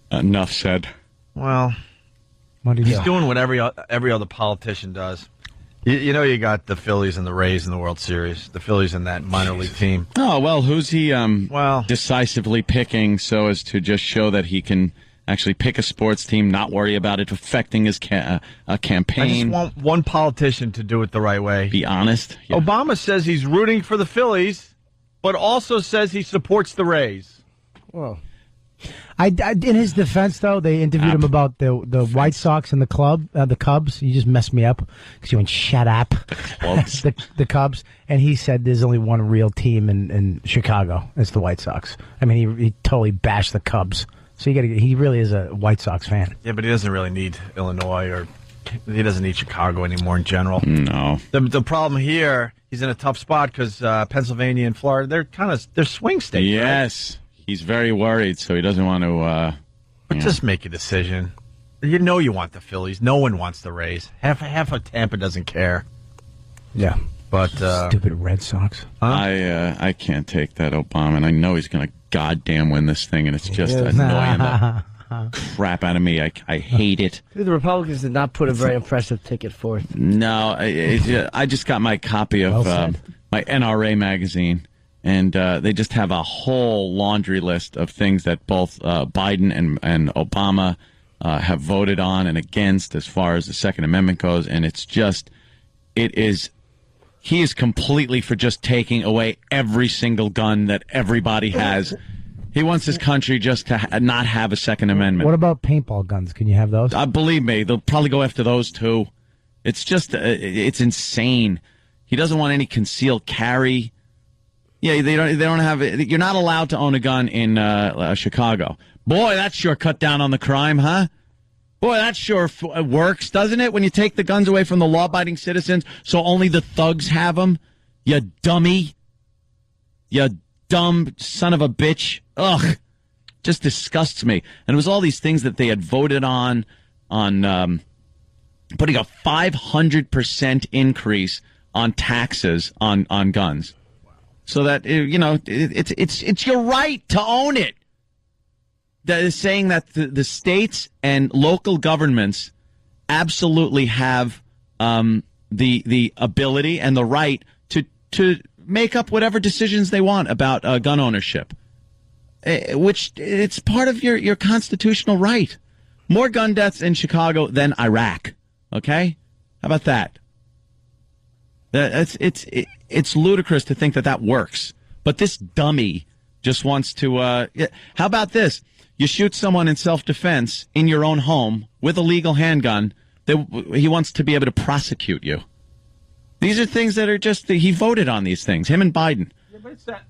Enough said. Well, he's doing what every other politician does. You got the Phillies and the Rays in the World Series. The Phillies in that minor league team. Oh, well, who's he decisively picking so as to just show that he can actually pick a sports team, not worry about it affecting his campaign? I just want one politician to do it the right way. Be honest. Yeah. Obama says he's rooting for the Phillies, but also says he supports the Rays. Well, in his defense, though, they interviewed him about the White Sox and the Cubs. You just messed me up because you went, shut up. the Cubs. And he said there's only one real team in Chicago. It's the White Sox. I mean, he totally bashed the Cubs. So he really is a White Sox fan. Yeah, but he doesn't really need Illinois or he doesn't need Chicago anymore in general. No. The problem here, he's in a tough spot because Pennsylvania and Florida, they're swing states. Yes. Right? He's very worried, so he doesn't want to... Just make a decision. You know you want the Phillies. No one wants the Rays. Half of Tampa doesn't care. Yeah. But stupid Red Sox. Huh? I can't take that Obama, and I know he's going to goddamn win this thing, and it's just annoying the crap out of me. I hate it. The Republicans did not put a very impressive ticket forth. No, I just got my copy of my NRA magazine. And they just have a whole laundry list of things that both Biden and Obama have voted on and against as far as the Second Amendment goes. And he is completely for just taking away every single gun that everybody has. He wants this country just to not have a Second Amendment. What about paintball guns? Can you have those? Believe me, they'll probably go after those too. It's just, it's insane. He doesn't want any concealed carry. Yeah, they don't have it. You're not allowed to own a gun in Chicago. Boy, that sure cut down on the crime, huh? Boy, that sure works, doesn't it? When you take the guns away from the law-abiding citizens, so only the thugs have them. You dummy. You dumb son of a bitch. Ugh. Just disgusts me. And it was all these things that they had voted on putting a 500% increase on taxes on guns. So that, it's your right to own it. That is saying that the states and local governments absolutely have the ability and the right to make up whatever decisions they want about gun ownership, which it's part of your constitutional right. More gun deaths in Chicago than Iraq. Okay? How about that? It's ludicrous to think that works. But this dummy just wants to... how about this? You shoot someone in self-defense in your own home with a legal handgun. He wants to be able to prosecute you. These are things that are just... He voted on these things, him and Biden.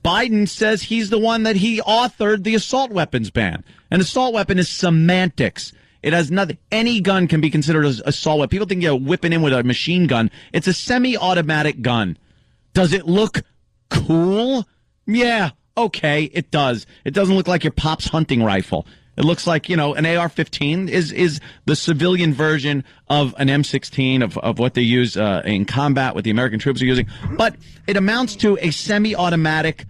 Biden says he's the one that he authored the assault weapons ban. An assault weapon is semantics. It has nothing. Any gun can be considered as assault weapon. People think you're whipping in with a machine gun. It's a semi-automatic gun. Does it look cool? Yeah, okay, it does. It doesn't look like your pop's hunting rifle. It looks like, an AR-15 is the civilian version of an M16 of what they use in combat, what the American troops are using. But it amounts to a semi-automatic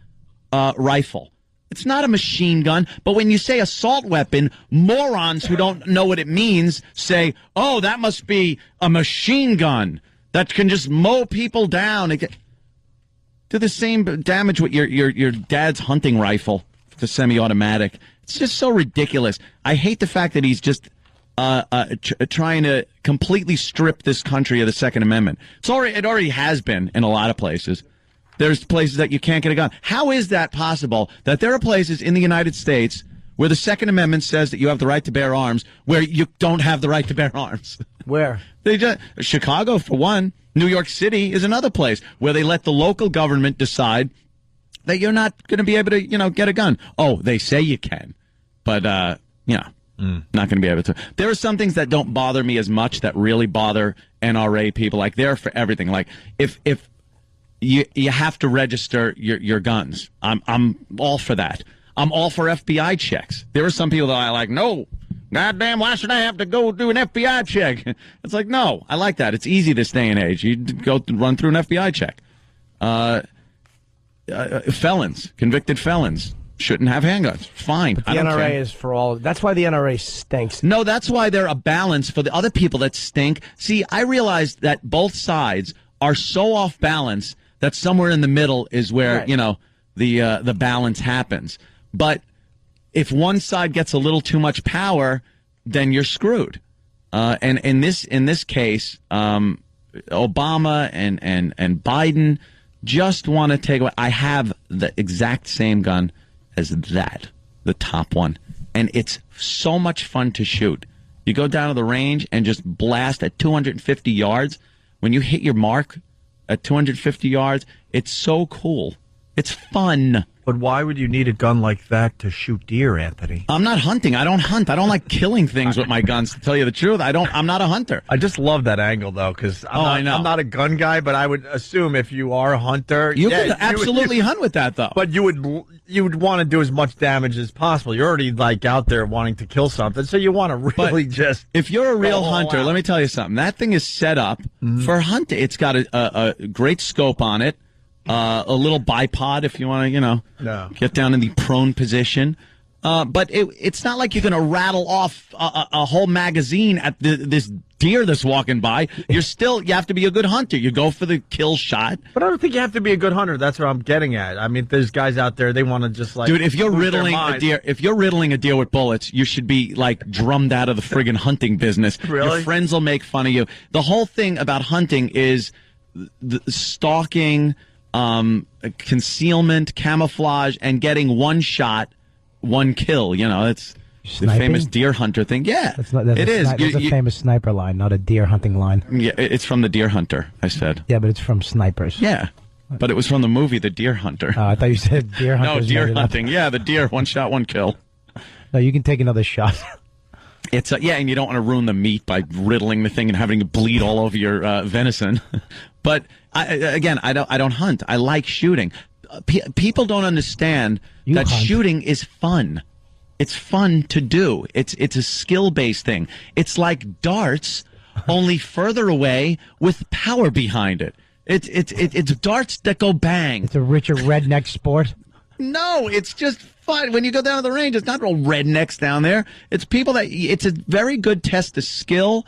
rifle. It's not a machine gun, but when you say assault weapon, morons who don't know what it means say, oh, that must be a machine gun that can just mow people down. Do the same damage with your dad's hunting rifle, the semi-automatic. It's just so ridiculous. I hate the fact that he's just trying to completely strip this country of the Second Amendment. It already has been in a lot of places. There's places that you can't get a gun. How is that possible that there are places in the United States where the Second Amendment says that you have the right to bear arms, where you don't have the right to bear arms. Where? Chicago, for one. New York City is another place where they let the local government decide that you're not going to be able to, get a gun. Oh, they say you can, but, not going to be able to. There are some things that don't bother me as much that really bother NRA people. Like, they're for everything. Like, if you have to register your guns, I'm all for that. I'm all for FBI checks. There are some people that I like, no, goddamn, why should I have to go do an FBI check? It's like, no, I like that. It's easy this day and age. You go run through an FBI check. Felons, convicted felons, shouldn't have handguns. Fine. But the NRA is for all. That's why the NRA stinks. No, that's why they're a balance for the other people that stink. See, I realize that both sides are so off balance that somewhere in the middle is where, the balance happens. But if one side gets a little too much power, then you're screwed. And in this case, Obama and Biden just want to take away. I have the exact same gun as that, the top one, and it's so much fun to shoot. You go down to the range and just blast at 250 yards. When you hit your mark at 250 yards, it's so cool. It's fun. But why would you need a gun like that to shoot deer, Anthony? I'm not hunting. I don't hunt. I don't like killing things with my guns, to tell you the truth. I'm not a hunter. I just love that angle, though, because I'm not a gun guy, but I would assume if you are a hunter... You could absolutely hunt with that, though. But you would want to do as much damage as possible. You're already, out there wanting to kill something, so you want to really If you're a real hunter, let me tell you something. That thing is set up for hunting. It's got a great scope on it. A little bipod if you want to, get down in the prone position. But it's not like you're going to rattle off a whole magazine at this deer that's walking by. You have to be a good hunter. You go for the kill shot. But I don't think you have to be a good hunter. That's what I'm getting at. I mean, there's guys out there, they want to just Dude, if you're riddling a deer with bullets, you should be drummed out of the friggin' hunting business. Really? Your friends will make fun of you. The whole thing about hunting is the stalking, concealment, camouflage, and getting one shot, one kill. It's Sniping? the famous deer hunter thing. Yeah, it is. It's a famous sniper line, not a deer hunting line. Yeah, it's from The Deer Hunter, I said. Yeah, but it's from snipers. Yeah, but it was from the movie The Deer Hunter. I thought you said deer hunter. No, deer hunting. Yeah, the deer, one shot, one kill. No, you can take another shot. It's and you don't want to ruin the meat by riddling the thing and having it bleed all over your venison. But I don't hunt. I like shooting. People don't understand that shooting is fun. It's fun to do. It's a skill-based thing. It's like darts, only further away with power behind it. It's darts that go bang. It's a richer redneck sport. No, it's just fun. When you go down to the range, it's not all rednecks down there. It's people it's a very good test of skill.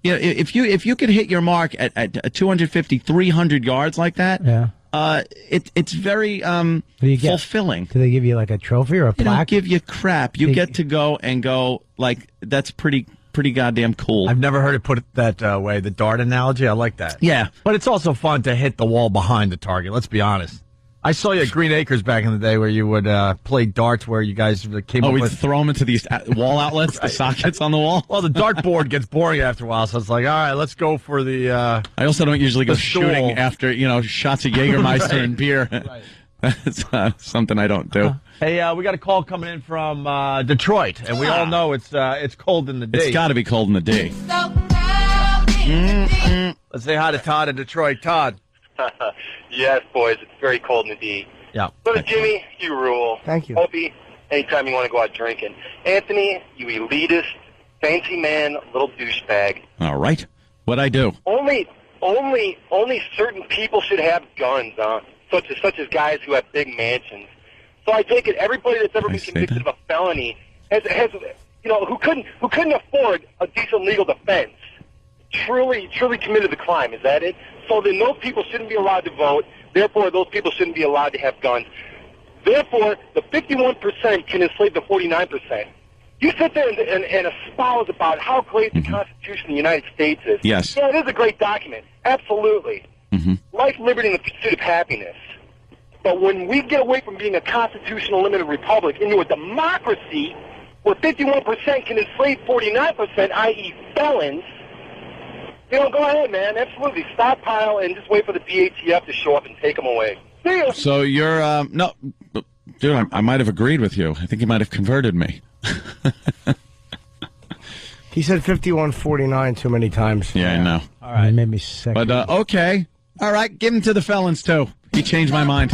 If you could hit your mark at 250, 300 yards like that, it's very fulfilling. Do they give you a trophy or a plaque? They don't give you crap. You get to go and go that's pretty goddamn cool. I've never heard it put that way. The dart analogy, I like that. Yeah, but it's also fun to hit the wall behind the target. Let's be honest. I saw you at Green Acres back in the day where you would play darts where you guys came up we'd with... throw them into these wall outlets, the sockets on the wall? Well, the dartboard gets boring after a while, so it's like, all right, let's go for the... I also don't usually go shooting after, shots of Jägermeister and beer. Right. That's something I don't do. Hey, we got a call coming in from Detroit, and we all know it's cold in the D. It's got to be cold in the D. Let's say hi to Todd in Detroit. Todd. Yes, boys, it's very cold in the D. Yeah. But Jimmy, you rule. Thank you. Opie, anytime you want to go out drinking. Anthony, you elitist, fancy man, little douchebag. All right. What'd I do? Only certain people should have guns, such as guys who have big mansions. So I take it everybody that's ever been convicted of a felony has who couldn't afford a decent legal defense truly committed the crime. Is that it? So then those people shouldn't be allowed to vote. Therefore, those people shouldn't be allowed to have guns. Therefore, the 51% can enslave the 49%. You sit there and espouse about how great the Constitution of the United States is. Yes. Yeah, it is a great document. Absolutely. Life, liberty, and the pursuit of happiness. But when we get away from being a constitutional limited republic into a democracy where 51% can enslave 49%, i.e. felons, go ahead, man. Absolutely. Stockpile and just wait for the BATF to show up and take them away. See ya. So you're, no, dude, I might have agreed with you. I think you might have converted me. He said 5149 too many times. Yeah, I know. All right. It made me sick. But, okay. All right, give him to the felons, too. He changed my mind.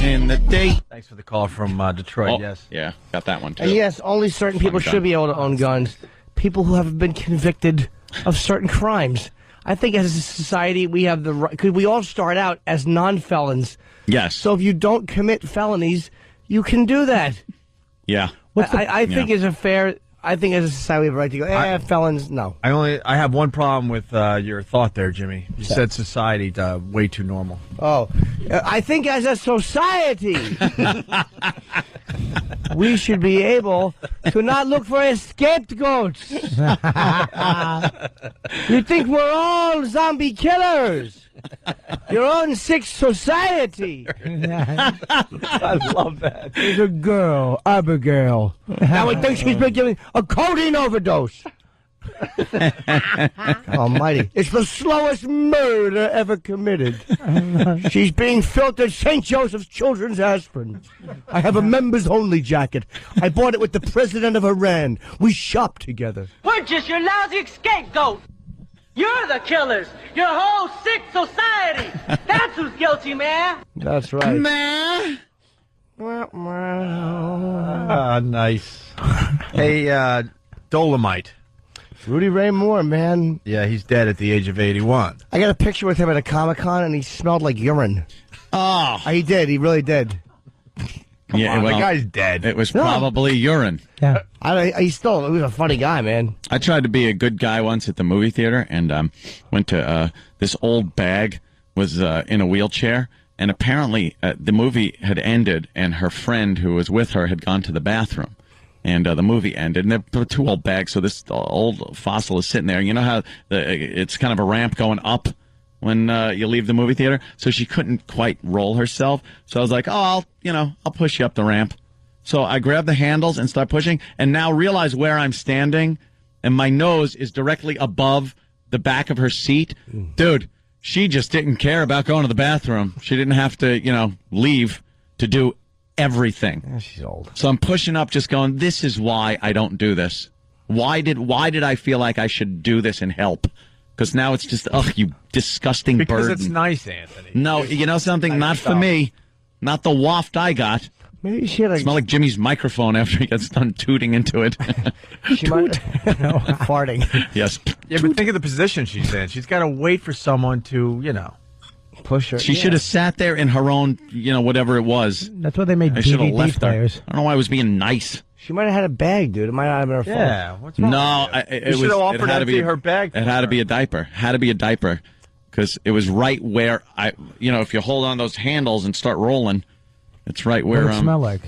In the date. Thanks for the call from Detroit, Oh, yes. Yeah, got that one, too. And yes, only certain people gun. should be able to own guns. People who have been convicted of certain crimes. I think as a society, we have the right, because we all start out as non-felons. Yes. So if you don't commit felonies, you can do that. Yeah. I think as a fair, I think as a society we have a right to go, felons, no. I have one problem with your thought there, Jimmy. You said society way too normal. Oh, I think as a society, we should be able to not look for scapegoats. You think we're all zombie killers? Your own sick society. I love that. There's a girl, Abigail. Now we think she's been given a codeine overdose. Almighty. It's the slowest murder ever committed. She's being filled at St. Joseph's Children's Aspirin. I have a members-only jacket. I bought it with the president of Iran. We shopped together. We're just your lousy scapegoat. You're the killers. Your whole sick society. That's who's guilty, man. That's right. Nice. Hey, Dolomite. Rudy Ray Moore, man. Yeah, he's dead at the age of 81. I got a picture with him at a Comic-Con, and he smelled like urine. Oh. He did. He really did. Yeah, the guy's dead. It was probably urine. Yeah. He was a funny guy, man. I tried to be a good guy once at the movie theater and went to this old bag was in a wheelchair. And apparently the movie had ended and her friend who was with her had gone to the bathroom. And the movie ended, and there were two old bags. So this old fossil is sitting there. You know how it's kind of a ramp going up when you leave the movie theater? So she couldn't quite roll herself. So I was like, I'll push you up the ramp. So I grabbed the handles and start pushing, and now realize where I'm standing, and my nose is directly above the back of her seat. Dude, she just didn't care about going to the bathroom. She didn't have to, leave to do everything. Yeah, she's old. So I'm pushing up, just going, this is why I don't do this. Why did I feel like I should do this and help? Because now it's just, you disgusting burden. Because it's nice, Anthony. No, you know something? Nice Not stuff. for me. Not the waft I got. Maybe she had Smell like Jimmy's microphone after he gets done tooting into it. She might farting. Yes. Yeah, but think of the position she's in. She's got to wait for someone to, push her. She should have sat there in her own, whatever it was. That's why they made I should have DVD left players. her. I don't know why I was being nice. She might have had a bag, dude. It might not have been her fault. Yeah, what's wrong No, with you? it You should was. have offered it had to be her bag. It had to be a diaper. Had to be a diaper, because it was right where if you hold on those handles and start rolling, it's right where. What did it smell like?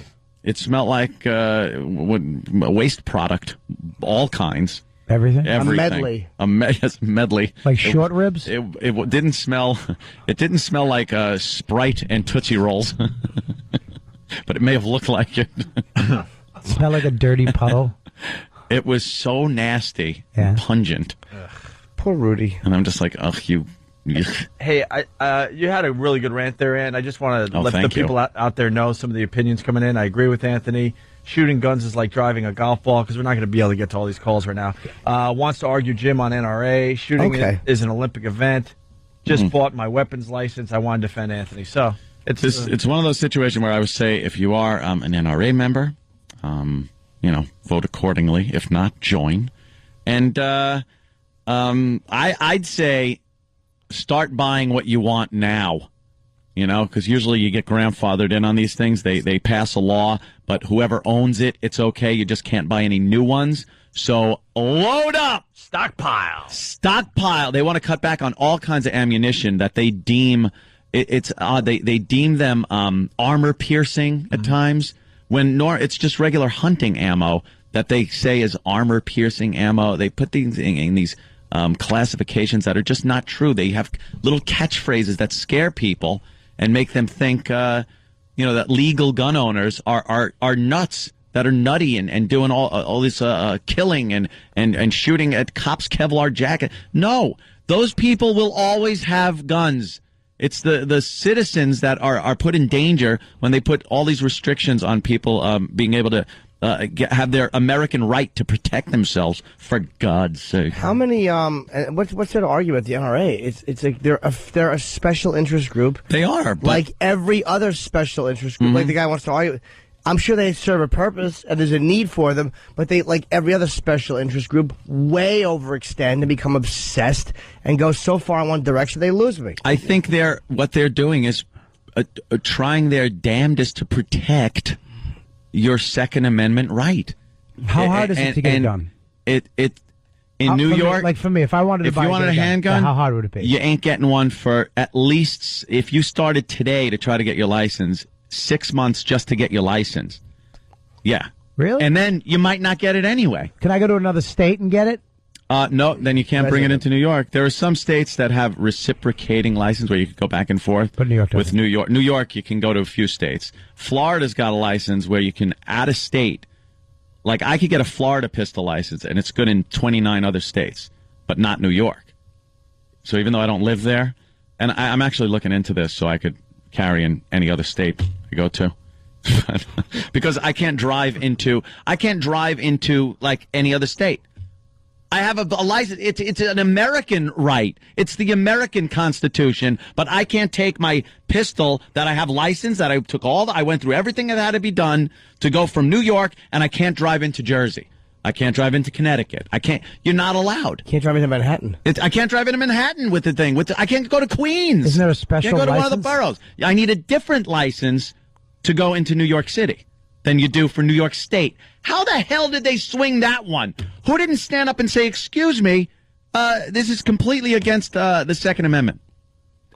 It smelled like a waste product, all kinds. Everything? Everything. medley. Yes, medley. Like short ribs? It didn't smell. It didn't smell like Sprite and Tootsie Rolls, but it may have looked like it. Smell like a dirty puddle. It was so nasty, and pungent. Poor Rudy. And I'm just like, you. Hey, you had a really good rant there, and I just want to let the thank you. people out there know some of the opinions coming in. I agree with Anthony. Shooting guns is like driving a golf ball because we're not going to be able to get to all these calls right now. Wants to argue Jim on NRA. Shooting is an Olympic event. Just bought my weapons license. I want to defend Anthony. So it's one of those situations where I would say if you are an NRA member, vote accordingly. If not, join. And I'd say start buying what you want now. Because usually you get grandfathered in on these things. They pass a law, but whoever owns it, it's okay. You just can't buy any new ones. So load up. Stockpile. They want to cut back on all kinds of ammunition that they deem it's odd. They deem them armor piercing at times when it's just regular hunting ammo that they say is armor piercing ammo. They put these in these classifications that are just not true. They have little catchphrases that scare people. and make them think, that legal gun owners are nuts, that are nutty and doing all this killing and shooting at cops' Kevlar jacket. No, those people will always have guns. It's the citizens that are put in danger when they put all these restrictions on people being able to have their American right to protect themselves, for God's sake. How many, what's there to argue with the NRA? It's like they're a special interest group. They are. But like every other special interest group, like the guy wants to argue. I'm sure they serve a purpose and there's a need for them, but they, like every other special interest group, way overextend and become obsessed and go so far in one direction they lose me. I think what they're doing is trying their damnedest to protect your Second Amendment right. How hard is it to get it done? In New York, like for me, if I wanted to if buy you wanted a handgun, how hard would it be? You ain't getting one for at least, if you started today to try to get your license, 6 months just to get your license. Yeah. Really? And then you might not get it anyway. Can I go to another state and get it? No, then you can't bring it into New York. There are some states that have reciprocating license where you can go back and forth. But New York doesn't. With New York, you can go to a few states. Florida's got a license where you can, out of state, like I could get a Florida pistol license, and it's good in 29 other states, but not New York. So even though I don't live there, and I'm actually looking into this so I could carry in any other state I go to. Because I can't drive into like any other state. I have a license. It's an American right. It's the American Constitution, but I can't take my pistol that I have licensed, that I took I went through everything that had to be done to go from New York, and I can't drive into Jersey. I can't drive into Connecticut. You're not allowed. Can't drive into Manhattan. I can't drive into Manhattan with the thing. I can't go to Queens. Isn't there a special license? I can't go to license? one of the boroughs. I need a different license to go into New York City than you do for New York State. How the hell did they swing that one? Who didn't stand up and say, excuse me, this is completely against the Second Amendment?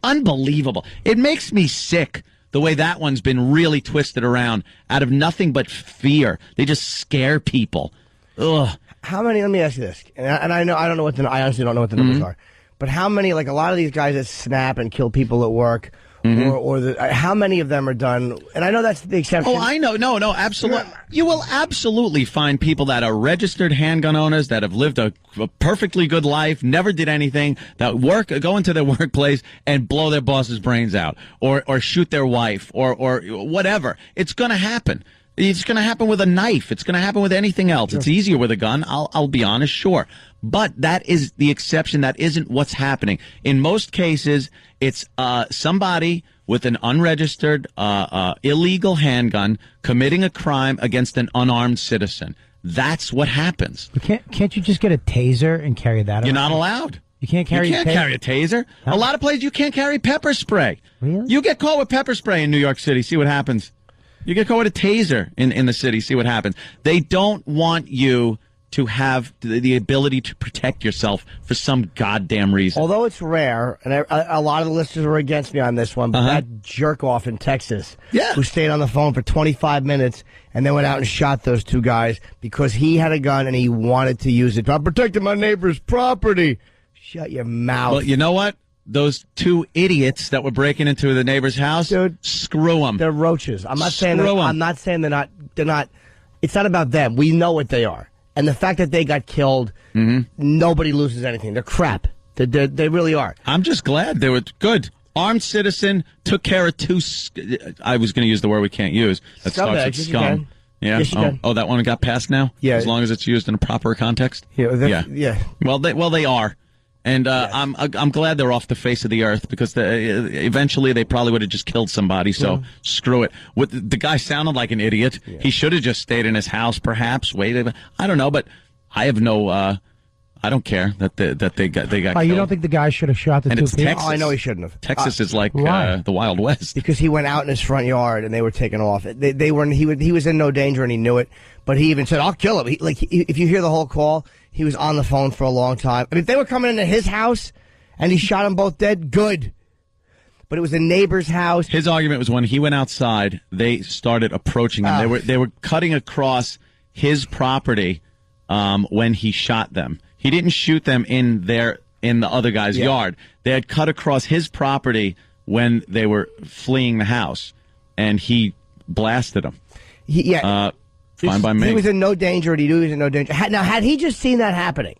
Unbelievable. It makes me sick the way that one's been really twisted around out of nothing but fear. They just scare people. Ugh. How many, let me ask you this, and I honestly don't know what the numbers are, but how many, like a lot of these guys that snap and kill people at work, how many of them are done? And I know that's the exception. Oh, I know. No, absolutely. You will absolutely find people that are registered handgun owners that have lived a perfectly good life, never did anything, that go into their workplace and blow their boss's brains out, or shoot their wife, or whatever. It's going to happen. It's going to happen with a knife. It's going to happen with anything else. Sure. It's easier with a gun. I'll be honest, sure. But that is the exception. That isn't what's happening. In most cases, it's somebody with an unregistered, illegal handgun committing a crime against an unarmed citizen. That's what happens. Can't you just get a taser and carry that around? You're not allowed. You can't carry carry a taser. A lot of places you can't carry pepper spray. Really? You get caught with pepper spray in New York City. See what happens. You get caught with a taser in the city. See what happens. They don't want you to have the ability to protect yourself for some goddamn reason. Although it's rare, and a lot of the listeners were against me on this one, but that jerk-off in Texas who stayed on the phone for 25 minutes and then went out and shot those two guys because he had a gun and he wanted to use it. I'm protecting my neighbor's property. Shut your mouth. Well, you know what? Those two idiots that were breaking into the neighbor's house, dude, screw them. They're roaches. I'm not saying they're not. It's not about them. We know what they are. And the fact that they got killed, nobody loses anything. They're crap. They really are. I'm just glad they were good. Armed citizen took care of two. I was going to use the word we can't use. That starts with scum. Yeah. Yes, you can. Oh, that one got passed now. Yeah. As long as it's used in a proper context. Yeah. Well, they are. And I'm glad they're off the face of the earth because eventually they probably would have just killed somebody. So screw it. The guy sounded like an idiot. Yeah. He should have just stayed in his house, perhaps. Waited. I don't know, but I have no. I don't care that they got killed. You don't think the guy should have shot the two people? Texas. Oh, I know he shouldn't have. Texas is like the Wild West because he went out in his front yard and they were taking off. They were. He was in no danger and he knew it. But he even said, "I'll kill him." If you hear the whole call. He was on the phone for a long time. I mean, if they were coming into his house and he shot them both dead, good. But it was a neighbor's house. His argument was when he went outside, they started approaching him. They were cutting across his property when he shot them. He didn't shoot them in the other guy's yard. They had cut across his property when they were fleeing the house, and he blasted them. Fine by me. He was in no danger, and he knew he was in no danger. Now, had he just seen that happening,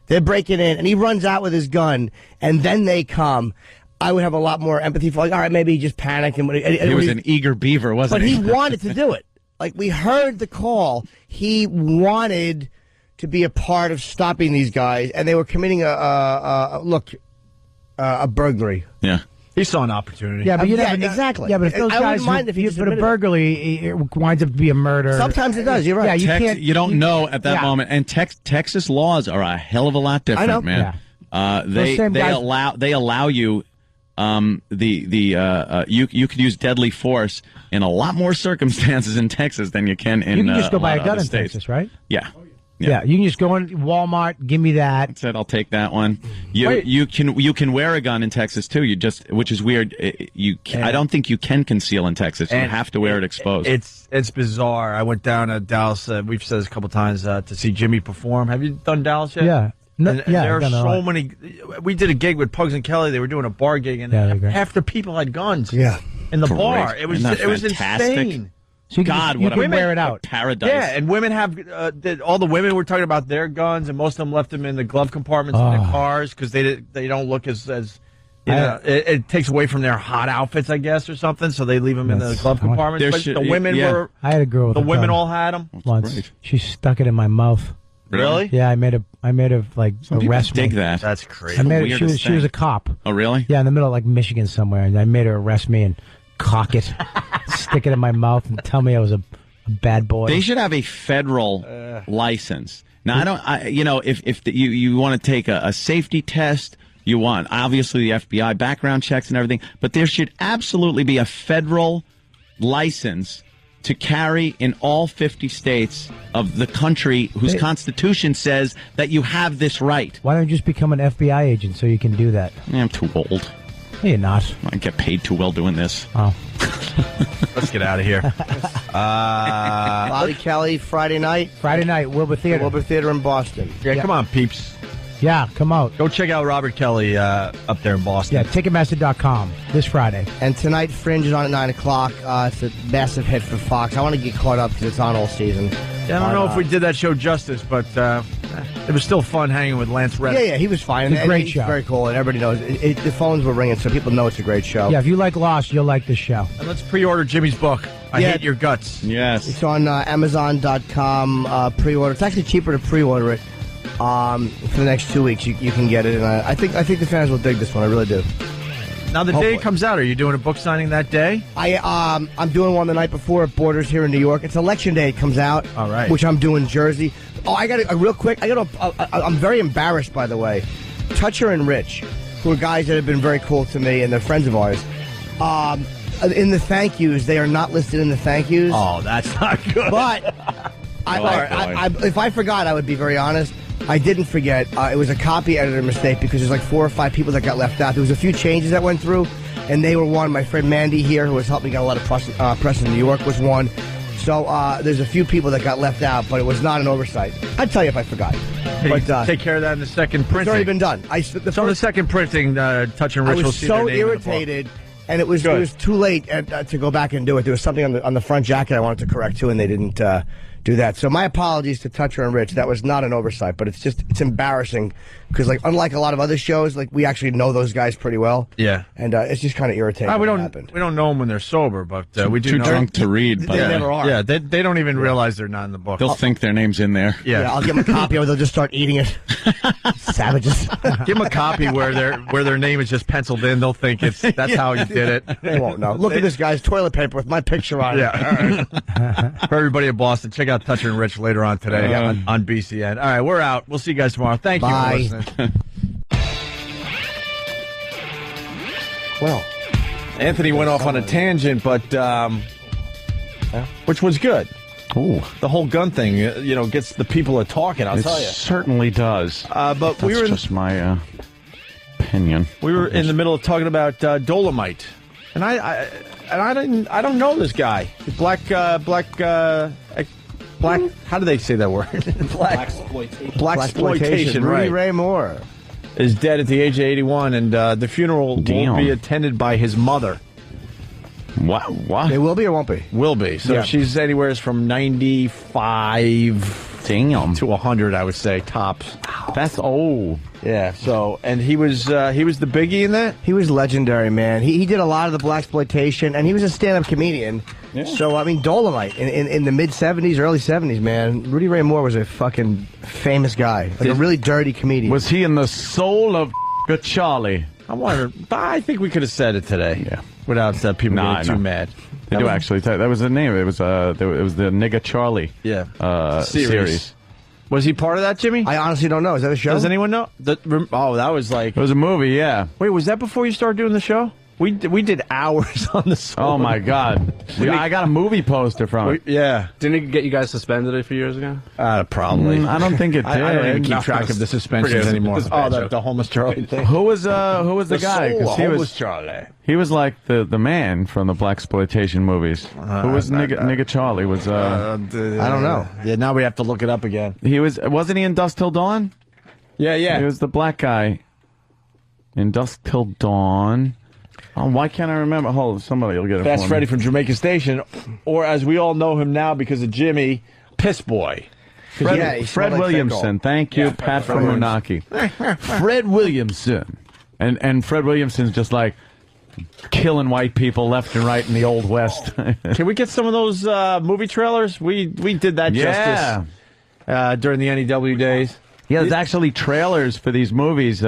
they're breaking in, and he runs out with his gun, and then they come, I would have a lot more empathy for, like, all right, maybe he just panicked. And he was an eager beaver, wasn't he? But he wanted to do it. Like, we heard the call. He wanted to be a part of stopping these guys, and they were committing a burglary. Yeah. He saw an opportunity. Yeah, but you never exactly. Yeah, but if those I guys wouldn't mind if he just but a admitted it. burglary it winds up to be a murder. Sometimes it does. You're right. Yeah, you Tex- can't. You don't know at that moment, and Texas laws are a hell of a lot different, I know. man. They same guys- allow you you could use deadly force in a lot more circumstances in Texas than you can in You can just go a buy lot a of gun other in states. Texas, right? Yeah. Yeah, you can just go in Walmart, give me that. Said I'll take that one. Wait. You can wear a gun in Texas too. Which is weird. I don't think you can conceal in Texas. You have to wear it exposed. It's bizarre. I went down to Dallas. We've said this a couple times to see Jimmy perform. Have you done Dallas yet? Yeah. And there are I've done a so lot. many. We did a gig with Pugs and Kelly. They were doing a bar gig, and Yeah, they're great. half the people had guns. Yeah. In the Great. bar, it was Isn't that fantastic? insane. So you can God, just, you what can a wear it out. paradise. Yeah, and women have all the women were talking about their guns, and most of them left them in the glove compartments in their cars because they don't look as you know, it takes away from their hot outfits, I guess, or something. So they leave them in the glove compartments. But the women were. I had a girl with The a women gun all had them. once. great. She stuck it in my mouth. Really? Yeah, I made her like arrest me. Dig that. That's crazy. I made her, Weirdest she was thing. a cop. Oh, really? Yeah, in the middle of like Michigan somewhere, and I made her arrest me and cock it, stick it in my mouth, and tell me I was a bad boy. They should have a federal license. Now, if you want to take a safety test, you want obviously the FBI background checks and everything, but there should absolutely be a federal license to carry in all 50 states of the country whose constitution says that you have this right. Why don't you just become an FBI agent so you can do that? I'm too old. No, you're not. I get paid too well doing this. Oh. Let's get out of here. Bobby Kelly, Friday night. Friday night, Wilbur Theater. Wilbur Theater in Boston. Yeah, come on, peeps. Yeah, come out. Go check out Robert Kelly up there in Boston. Yeah, Ticketmaster.com this Friday. And tonight, Fringe is on at 9 o'clock. It's a massive hit for Fox. I want to get caught up because it's on all season. Yeah, I don't know if we did that show justice, but it was still fun hanging with Lance Reddick. Yeah, he was fine. It's a And great he's show. very cool, and everybody knows. The phones were ringing, so people know it's a great show. Yeah, if you like Lost, you'll like this show. And let's pre-order Jimmy's book. I Hate Your Guts. Yes. It's on Amazon.com pre-order. It's actually cheaper to pre-order it for the next 2 weeks. You can get it, and I think the fans will dig this one. I really do. Now, the day it comes out, are you doing a book signing that day? I'm doing one the night before at Borders here in New York. It's election day. It comes out. All right. Which I'm doing in Jersey. Oh, I got a real quick. I'm very embarrassed, by the way. Toucher and Rich, who are guys that have been very cool to me, and they're friends of ours. In the thank yous, they are not listed in the thank yous. Oh, that's not good. But if I forgot, I would be very honest. I didn't forget. It was a copy editor mistake because there's like 4 or 5 people that got left out. There was a few changes that went through, and they were one. My friend Mandy here, who has helped me get a lot of press in New York, was one. So there's a few people that got left out, but it was not an oversight. I'd tell you if I forgot. But take care of that in the second printing. It's already been done. The second printing, Touch and Rich I will was see so their name irritated, and it was too late to go back and do it. There was something on the front jacket I wanted to correct too, and they didn't do that. So my apologies to Toucher and Rich. That was not an oversight, but it's embarrassing because unlike a lot of other shows, we actually know those guys pretty well. Yeah, and it's just kind of irritating. We don't know them when they're sober, but we do. Too know drunk to read. They never are. Yeah, they don't even realize they're not in the book. They'll think their name's in there. Yeah, I'll give them a copy of it. They'll just start eating it. Savages. Give them a copy where their name is just penciled in. They'll think that's how you did it. They won't know. Look at this guy's toilet paper with my picture on it. Yeah. For everybody in Boston, check out Toucher and Rich later on today on BCN. All right, we're out. We'll see you guys tomorrow. Thank you for listening. Well, Anthony went off on a tangent, but which was good. Ooh, the whole gun thing, gets the people to talking. I'll tell you, certainly does. But that's we were just my opinion. We were in the middle of talking about Dolomite, and I don't know this guy. Black. How do they say that word? Black exploitation. Rudy Right. Ray Moore. is dead at the age of 81, and the funeral will be attended by his mother. What? It will be or won't be? Will be. So Yeah. she's anywhere from 95 to 100, I would say, tops. That's old. Yeah. So, and he was the biggie in that? He was legendary, man. He did a lot of the blaxploitation, and he was a stand-up comedian. Yeah. So, I mean, Dolomite in the mid-'70s, early '70s, man. Rudy Ray Moore was a fucking famous guy. Like a really dirty comedian. Was he in the soul of Charlie? I wonder. I think we could have said it today. Yeah. Without people getting too mad. They do actually. That was the name. It was the Nigga Charlie. Yeah. Series. Was he part of that, Jimmy? I honestly don't know. Is that a show? Does anyone know? That was like... It was a movie, yeah. Wait, was that before you started doing the show? We did hours on the show. Oh, my God. I got a movie poster from it. Yeah. Didn't it get you guys suspended a few years ago? Probably. I don't think it did. I don't even keep track of the suspensions anymore. The homeless Charlie thing. Who was the guy? Soul, he homeless was Charlie. He was like the man from the blaxploitation movies. Who was Nigga Charlie? Was I don't know. Yeah, now we have to look it up again. Wasn't he in Dusk Till Dawn? Yeah. He was the black guy in Dusk Till Dawn. Oh, why can't I remember? Hold on, somebody will get it. Fast for Freddy me. from Jamaica Station, or as we all know him now because of Jimmy, Piss Boy. Fred Williamson. Thank you, Pat from Unaki. Fred Williamson. And Fred Williamson's just like killing white people left and right in the Old West. Can we get some of those movie trailers? We did that justice during the NEW days. Yeah, there's actually trailers for these movies.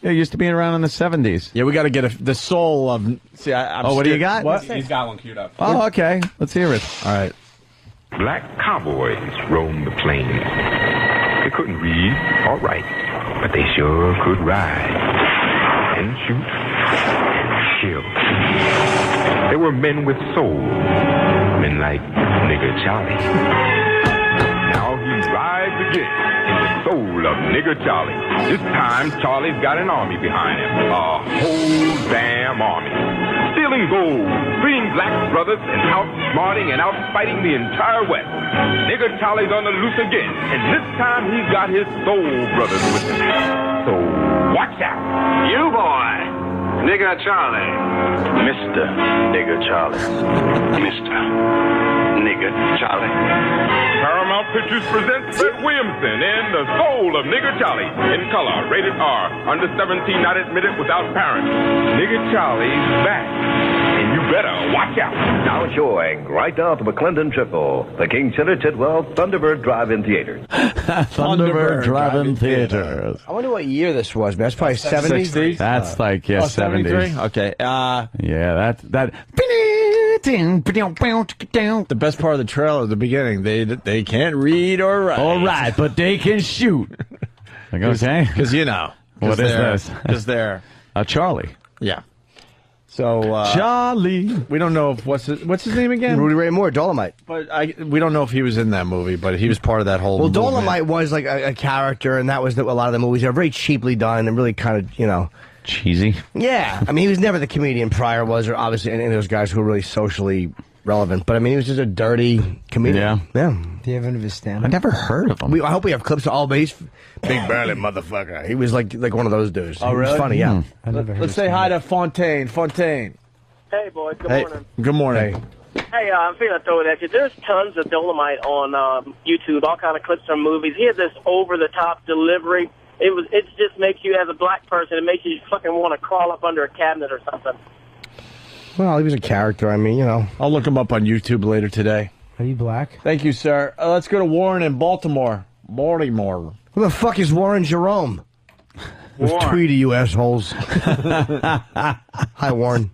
It used to be around in the 70s. Yeah, we got to get the soul of... See, what do you got? What? He's got one queued up. Oh, okay. Let's hear it. All right. Black cowboys roamed the plains. They couldn't read or write, but they sure could ride and shoot and kill. They were men with soul, men like Nigga Charlie. Now he rides again in the soul of Nigga Charlie. This time, Charlie's got an army behind him. A whole damn army. Stealing gold, freeing black brothers, and outsmarting and outfighting the entire West. Nigga Charlie's on the loose again, and this time he's got his soul brothers with him. So, watch out. You boy, Nigga Charlie. Mr. Nigga Charlie. Mr. Nigga Charlie. Paramount Pictures presents Fred Williamson in The Soul of Nigga Charlie. In color, rated R. Under 17, not admitted without parents. Nigga Charlie's back. And you better watch out. Now showing right now to McClendon Triple, the King Center Tidwell Thunderbird Drive-In Theaters. Thunderbird Drive-In Theaters. I wonder what year this was, man. That's probably 70s. That's like, 70s. 73? Okay. Yeah, that. The best part of the trailer, the beginning, they can't read or write. All right, but they can shoot. Like, okay. Because, you know. What is this? Because they're... Charlie. Yeah. So Charlie. We don't know if what's his name again? Rudy Ray Moore, Dolomite. But we don't know if he was in that movie, but he was part of that whole. Well, movement. Dolomite was like a character, and that was a lot of the movies. They were very cheaply done and really kind of, cheesy. Yeah, I mean, he was never the comedian Pryor was, or obviously any of those guys who were really socially relevant. But I mean, he was just a dirty comedian. Yeah. Do you have any of his stand-up? I never heard of him. I hope we have clips of all, but he's big burly motherfucker. He was like one of those dudes. Oh, He was really? funny, yeah. Let's say hi to Fontaine. Fontaine. Hey, boys. Good morning. Good morning. Hey, I'm feeling to throw it at you. There's tons of Dolomite on YouTube, all kind of clips from movies. He had this over-the-top delivery. It just makes you, as a black person, it makes you fucking want to crawl up under a cabinet or something. Well, he was a character. I mean, I'll look him up on YouTube later today. Are you black? Thank you, sir. Let's go to Warren in Baltimore. Baltimore. Who the fuck is Warren Jerome? Those Tweety, you assholes. Hi, Warren.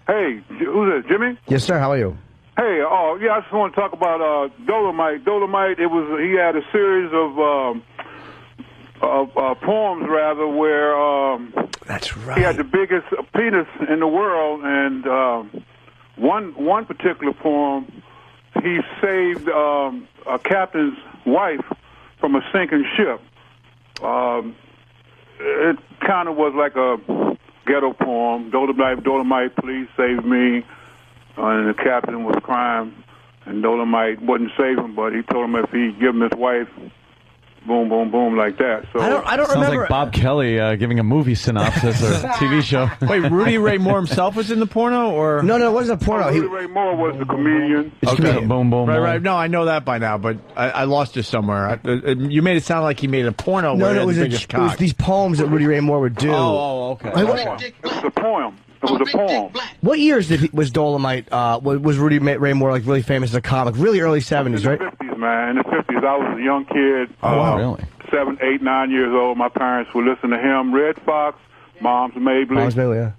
Hey, who's that, Jimmy? Yes, sir. How are you? Hey, I just want to talk about Dolomite. Dolomite, he had a series of poems, rather, where that's right. He had the biggest penis in the world, and one particular poem, he saved a captain's wife from a sinking ship. It kind of was like a ghetto poem. Dolomite, please save me. And the captain was crying, and Dolomite wouldn't save him, but he told him if he'd give him his wife, boom, boom, boom, like that. So I don't Sounds remember. like Bob Kelly giving a movie synopsis or TV show. Wait, Rudy Ray Moore himself was in the porno, or No, it wasn't a porno. Rudy Ray Moore was the comedian. Okay. Boom, boom, Right, boom. right. No, I know that by now, but I lost you somewhere. You made it sound like he made a porno. No, where he it had was, the it biggest was cock. these poems that Rudy Ray Moore would do. Okay. It was a poem. It was a poem. What years was Dolomite? Was Rudy Ray Moore like really famous as a comic? Really early 70s, right? In the 50s, man. In the 50s, I was a young kid. Really? 7, 8, 9 years old. My parents would listen to him. Red Fox, Mom's Mabley. Mom's Mabley, yeah.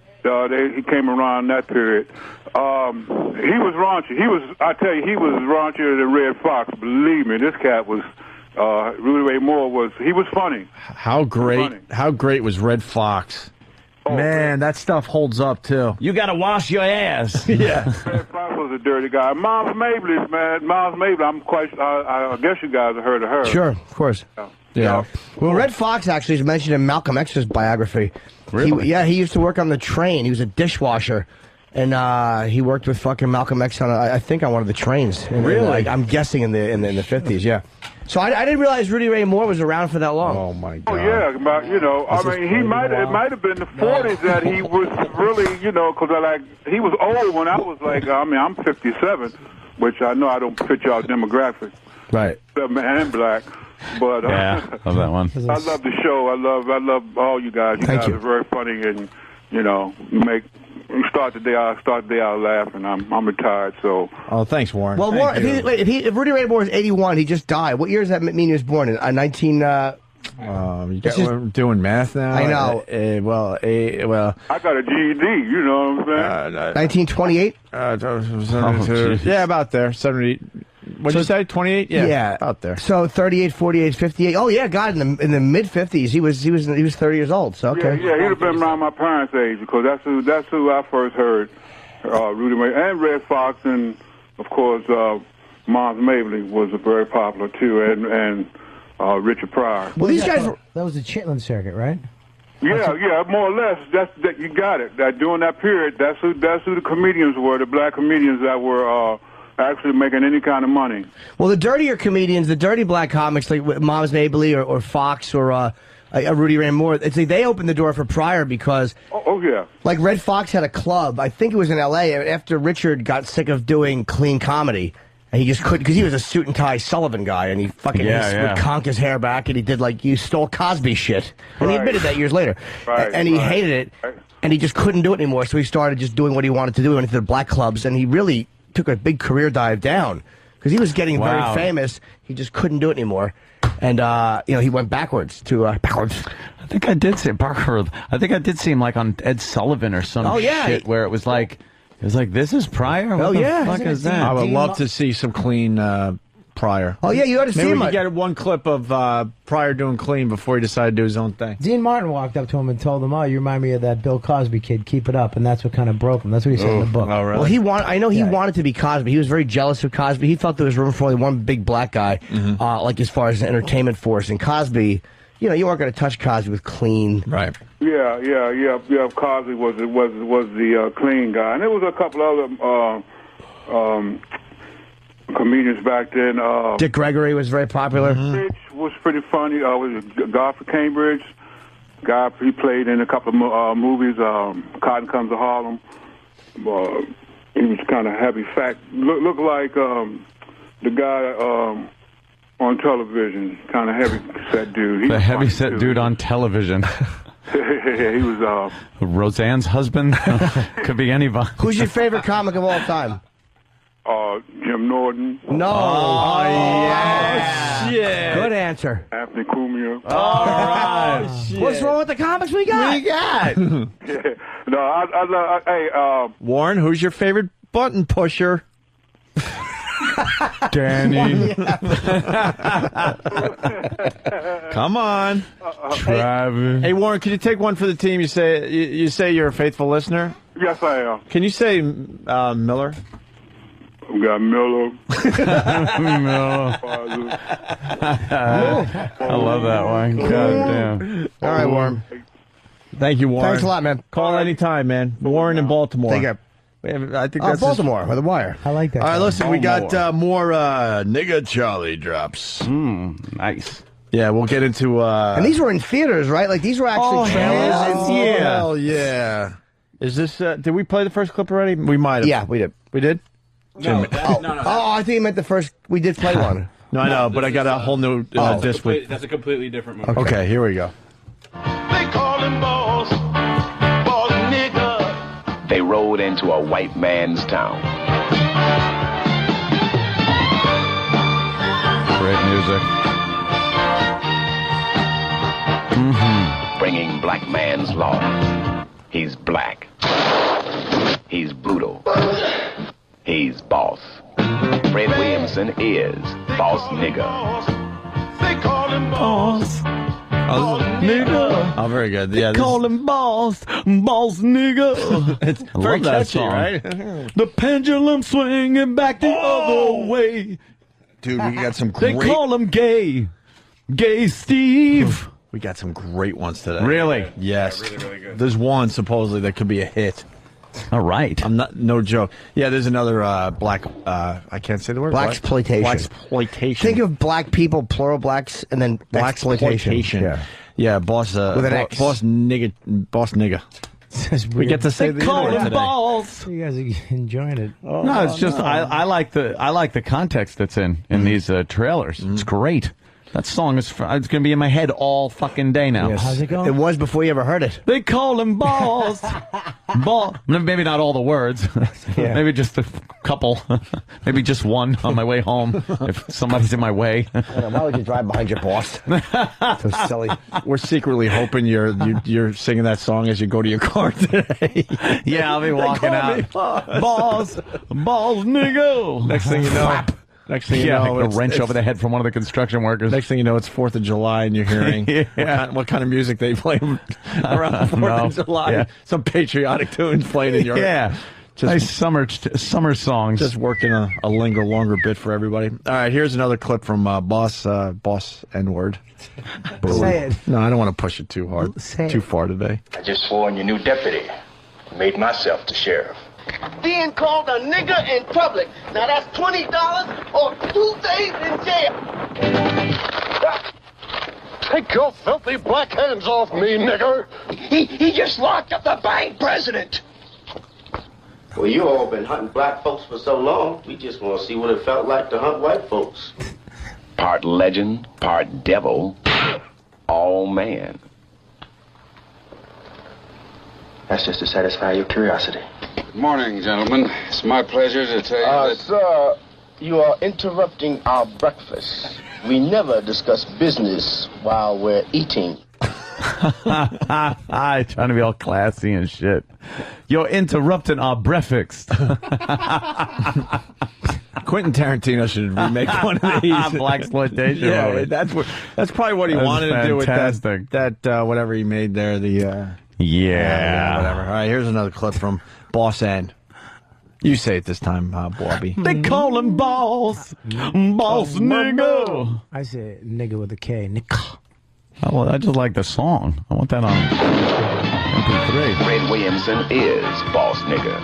He came around that period. He was raunchy. I tell you, he was raunchier than Red Fox. Believe me, this cat was. Rudy Ray Moore he was funny. How great was Red Fox? Man, that stuff holds up too. You got to wash your ass. Yeah. Red Fox was a dirty guy. Mom's Mabley, man. Mom's Mabley. I guess you guys have heard of her. Sure, of course. Yeah. Well, Red Fox actually is mentioned in Malcolm X's biography. Really? He used to work on the train. He was a dishwasher. And he worked with fucking Malcolm X on, I think, on one of the trains. Really? I'm guessing in the 50s, yeah. So I didn't realize Rudy Ray Moore was around for that long. Oh, my God. Oh, yeah. But, I mean, it might have been the 40s that he was really, because he was old when I was I'm 57, which I know I don't fit y'all demographic. Right. And black. But Yeah, love that one. I love the show. I love all you guys. You guys are very funny, and start the day out laughing. I'm retired, so. Oh, thanks, Warren. Well, Warren, if Rudy Ray Moore is 81, he just died. What year does that mean he was born in? 19. We're doing math now. I know. Well, I got a GED. You know what I'm saying? 1928. Yeah, about there. 70. What'd you say? 28? Yeah, out there. So 38, 48, 58. Oh yeah, God, in the mid 50s, he was 30 years old. So okay. Yeah, he'd have been around my parents' age because that's who I first heard. Rudy Ray and Red Fox, and of course Mom's Mabley was very popular too, and Richard Pryor. Well, these guys. That was the Chitlin circuit, right? Yeah, more or less. That you got it. That during that period, that's who the comedians were, the black comedians that were. Actually making any kind of money. Well, the dirtier comedians, the dirty black comics like Mom's Mabley or Fox or Rudy Ray Moore, they opened the door for Pryor because... Oh, yeah. Like Red Fox had a club, I think it was in L.A., after Richard got sick of doing clean comedy. And he just couldn't, because he was a suit and tie Sullivan guy, and he fucking would conk his hair back, and he did you stole Cosby shit. And he admitted that years later. And he hated it, and he just couldn't do it anymore, so he started just doing what he wanted to do, went into the black clubs, and he really took a big career dive down because he was getting very famous. He just couldn't do it anymore, and he went backwards to backwards. I think I did see Parker. I think I did see him on Ed Sullivan or some shit where it was like this is Pryor. What the fuck is that? I would love to see some clean Pryor. Oh yeah, you ought to see him. Maybe we could get one clip of Pryor doing clean before he decided to do his own thing. Dean Martin walked up to him and told him, "Oh, you remind me of that Bill Cosby kid. Keep it up." And that's what kind of broke him. That's what he said in the book. Oh, really? Well, I know he wanted to be Cosby. He was very jealous of Cosby. He thought there was room for only one big black guy, as far as the entertainment force. And Cosby, you weren't going to touch Cosby with clean. Right. Yeah. Cosby was the clean guy, and there was a couple other comedians back then. Dick Gregory was very popular. Rich was pretty funny. Was Godfrey Cambridge. He played in a couple of movies. Cotton Comes to Harlem. He was kind of heavy fat. Looked like the guy on television. Kind of heavy set dude. The heavy set dude on television. He was Roseanne's husband. Could be anybody. Who's your favorite comic of all time? Jim Norton. No. Oh, yeah. Shit. Good answer. Anthony Cumia. All right. What's wrong with the comics we got? No, I love. Hey, Warren, who's your favorite button pusher? Danny. Come on. Travis. Hey, Warren, can you take one for the team? You say you're a faithful listener? Yes, I am. Can you say Miller? We got Miller. No. I love that one. God damn. All right, Warren. Thank you, Warren. Thanks a lot, man. Call anytime, man. Warren in Baltimore. Take care. I think that's Baltimore with a wire. I like that. All right, listen, we got more Nigga Charlie drops. Nice. Yeah, we'll get into. And these were in theaters, right? Like these were actually trailers. Hell yeah! Is this? Did we play the first clip already? We might have. Yeah, we did. We did. No, Oh, I think you meant the first. We did play one. No, I know, but I got a whole new disc with. That's a completely different movie. Okay, here we go. They call him boss nigga. They rode into a white man's town. Great music. Bringing black man's law. He's black. He's brutal. He's boss. Fred Williamson is boss nigga. They call him boss. Nigga. Oh, very good. Yeah, Call him boss nigga. It's I very love that catchy, song. right? The pendulum swinging back the other way. Dude, we got some They great. call him gay. Gay Steve. We got some great ones today. Really? Yes. There's one supposedly that could be a hit. All right. I'm not. No joke. Yeah, there's another black. I can't say the word. Blaxploitation. Blaxploitation. Think of black people, plural blacks, and then exploitation. Blaxploitation. Yeah, boss. With an X. Boss nigga. Boss nigga. We get to say the Call N-word him today. balls. You guys are enjoying it. No, it's just I like the context that's in these trailers. It's great. That song is it's going to be in my head all fucking day now. How's it going? It was before you ever heard it. They call him balls. Ball. Maybe not all the words. Yeah. Maybe just a couple. Maybe just one on my way home if somebody's in my way. Why would you drive behind your boss? So silly. We're secretly hoping you're singing that song as you go to your car today. Yeah, I'll be walking out. Balls, nigga. Next thing you know. Next thing you know, like a wrench over the head from one of the construction workers. Next thing you know, it's 4th of July, and you're hearing what kind of music they play around the 4th of July. Yeah. Some patriotic tunes playing in your nice summer songs. Just working a longer bit for everybody. All right, here's another clip from Boss N-word. Say it. No, I don't want to push it too hard, too far today. I just swore in your new deputy. Made myself the sheriff. Being called a nigger in public. Now that's $20 or 2 days in jail. Take your filthy black hands off me, nigger. He just locked up the bank president. Well, you all been hunting black folks for so long, we just want to see what it felt like to hunt white folks. Part legend, part devil, all man. That's just to satisfy your curiosity. Good morning, gentlemen. It's my pleasure to tell you that... Sir, you are interrupting our breakfast. We never discuss business while we're eating. Trying to be all classy and shit. You're interrupting our breakfast. Quentin Tarantino should remake one of these. Blaxploitation. Yeah, movie. that's probably what he That's wanted to do with fantastic. that whatever he made there. Yeah. Whatever. All right, here's another clip from Boss N. You say it this time, Bobby. They call him boss nigga. I say nigga with a K. Nigga. Oh, well, I just like the song. I want that on MP3. Fred Williamson is boss nigga.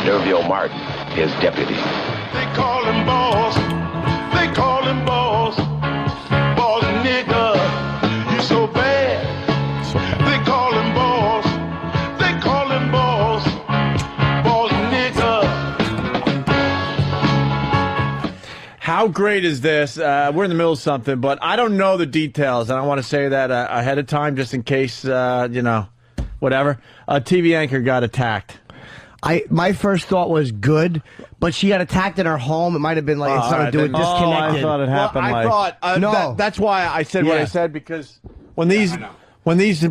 Nerville Martin, his deputy. They call him boss. They call him boss. Boss nigga. You so bad. They call him boss. They call him boss. Boss nigga. How great is this? We're in the middle of something, but I don't know the details. And I want to say that ahead of time, just in case, whatever. A TV anchor got attacked. My first thought was good, but she got attacked in her home. It might have been like something to do with disconnected. I thought it happened. I thought no. That's why I said what I said, because when these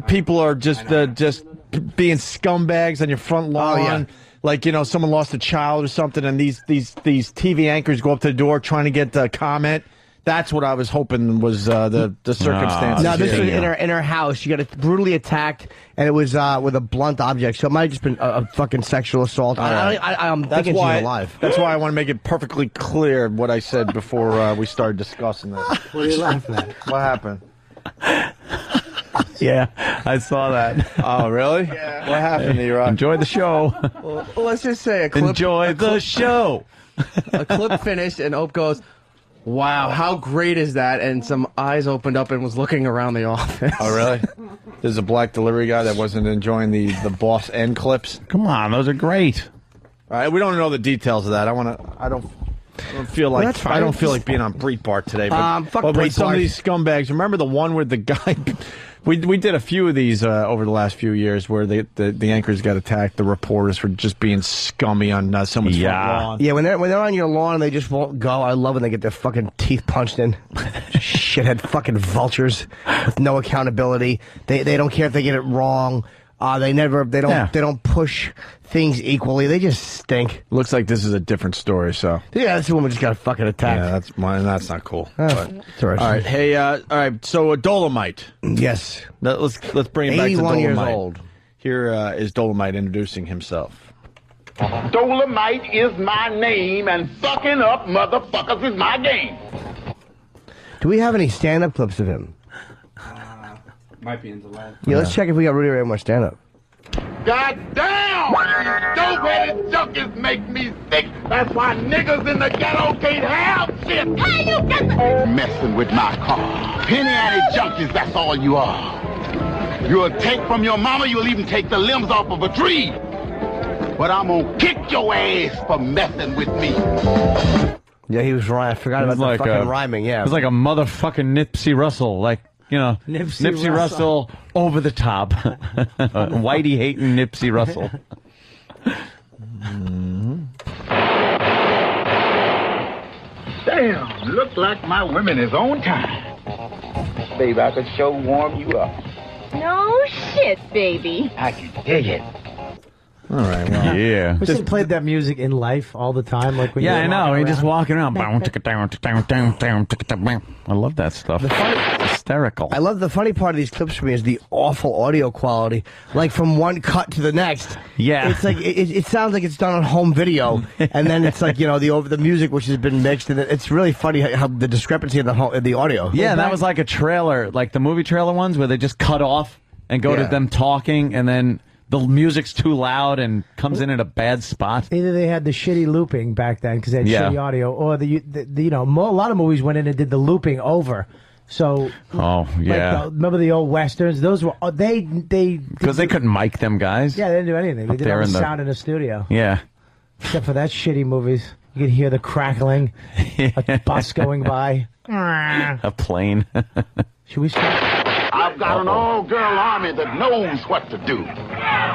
people are just being scumbags on your front lawn, like someone lost a child or something, and these TV anchors go up to the door trying to get a comment. That's what I was hoping was the circumstances. No, this was in her house. She got brutally attacked, and it was with a blunt object. So it might have just been a fucking sexual assault. I'm thinking she's alive. That's why I want to make it perfectly clear what I said before we started discussing this. What are you laughing at? What happened? Yeah, I saw that. Oh, really? Yeah. What happened, E-Rock? Enjoy the show. Well, let's just say a clip. Enjoy the show. A clip finished, and Ope goes, Wow, how great is that? And some eyes opened up and was looking around the office. Oh, really? There's a black delivery guy that wasn't enjoying the boss end clips. Come on, those are great. All right, we don't know the details of that. I don't feel like that's fine. I don't feel like being on Breitbart today. But, fuck but with some of Breitbart. these scumbags, remember the one where the guy? We did a few of these over the last few years where the anchors got attacked, the reporters for just being scummy on someone's front lawn. Yeah, when they're on your lawn and they just won't go. I love when they get their fucking teeth punched in. Shithead fucking vultures with no accountability. They don't care if they get it wrong. They don't push things equally. They just stink. Looks like this is a different story. So yeah, this woman just got fucking attacked. Yeah, that's mine. That's not cool. It's all right. All right, hey, all right. So Dolomite. Yes. Let's bring it back to 81 Dolomite. years old. Here is Dolomite introducing himself. Dolomite is my name, and fucking up motherfuckers is my game. Do we have any stand-up clips of him? Might be in the lab. Yeah, let's check if we got Rudy Ray Moore stand-up. God damn! Dope-headed junkies make me sick. That's why niggas in the ghetto can't have shit. Hey, you get the... Messing with my car. Penny-ante junkies, that's all you are. You'll take from your mama, you'll even take the limbs off of a tree. But I'm gonna kick your ass for messing with me. Yeah, he was right. I forgot about the fucking rhyming, yeah. It was like a motherfucking Nipsey Russell, like, you know, Nipsey Russell over the top. Whitey hating Nipsey Russell. Damn, look like my women is on time. Baby, I could sure warm you up. No shit, baby. I can dig it. All right, well. Yeah. We just played that music in life all the time. Like when Yeah, I you're know. walking You're just around. walking around. I love that stuff. It's hysterical. I love the funny part of these clips for me is the awful audio quality. Like from one cut to the next. Yeah. It's like it sounds like it's done on home video, and then it's like, you know, the music which has been mixed, and it's really funny how the discrepancy in the audio. Yeah, that was like a trailer, like the movie trailer ones where they just cut off and go to them talking, and then the music's too loud and comes in at a bad spot. Either they had the shitty looping back then because they had Yeah. shitty audio, or the you know, a lot of movies went in and did the looping over. So, Oh, yeah. like remember the old westerns? Those were they Because they couldn't mic them guys. Yeah, they didn't do anything. They Up did there all the in the- sound in the studio. Yeah. Except for that shitty movies. You could hear the crackling, a bus going by. A plane. Should we start? I've got an all-girl army that knows what to do.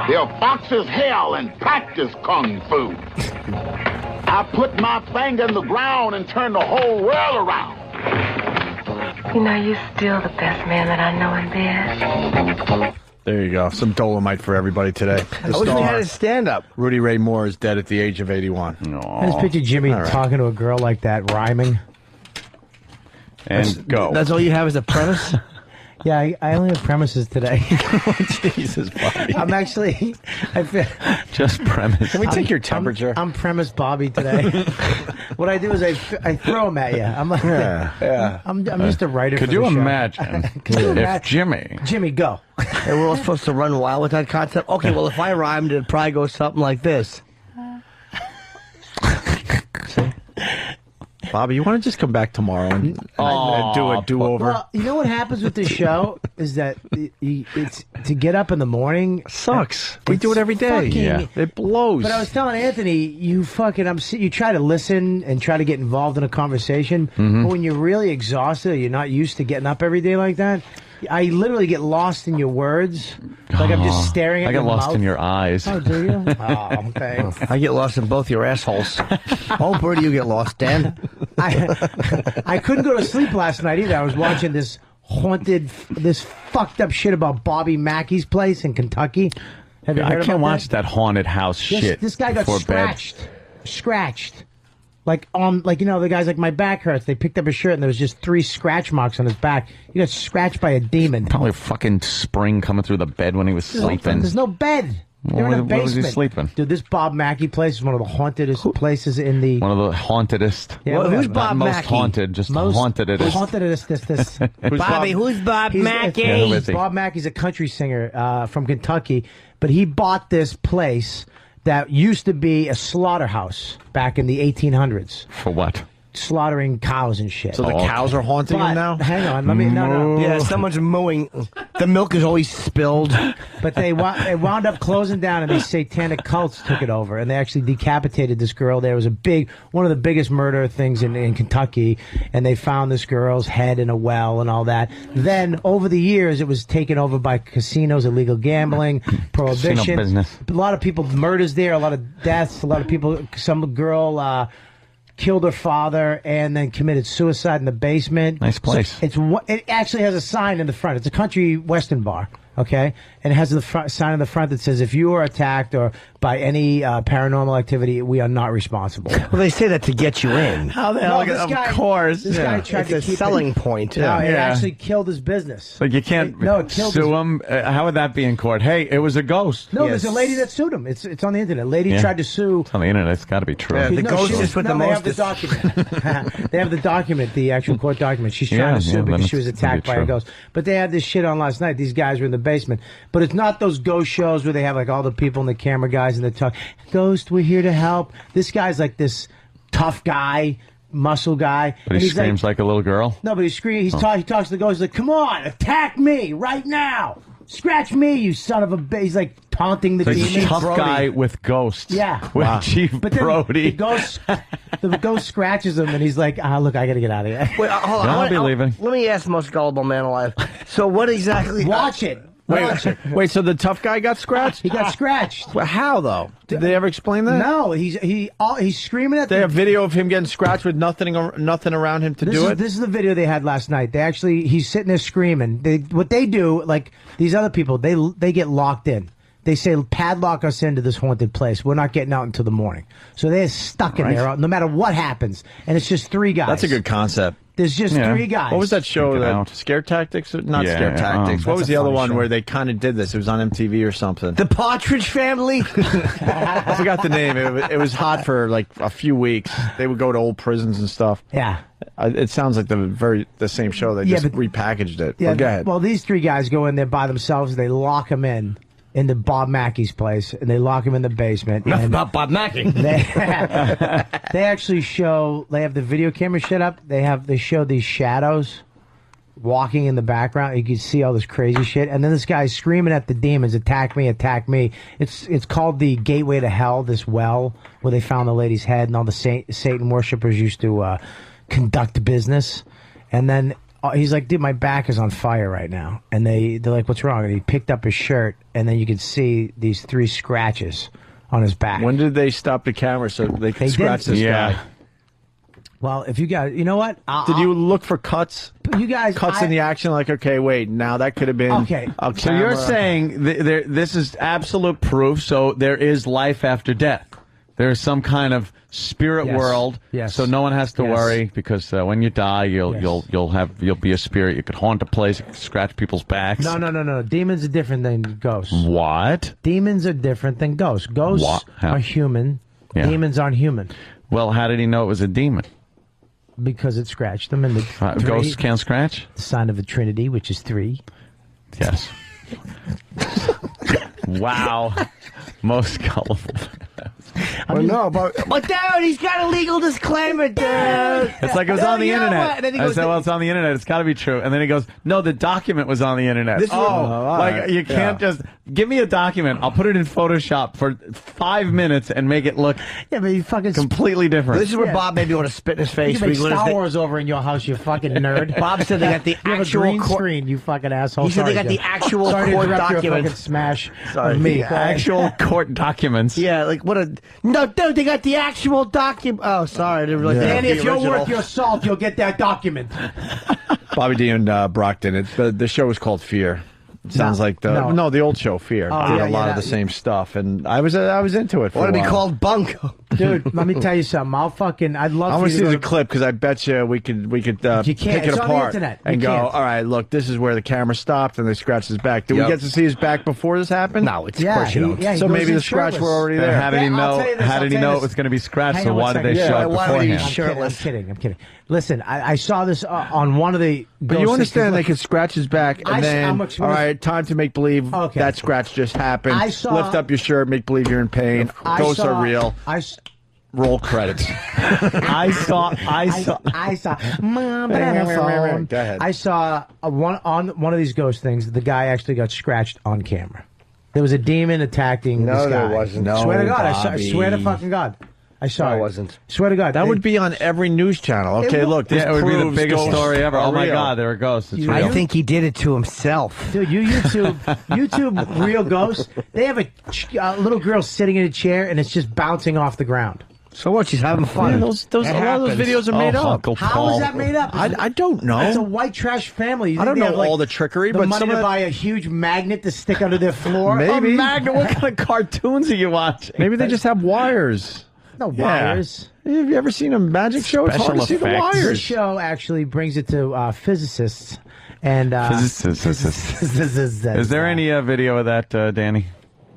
They'll box as hell and practice kung fu. I put my finger in the ground and turn the whole world around. You know, you're still the best man that I know in bed. There you go. Some Dolomite for everybody today. I wish we had a stand-up. Rudy Ray Moore is dead at the age of 81. I just picture Jimmy All right. talking to a girl like that, rhyming. And go. That's all you have as a premise? Yeah, I only have premises today. Jesus, Bobby. I'm actually, I feel, Just premise. Can we take your temperature? I'm premise Bobby today. What I do is I throw them at you. I'm like, Yeah. I'm just a writer. Could for you the show. imagine if Jimmy... Go. And we're all supposed to run wild with that concept? Okay, well, if I rhymed, it'd probably go something like this. Bobby, you want to just come back tomorrow and do a do-over? Well, you know what happens with the show is that it's to get up in the morning sucks. We do it every day. fucking- It blows. But I was telling Anthony, you try to listen and try to get involved in a conversation, Mm-hmm. but when you're really exhausted, or you're not used to getting up every day like that. I literally get lost in your words, like I'm just staring at I your get lost mouth. in your eyes. Oh, do you? Oh, okay. I get lost in both your assholes. Where do you get lost, Dan? I couldn't go to sleep last night either. I was watching this fucked up shit about Bobby Mackey's place in Kentucky. Have you heard I about can't that? watch that haunted house shit. This guy got before bed. scratched. Like you know, the guy's like, my back hurts. They picked up his shirt and there was just 3 scratch marks on his back. He got scratched by a demon. Probably a fucking spring coming through the bed when he was sleeping. There's no bed. They're in a Where was he basement. sleeping? Dude, this Bob Mackey place is one of the hauntedest places in the... One of the hauntedest. Yeah, whatever. who's Bob Not most Mackey? haunted, just hauntedest. Hauntedest. Bobby, who's Bob Mackey? Yeah, who is he? Bob Mackey's a country singer from Kentucky, but he bought this place that used to be a slaughterhouse back in the 1800s. For what? slaughtering cows and shit. So the cows are haunting him now? Hang on, let me. No. Yeah, someone's mooing. The milk is always spilled. But they wound up closing down, and these satanic cults took it over, and they actually decapitated this girl. There was one of the biggest murder things in Kentucky, and they found this girl's head in a well and all that. Then over the years, it was taken over by casinos, illegal gambling, prohibition. Casino business. A lot of people murders there, a lot of deaths, a lot of people. Some girl killed her father and then committed suicide in the basement. Nice place. So it actually has a sign in the front. It's a country western bar. Okay, and it has the sign in the front that says, "If you are attacked or by any paranormal activity, we are not responsible." Well, they say that to get you in. How the hell? This guy, of course. This guy tried to It's a keep selling point. No, it Yeah. actually killed his business. Like you can't it killed sue him. How would that be in court? Hey, it was a ghost. No, there's a lady that sued him. It's on the internet. Lady Yeah. tried to sue. It's on the internet. It's got to be true. Yeah, the ghost is with the They have most. the document. They have the document, the actual court document. She's trying Yeah, to sue yeah, because then she was it's gonna be attacked by a true. ghost. But they had this shit on last night. These guys were in the basement. But it's not those ghost shows where they have like all the people and the camera guys and they talk, "Ghost, we're here to help." This guy's like this tough guy, muscle guy. But and he he's screams like a little girl. No, but he's screaming. He talks to the ghost. He's like, "Come on, attack me right now. Scratch me, you son of a bitch." He's like taunting the Like demon. a tough guy with ghosts. Yeah. With Chief But then Brody. the ghost scratches him, and he's like, "Look, I got to get out of here." Wait, hold on. I'll be leaving. Let me ask the most gullible man alive. So what exactly? Watch it. Wait, so the tough guy got scratched? He got scratched. Well, how though? Did they ever explain that? No, he's screaming at They have video of him getting scratched with nothing around him to do it. This is the video they had last night. He's sitting there screaming. What they do, like these other people, they get locked in. They say, "Padlock us into this haunted place. We're not getting out until the morning." So they're stuck in there no matter what happens. And it's just three guys. That's a good concept. There's just three guys. What was that show? Take it That out. Scare Tactics? Not Yeah, Scare Tactics. What that's was a the other funny one show. where they kind of did this? It was on MTV or something. The Partridge Family. I forgot the name. It was hot for like a few weeks. They would go to old prisons and stuff. Yeah. It sounds like the same show. They just but- repackaged it. Yeah, Well, go ahead. well, these three guys go in there by themselves. They lock him into Bob Mackey's place, and they lock him in the basement. Enough and about Bob Mackey. they actually show. They have the video camera set up. They show these shadows walking in the background. You can see all this crazy shit, and then this guy's screaming at the demons, "Attack me! Attack me!" It's called the Gateway to Hell. This well where they found the lady's head, and all the Satan worshippers used to conduct business, and then. He's like, "Dude, my back is on fire right now." And they're like, "What's wrong?" And he picked up his shirt, and then you could see these 3 scratches on his back. When did they stop the camera so they could They scratch didn't. this guy? Well, if you guys, you know what? Did you look for cuts? You guys, Cuts in the action, like, okay, wait, now that could have been Okay. a So you're camera. saying this is absolute proof, so there is life after death. There is some kind of spirit Yes. world, Yes. so no one has to Yes. worry because when you die, you'll Yes. you'll be a spirit. You could haunt a place, you could scratch people's backs. No. Demons are different than ghosts. What? Demons are different than ghosts. Ghosts What? How? are human. Yeah. Demons aren't human Well, how did he know it was a demon? because it scratched them. And the Ghosts can't scratch? The sign of the Trinity, which is 3. Yes. Wow. Most gullible. Well, no, but dude, he's got a legal disclaimer, dude. It's like it was on the You know internet. what? And then he I goes, said, well, it's on the internet. It's got to be true. And then he goes, no, the document was on the internet. This is what- all like right. you can't just give me a document. I'll put it in Photoshop for 5 minutes and make it look Yeah, but you fucking completely different. This is where Yeah. Bob maybe want to spit in his You face. can make when he Star learns Wars over in your house, you fucking nerd. Bob said they got the You have a actual green court- screen, you fucking asshole. He said they Sorry, got the Joe. actual Sorry to court interrupt your documents. fucking smash Sorry. of me. Yeah. Actual court documents. Yeah, like what a no, dude. They got the actual document. Oh, sorry, I didn't realize. they had Danny, the if you're original. worth your salt, you'll get that document. Bobby D and Brockton. The show was called Fear. It sounds No, like the old show Fear. Oh, Did yeah, a lot of the same stuff, and I was into it. For Want a to be while. called Bunko? Dude, let me tell you something. I'd love I for want to you see to the go to- clip because I bet you we could You can't. pick it It's on the apart internet. and You go, can't. all right, look, this is where the camera stopped and they scratched his back. Did Yep. we get to see his back before this happened? No, it's Yeah, of course you don't. he So goes maybe in the scratch shirtless. were already And there. how did he Yeah, I'll know? tell you this, How I'll did he tell you know this. it was going to be scratched? Hang So on why one did they second. show Yeah, it why would he- beforehand? I'm kidding. Listen, I saw this on one of the. But you understand they could scratch his back and I'm then, ex- all right, time to make believe Okay. that scratch just happened. I saw- Lift up your shirt, make believe you're in pain. Ghosts are real. roll credits. I saw. Mom, phone. Go ahead. I saw one of these ghost things. The guy actually got scratched on camera. There was a demon attacking this guy. No, there wasn't. No, Swear to God, I Bobby. swear to fucking God. I saw No, it. it wasn't. Swear to God. That would be on every news channel. Okay, look, this Yeah, it would be the proves biggest ghosts story ever. are Oh my real. God, there are ghosts. It's real. I think he did it to himself. Dude, you YouTube real ghosts. They have a little girl sitting in a chair and it's just bouncing off the ground. So what? She's having fun. Yeah, those It a lot of those happens. videos are made up. Uncle How Paul. is that made up? I don't know. It's a white trash family. You I don't think they know have, all the trickery, the but money some to of that- buy a huge magnet to stick under their floor. Maybe. A magnet? What kind of cartoons are you watching? Maybe they just have wires. No wires. Have you ever seen a magic show? It's hard to see the effects. This wires. show actually brings it to physicists and Physicists. Is there any video of that, Danny?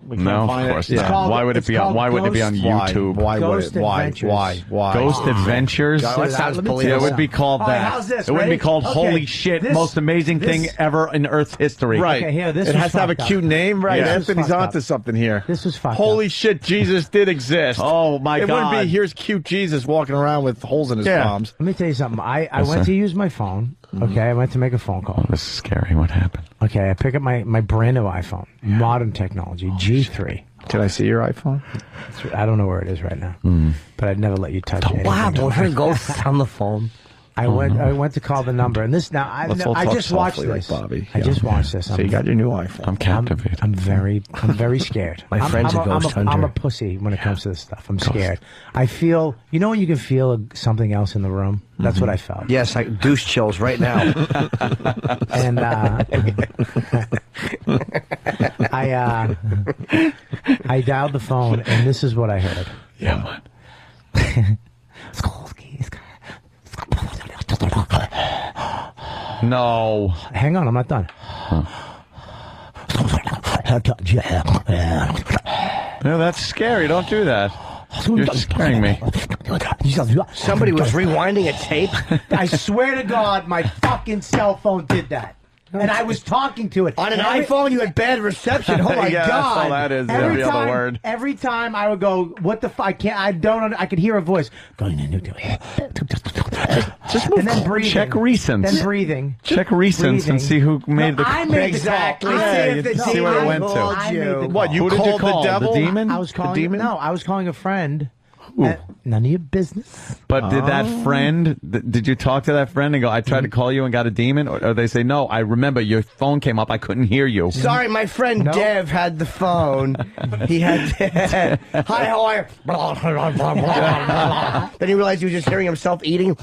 No, find of it. course It's not. called- Why would it it's be on? called Why would it be on Ghost- YouTube? Why would Ghost it? Why? Adventures. Why? Ghost Adventures. God, that sounds Yeah, it believable. would be called All right, that. how's this? It wouldn't be Ready? called Okay, "Holy shit, this- most amazing thing this- ever in Earth's history." Right. Okay, here, this it was has to have a fucked up. cute name, right? Yeah. This was Anthony's fucked onto up. something here. This was fucked Holy up. shit, Jesus did exist. Oh, my it God. wouldn't be here's cute Jesus walking around with holes in his Yeah. palms. Let me tell you something. I Yes, went sir. to use my phone. Okay, I went to make a phone call. This is scary. What happened? Okay, I pick up my brand new iPhone, modern technology, G3. Can I see your iPhone? I don't know where it is right now, but I'd never let you touch it. Wow, don't hear ghosts on the phone. I went to call the number, and this now I Let's all talk just watched softly like this. Bobby. I just watched this. So you got your new iPhone. I'm captivated. I'm very scared. My friend's a ghost hunter. I'm a pussy when it comes to this stuff. I'm scared. I feel, you know, when you can feel something else in the room. That's what I felt. Yes, I douche chills right now. And I dialed the phone, and this is what I heard. Yeah, what? No. Hang on, I'm not done. No, that's scary. Don't do that. You're scaring me. Somebody was rewinding a tape. I swear to God, my fucking cell phone did that. And I was talking to it. On an And iPhone, you had bad reception. Oh, my Yeah, God. that's all that is. Every other word. Every time I would go, what the fuck? I could hear a voice going, Just move. and then breathing. Check recents. Then breathing. Check recents and see who made the. I made Exactly. the call. See I if made the the see what it I went to. called I made you. the call. What, you Who did you called call? the devil? The demon? I was calling. demon? No, I was calling a friend. None of your business. But did that friend? Did you talk to that friend and go? I tried to call you and got a demon, or they say no? I remember your phone came up. I couldn't hear you. Sorry, my friend Dev had the phone. He had hi, how are you? Then he realized he was just hearing himself eating.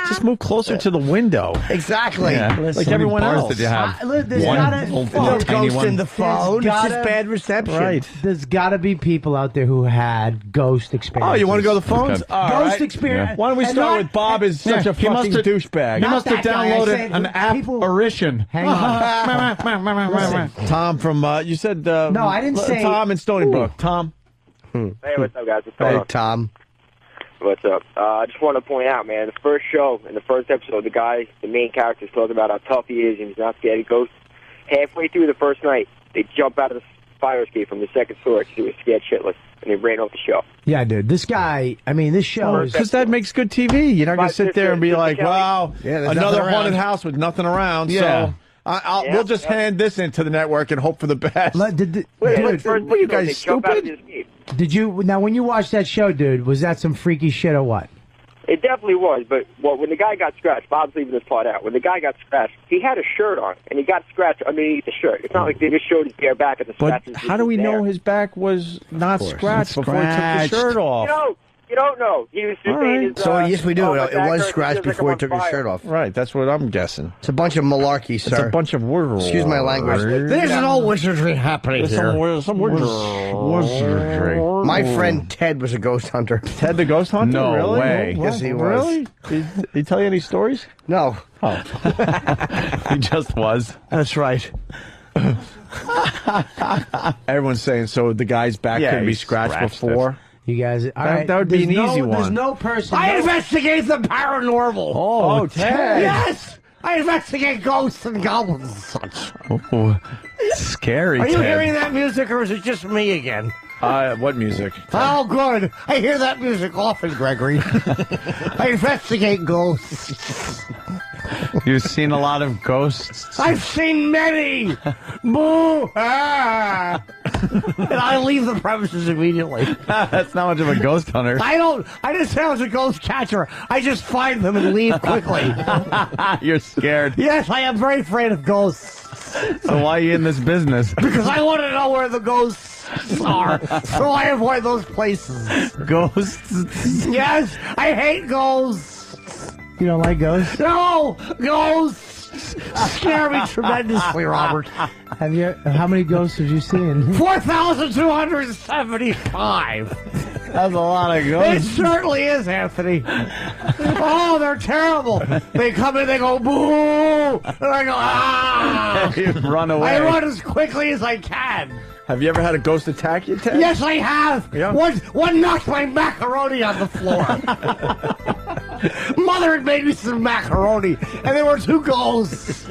Just move closer to the window. Exactly. Yeah. Like How many everyone bars else. did you have? There's One gotta- old fuck. No tiny ghost one. in the phone. It's gotta- just bad reception. Right. There's got to be people out there who had ghost experiences. Oh, you want to go to the phones? Okay. All Ghost right. experience. Why don't we And start not- with Bob is such a he must fucking have- douchebag. He Not must have that guy, I downloaded said an people- apparition. Hang on. Listen, Tom from, you said... no, I didn't say- Tom in Stony Brook. Tom. Hey, what's up, guys? What's going Hey, on? Tom. What's up? I just want to point out, man, the first show, in the first episode, the main character is talking about how tough he is and he's not scared of ghosts. Halfway through the first night, they jump out of the fire escape from the second floor because he was scared shitless, and they ran off the show. Yeah, dude. This guy, I mean, this show is... Because that makes good TV. You're not going to sit there and be like, wow, Yeah, there's another nothing haunted around. house with nothing around. Yeah. So we'll just hand this into the network and hope for the best. Dude, Wait, dude, first what are you episode, guys, they jump out of stupid? the escape. did you... Now, when you watched that show, dude, was that some freaky shit or what? It definitely was, but when the guy got scratched, Bob's leaving this part out. When the guy got scratched, he had a shirt on, and he got scratched underneath the shirt. It's not like they just showed his bare back at the But scratches. how do we know his back was not scratched before he took the shirt off? You don't know. He was just saying his, So, yes, we do. oh, my It back was hurts, scratched feels like before I'm he took on his fire. shirt off. Right, that's what I'm guessing. It's a bunch of malarkey, It's sir. a bunch of words. Excuse my language. There's an old wizardry happening here. Some wizardry. My friend Ted was a ghost hunter. Ted the ghost hunter? No really? way. Yes, he was. Really? Did he tell you any stories? No. He just was. That's right. Everyone's saying so the guy's back Yeah, couldn't be he scratched scratched before. You guys... All right, that would be there's an easy There's one. no person... I no- investigate the paranormal. Oh, Ted. Yes! I investigate ghosts and goblins and such. Oh, scary. Are you Ted. hearing that music, or is it just me again? What music? Oh, good. I hear that music often, Gregory. I investigate ghosts. You've seen a lot of ghosts? I've seen many. Boo! Ah! And I leave the premises immediately. That's not much of a ghost hunter. I just say I was a ghost catcher. I just find them and leave quickly. You're scared. Yes, I am very afraid of ghosts. So why are you in this business? Because I want to know where the ghosts are. So I avoid those places. Ghosts? Yes, I hate ghosts. You don't like ghosts? No! Ghosts scare me tremendously, Robert. How many ghosts have you seen? 4,275. That's a lot of ghosts. It certainly is, Anthony. Oh, they're terrible. They come in, they go, boo! And I go, ah! You run away. I run as quickly as I can. Have you ever had a ghost attack you, Ted? Yes, I have. Yeah. One knocked my macaroni on the floor. Mother had made me some macaroni, and there were two ghosts,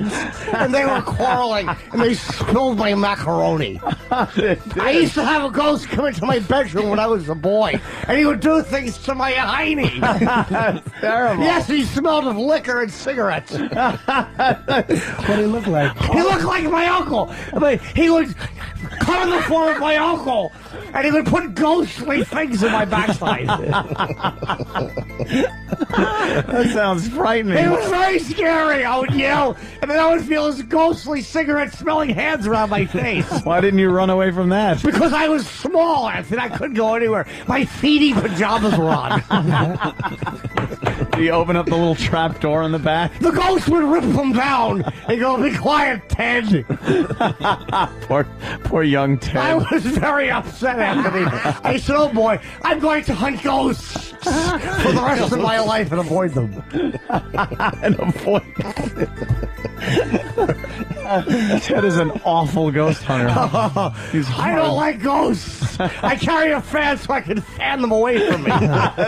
and they were quarreling, and they spilled my macaroni. I used to have a ghost come into my bedroom when I was a boy, and he would do things to my hiney. That's terrible. Yes, he smelled of liquor and cigarettes. What did he look like? He looked like my uncle. But he would come in the form of my uncle, and he would put ghostly things in my backside. That sounds frightening. It was very scary. I would yell, and then I would feel his ghostly cigarette-smelling hands around my face. Why didn't you run away from that? Because I was small, Anthony. I couldn't go anywhere. My feety pajamas were on. Do you open up the little trap door in the back? The ghost would rip them down and go, "Be quiet, Ted." Poor young Ted. I was very upset, Anthony. I said, "Oh boy, I'm going to hunt ghosts for the rest of my life and avoid them." Ted is an awful ghost hunter. I don't like ghosts. I carry a fan so I can fan them away from me.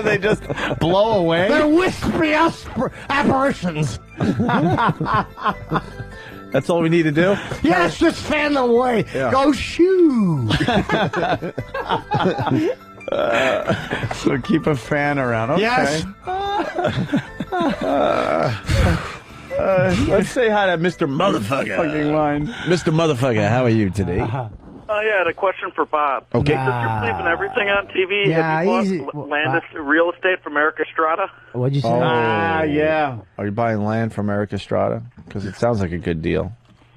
They just blow away? They're wispy apparitions. That's all we need to do? Yes, just fan them away. Yeah. Go shoo. So keep a fan around. Okay. Yes. Let's say hi to Mr. Motherfucker. Fucking line. Mr. Motherfucker, how are you today? Yeah, I had a question for Bob. Okay. Since you're sleeping everything on TV, Yeah, have you easy. bought land real estate from Eric Estrada? What'd you say? Yeah. Are you buying land from Eric Estrada? Because it sounds like a good deal.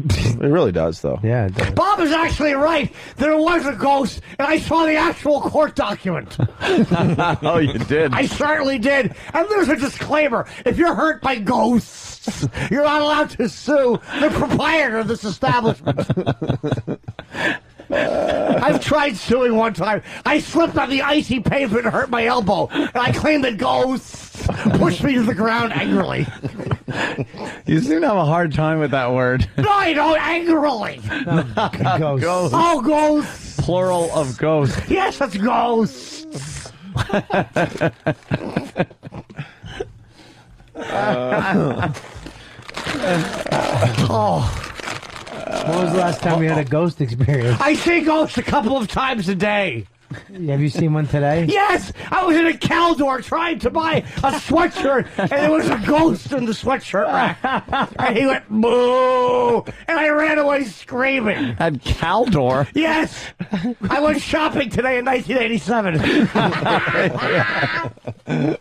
It really does, though. Yeah, it does. Bob is actually right. There was a ghost, and I saw the actual court document. Oh, you did? I certainly did. And there's a disclaimer. If you're hurt by ghosts, you're not allowed to sue the proprietor of this establishment. I've tried suing one time. I slipped on the icy pavement and hurt my elbow, and I claimed that ghosts pushed me to the ground angrily. You seem to have a hard time with that word. No, I don't. Angrily. Ghosts. Oh, ghosts. Plural of ghosts. Yes, it's ghosts. Oh. When was the last time you had a ghost experience? I see ghosts a couple of times a day. Have you seen one today? Yes, I was in a Caldor trying to buy a sweatshirt, and there was a ghost in the sweatshirt rack. And he went, boo! And I ran away screaming. At Caldor? Yes! I went shopping today in 1987.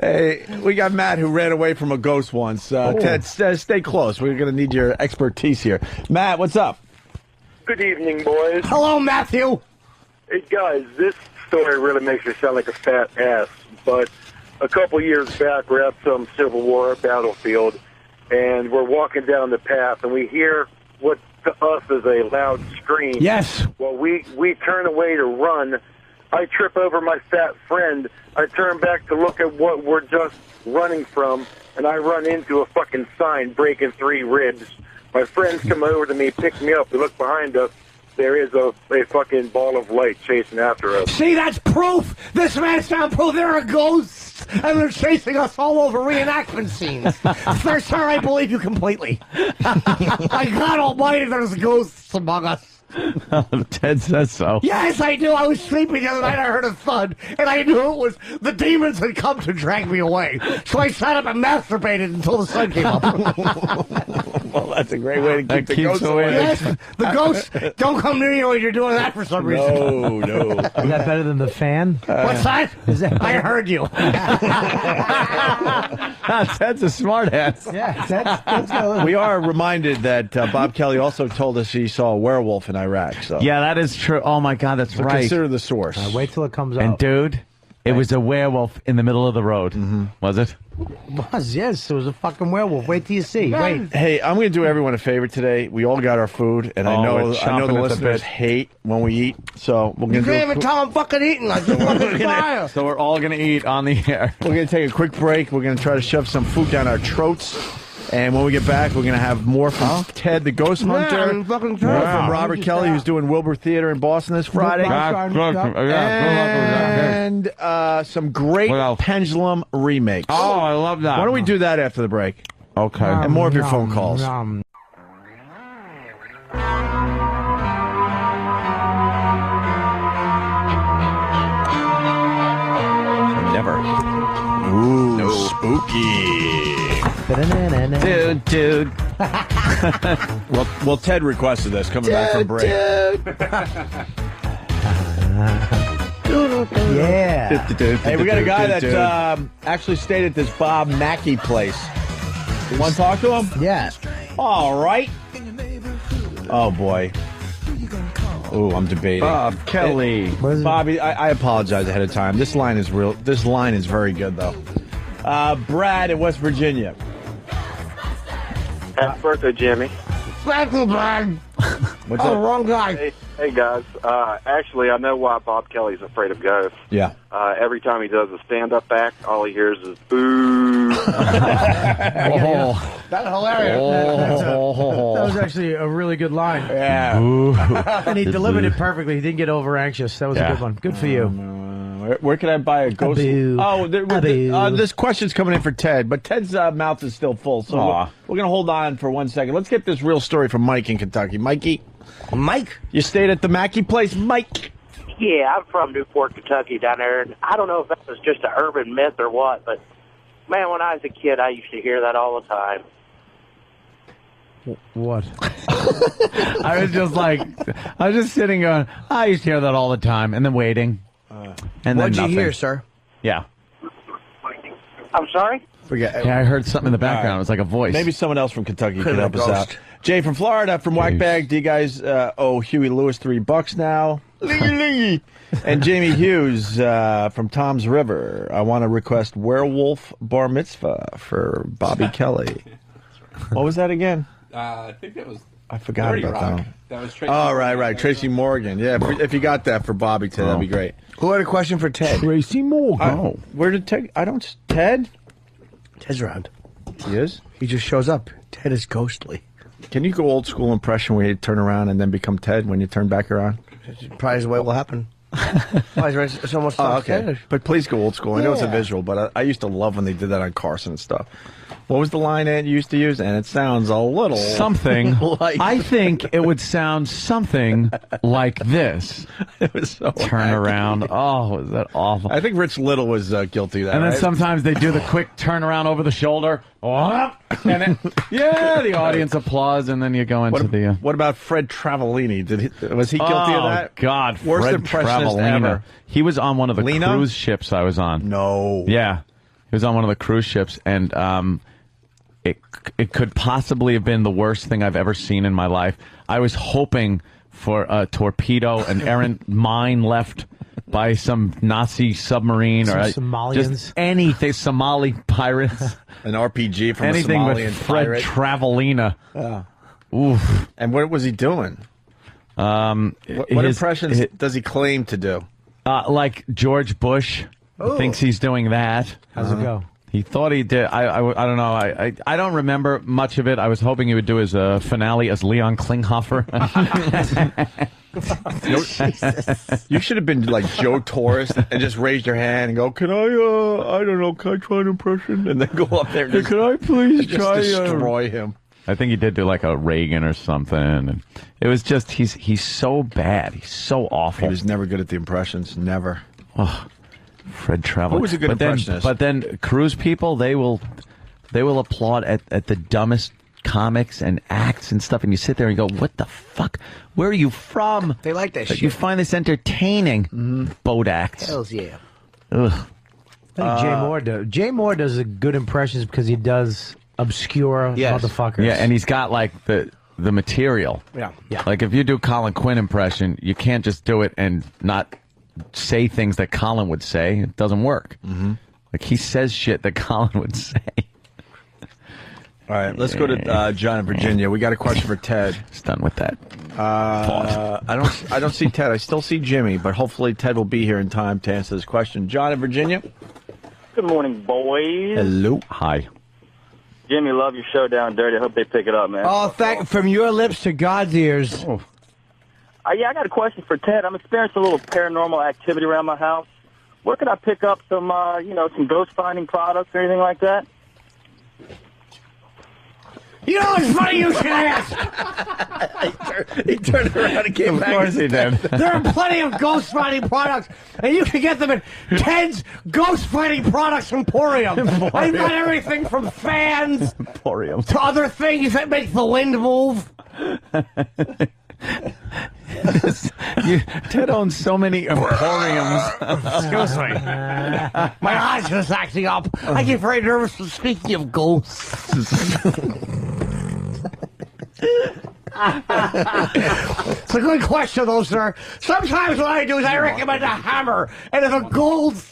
Hey, we got Matt who ran away from a ghost once. Ted, stay close. We're going to need your expertise here. Matt, what's up? Good evening, boys. Hello, Matthew. Hey, guys, this story really makes me sound like a fat ass. But a couple years back, we're at some Civil War battlefield, and we're walking down the path, and we hear what to us is a loud scream. Yes. Well, we turn away to run. I trip over my fat friend. I turn back to look at what we're just running from, and I run into a fucking sign breaking 3 ribs. My friends come over to me, pick me up. We look behind us. There is a fucking ball of light chasing after us. See, that's proof. This man's found proof. There are ghosts, and they're chasing us all over reenactment scenes. Sir, I believe you completely. My God almighty, there's ghosts among us. Ted says so. Yes, I do. I was sleeping the other night. I heard a thud, and I knew it was the demons had come to drag me away. So I sat up and masturbated until the sun came up. Well, that's a great way to That keep the keeps ghosts away away. Yes, the ghosts don't come near you when you're doing that for some reason. No. Is that better than the fan? What's that? I heard you. Ted's a smart ass. Yeah, that's good. We are reminded that Bob Kelly also told us he saw a werewolf in Iraq. So Yeah, that is true. Oh my God, that's so right. consider the source. Wait till it comes And out. dude, it was a werewolf in the middle of the road. Was it? Yes, it was a fucking werewolf. Wait till you see. Wait. Hey, I'm going to do everyone a favor today. We all got our food, and I Oh, know we're the chomping at the listeners bit. hate when we eat. So we're You going to can't even tell I'm fucking eating like you're fucking fire. So we're all gonna eat on the air. We're going to take a quick break. We're going to try to shove some food down our throats. And when we get back, we're going to have more from Ted the Ghost Hunter, I'm fucking more trying. from Robert Kelly, who's doing Wilbur Theater in Boston this Friday. And some great What else? Pendulum remakes. Oh, I love that. Why don't we do that after the break? Okay. And more of your phone calls. Never. Ooh, spooky. Dude. Well, Ted requested this coming back from break. Yeah. Hey, we got a guy that actually stayed at this Bob Mackey place. You want to talk to him? Yeah. All right. Oh, boy. Oh, I'm debating. Bob Kelly. Bobby, I apologize ahead of time. This line is real. This line is very good, though. Brad in West Virginia. Happy birthday, Jimmy. Thank you, Brad. What's Oh, up? wrong guy. Hey guys. Actually, I know why Bob Kelly's afraid of ghosts. Yeah. Every time he does a stand-up act, all he hears is boo. That's hilarious. That was actually a really good line. Yeah. And he delivered it perfectly. He didn't get over anxious. That was a good one. Good for you. Where can I buy a ghost? Boo. Oh, Boo. this question's coming in for Ted, but Ted's mouth is still full, so we're going to hold on for 1 second. Let's get this real story from Mike in Kentucky. Mikey? Mike? You stayed at the Mackey place, Mike? Yeah, I'm from Newport, Kentucky down there, and I don't know if that was just an urban myth or what, but, man, when I was a kid, I used to hear that all the time. What? I was just sitting going, I used to hear that all the time, and then waiting. And What'd then you nothing. hear, sir? Yeah. I'm sorry? Forget. Yeah, I heard something in the background. It was like a voice. Maybe someone else from Kentucky Could've could help been us a out. ghost. Jay from Florida, from Whackbag. Do you guys owe Huey Lewis $3 now? Lingy. And Jamie Hughes from Tom's River. I want to request Werewolf Bar Mitzvah for Bobby Kelly. What was that again? I think that was. I forgot 30 about Rock. that one. That was Tracy. Oh, right. Tracy Morgan. Yeah, if you got that for Bobby, Ted, that'd be great. Who had a question for Ted? Tracy Morgan. Where did Ted? Ted? Ted's around. He is? He just shows up. Ted is ghostly. Can you go old school impression where you turn around and then become Ted when you turn back around? Probably is the way it will happen. It's almost okay. But please go old school. I know it's a visual, but I used to love when they did that on Carson and stuff. What was the line Ed used to use? And it sounds a little something. like I think it would sound something like this. It was so turn wacky. around. Oh, was that awful? I think Rich Little was guilty of that. And then right? sometimes they do the quick turnaround over the shoulder. And then, yeah, the audience applause, and then you go into the. What about Fred Travellini? Was he guilty of that? God, Worst Fred impressionist Travellini. ever. He was on one of the Lena? cruise ships I was on. No. Yeah, he was on one of the cruise ships, and it could possibly have been the worst thing I've ever seen in my life. I was hoping for a torpedo, an errant mine left by some Nazi submarine Some or Somalians. just anything, Somali pirates. An RPG from Anything a but Somalian Fred pirate. Travellini. Yeah. Oof. And what was he doing? What impressions does he claim to do? Like George Bush thinks he's doing that. How's it go? He thought he did. I don't know. I don't remember much of it. I was hoping he would do his finale as Leon Klinghoffer. You should have been like Joe Torres and just raised your hand and go, "Can I? I don't know. Can I try an impression?" And then go up there and Can I please just try? destroy him. I think he did do like a Reagan or something, and it was just he's so bad. He's so awful. He was never good at the impressions. Never. Oh, Fred Trevor. Who was a good impressionist? But then cruise people, they will applaud at the dumbest comics and acts and stuff, and you sit there and you go, what the fuck? Where are you from? They like that shit. You find this entertaining, boat acts. Hells yeah. Ugh. I think Jay Moore does. Jay Moore does a good impressions because he does obscure motherfuckers. Yeah, and he's got like the material. Yeah. Like if you do Colin Quinn impression, you can't just do it and not say things that Colin would say. It doesn't work. Mm-hmm. Like he says shit that Colin would say. All right, let's go to John in Virginia. We got a question for Ted. It's done with that. I don't see Ted. I still see Jimmy, but hopefully Ted will be here in time to answer this question. John in Virginia. Good morning, boys. Hello. Hi. Jimmy, love your show down dirty. I hope they pick it up, man. Oh, from your lips to God's ears. Yeah, I got a question for Ted. I'm experiencing a little paranormal activity around my house. Where could I pick up some, some ghost finding products or anything like that? You know, it's funny you should ask. He turned around and came back. Of course he did. There are plenty of ghost fighting products, and you can get them at Ted's Ghost Fighting Products Emporium. I've got everything from fans Emporium to other things that make the wind move. Ted owns so many emporiums. Excuse me. My eyes are just acting up. I get very nervous when speaking of ghosts. It's a good question, though, sir. Sometimes what I do is I recommend a hammer, and if a ghost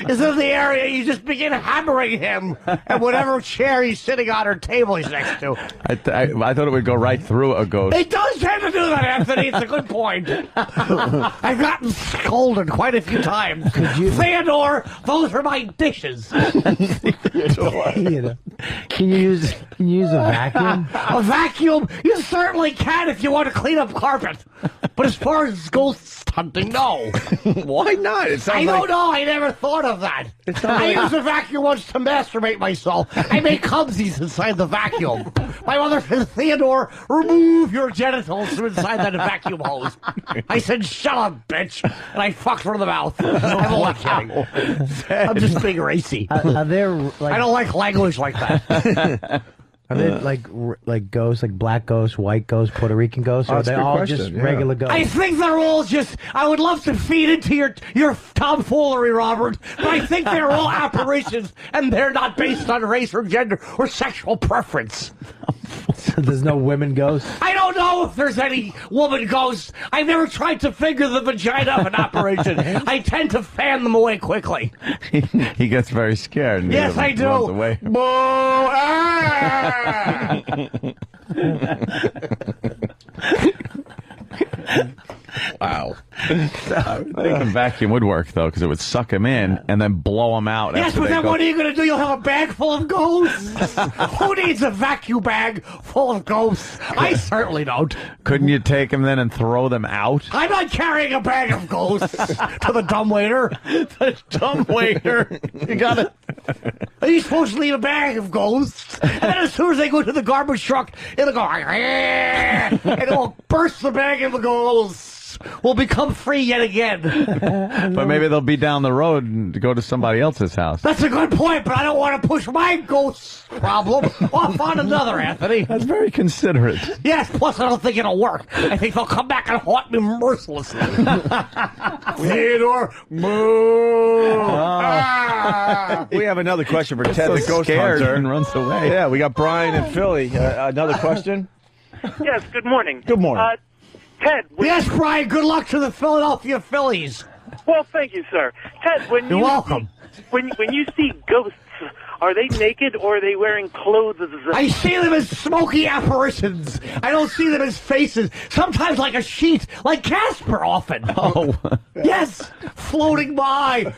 is in the area, you just begin hammering him at whatever chair he's sitting on or table he's next to. I thought it would go right through a ghost. It does tend to do that, Anthony. It's a good point. I've gotten scolded quite a few times. Theodore, those are my dishes. Can you use a vacuum? A vacuum? You certainly can if you want to clean up carpet. But as far as ghost hunting, no. Why not? I don't know. I never thought of that. I used a vacuum once to masturbate myself. I made cumsies inside the vacuum. My mother said, Theodore, remove your genitals from inside that vacuum hose. I said, shut up, bitch. And I fucked her in the mouth. I'm only kidding. I'm just being racy. Are there I don't like language like that. Are they like ghosts, like black ghosts, white ghosts, Puerto Rican ghosts? Or are they all just regular ghosts? I think they're all just. I would love to feed into your tomfoolery, Robert, but I think they're all apparitions, and they're not based on race or gender or sexual preference. So there's no women ghosts? I don't know if there's any woman ghosts. I've never tried to figure the vagina of an apparition. I tend to fan them away quickly. He gets very scared. And Yes, I do. runs away. Boo! Ah! Wow. I think a vacuum would work, though, because it would suck him in and then blow him out. Yes, after but they then go. what are you going to do? You'll have a bag full of ghosts? Who needs a vacuum bag full of ghosts? I certainly don't. Couldn't you take him then and throw them out? I'm not carrying a bag of ghosts to the dumbwaiter. The dumbwaiter. You got it. He's supposed to leave a bag of ghosts, and then as soon as they go to the garbage truck, it'll go, and it'll burst the bag and the ghosts will become free yet again. But maybe they'll be down the road and go to somebody else's house. That's a good point, but I don't want to push my ghost problem off on another, Anthony. That's very considerate. Yes, plus I don't think it'll work. I think they'll come back and haunt me mercilessly. Theodore, moo! We have another question for Ted, the ghost scared hunter. and runs away. Yeah, we got Brian in Philly. Another question? Yes, good morning. Good morning. Ted. Yes, Brian, good luck to the Philadelphia Phillies. Well, thank you, sir. Ted, when You're welcome. When you see ghosts, are they naked or are they wearing clothes? I see them as smoky apparitions. I don't see them as faces. Sometimes like a sheet, like Casper often. Oh. Yes, floating by.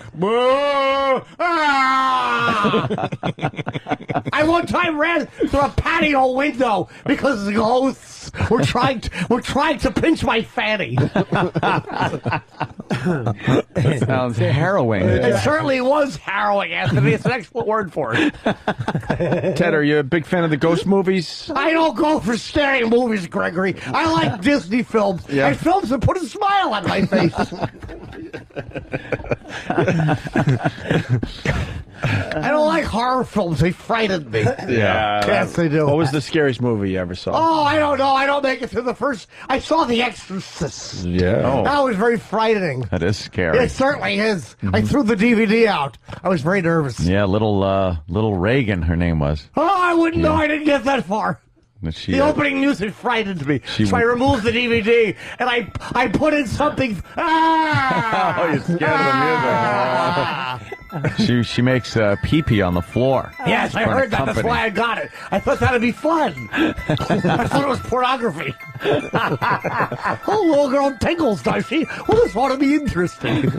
I one time ran through a patio window because of the ghosts. We're trying to pinch my fanny. Sounds harrowing. It certainly was harrowing, Anthony. It's an excellent word for it. Ted, are you a big fan of the ghost movies? I don't go for scary movies, Gregory. I like Disney films. Yeah. And films that put a smile on my face. I don't like horror films. They frighten me. Yeah. Yes, they do. What was the scariest movie you ever saw? Oh, I don't know. I don't make it through the first. I saw The Exorcist. Yeah. Oh. That was very frightening. That is scary. It certainly is. I threw the DVD out. I was very nervous. Yeah, little Reagan, her name was. Oh, I wouldn't know. I didn't get that far. She, The opening music frightened me, so I removed the DVD and I put in something. Ah! Oh, you're scared of the music. She makes pee-pee on the floor. Yes, I heard that. That's why I got it. I thought that'd be fun. I thought it was pornography. Oh, little girl tinkles, does she? Well, this ought to be interesting.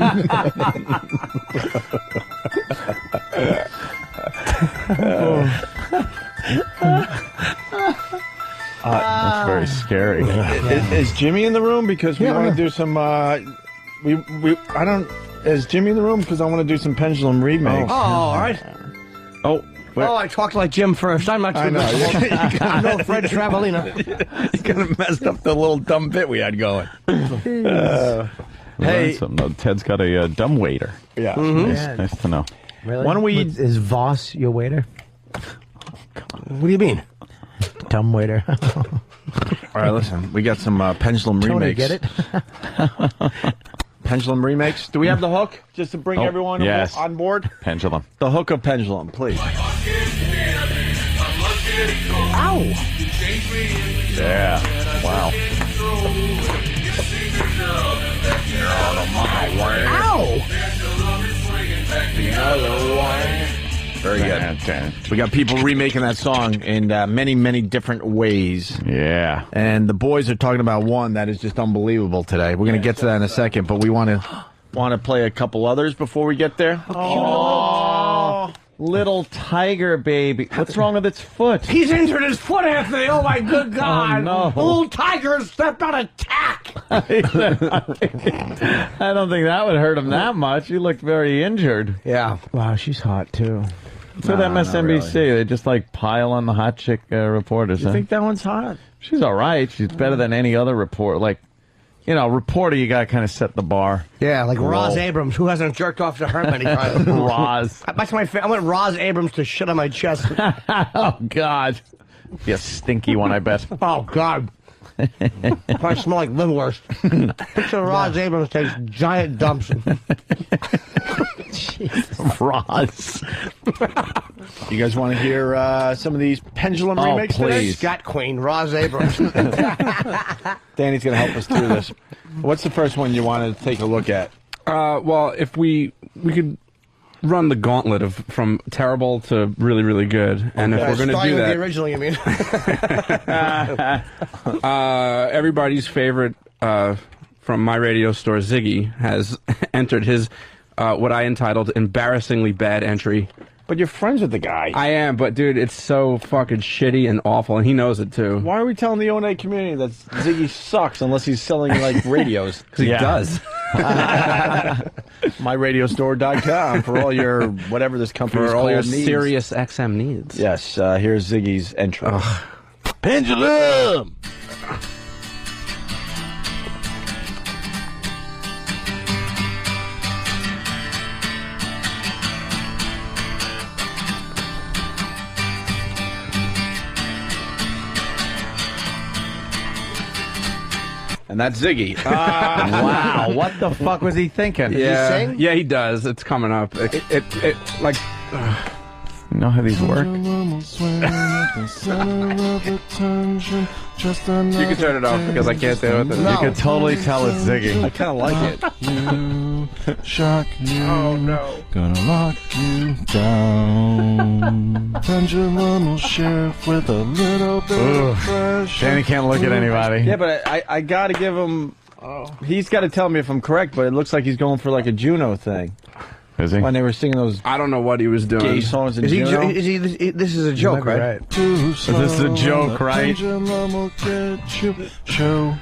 That's very scary. Is Jimmy in the room? Because we want to do some. Is Jimmy in the room? Because I want to do some Pendulum remakes. Oh, all right. Oh. Oh, I talked like Jim first. I'm not too much. I'm no Fred Travelina. You kind of messed up the little dumb bit we had going. Hey, Ted's got a dumb waiter. Yeah. Nice to know. Really? Why don't we? Is Voss your waiter? What do you mean? Dumb waiter. All right, listen. We got some Pendulum Tony, remakes. get it? Pendulum remakes. Do we have the hook just to bring everyone yes. on board? Pendulum. The hook of Pendulum, please. Ow! Yeah. Wow. Ow! Very good. We got people remaking that song in many, many different ways. Yeah. And the boys are talking about one that is just unbelievable today. We're going to get to that in a second, but we want to play a couple others before we get there. Oh, little tiger baby. What's wrong with its foot? He's injured his foot, Anthony. Oh, my good God. Oh, no. The little tiger has stepped on a tack. I don't think that would hurt him that much. He looked very injured. Yeah. Wow, she's hot, too. So that MSNBC, they just like pile on the hot chick reporters. You think that one's hot? She's all right. She's better than any other report. Like, reporter, you got to kind of set the bar. Yeah, like Roz Abrams, who hasn't jerked off to her many times. Roz. That's my I want Roz Abrams to shit on my chest. Oh, God. Be a stinky one, I bet. Oh, God. I smell like liverwurst. Picture Roz Abrams takes giant dumps. Roz. You guys want to hear some of these Pendulum remakes? Please. Scat Queen, Roz Abrams. Danny's going to help us through this. What's the first one you want to take a look at? Well, if we could run the gauntlet of from terrible to really, really good, and if we're going to do that, the original, you mean? Everybody's favorite from my radio store, Ziggy, has entered his what I entitled "Embarrassingly Bad Entry." But you're friends with the guy. I am, but dude, it's so fucking shitty and awful, and he knows it too. Why are we telling the O&A community that Ziggy sucks unless he's selling like radios? Because he does. MyRadiostore.com for all your whatever this company For all your needs. Sirius XM needs. Yes, here's Ziggy's intro. Pendulum. And that's Ziggy. Wow, what the fuck was he thinking? Yeah, Does he sing? yeah, he does. It's coming up. It like. You know how these work? You can turn it off because I can't do it. You can totally tell it's Ziggy. I kind of like it. Shock you. Oh no. Gonna lock you down. Pendulum will shift with a little bit of pressure. Danny can't look at anybody. Yeah, but I got to give him... He's got to tell me if I'm correct, but it looks like he's going for like a Juno thing. Is he? When they were singing those I don't know what he was doing. gay songs in Is he? Juno. Is he? This is a joke, right? This is a joke, right? Show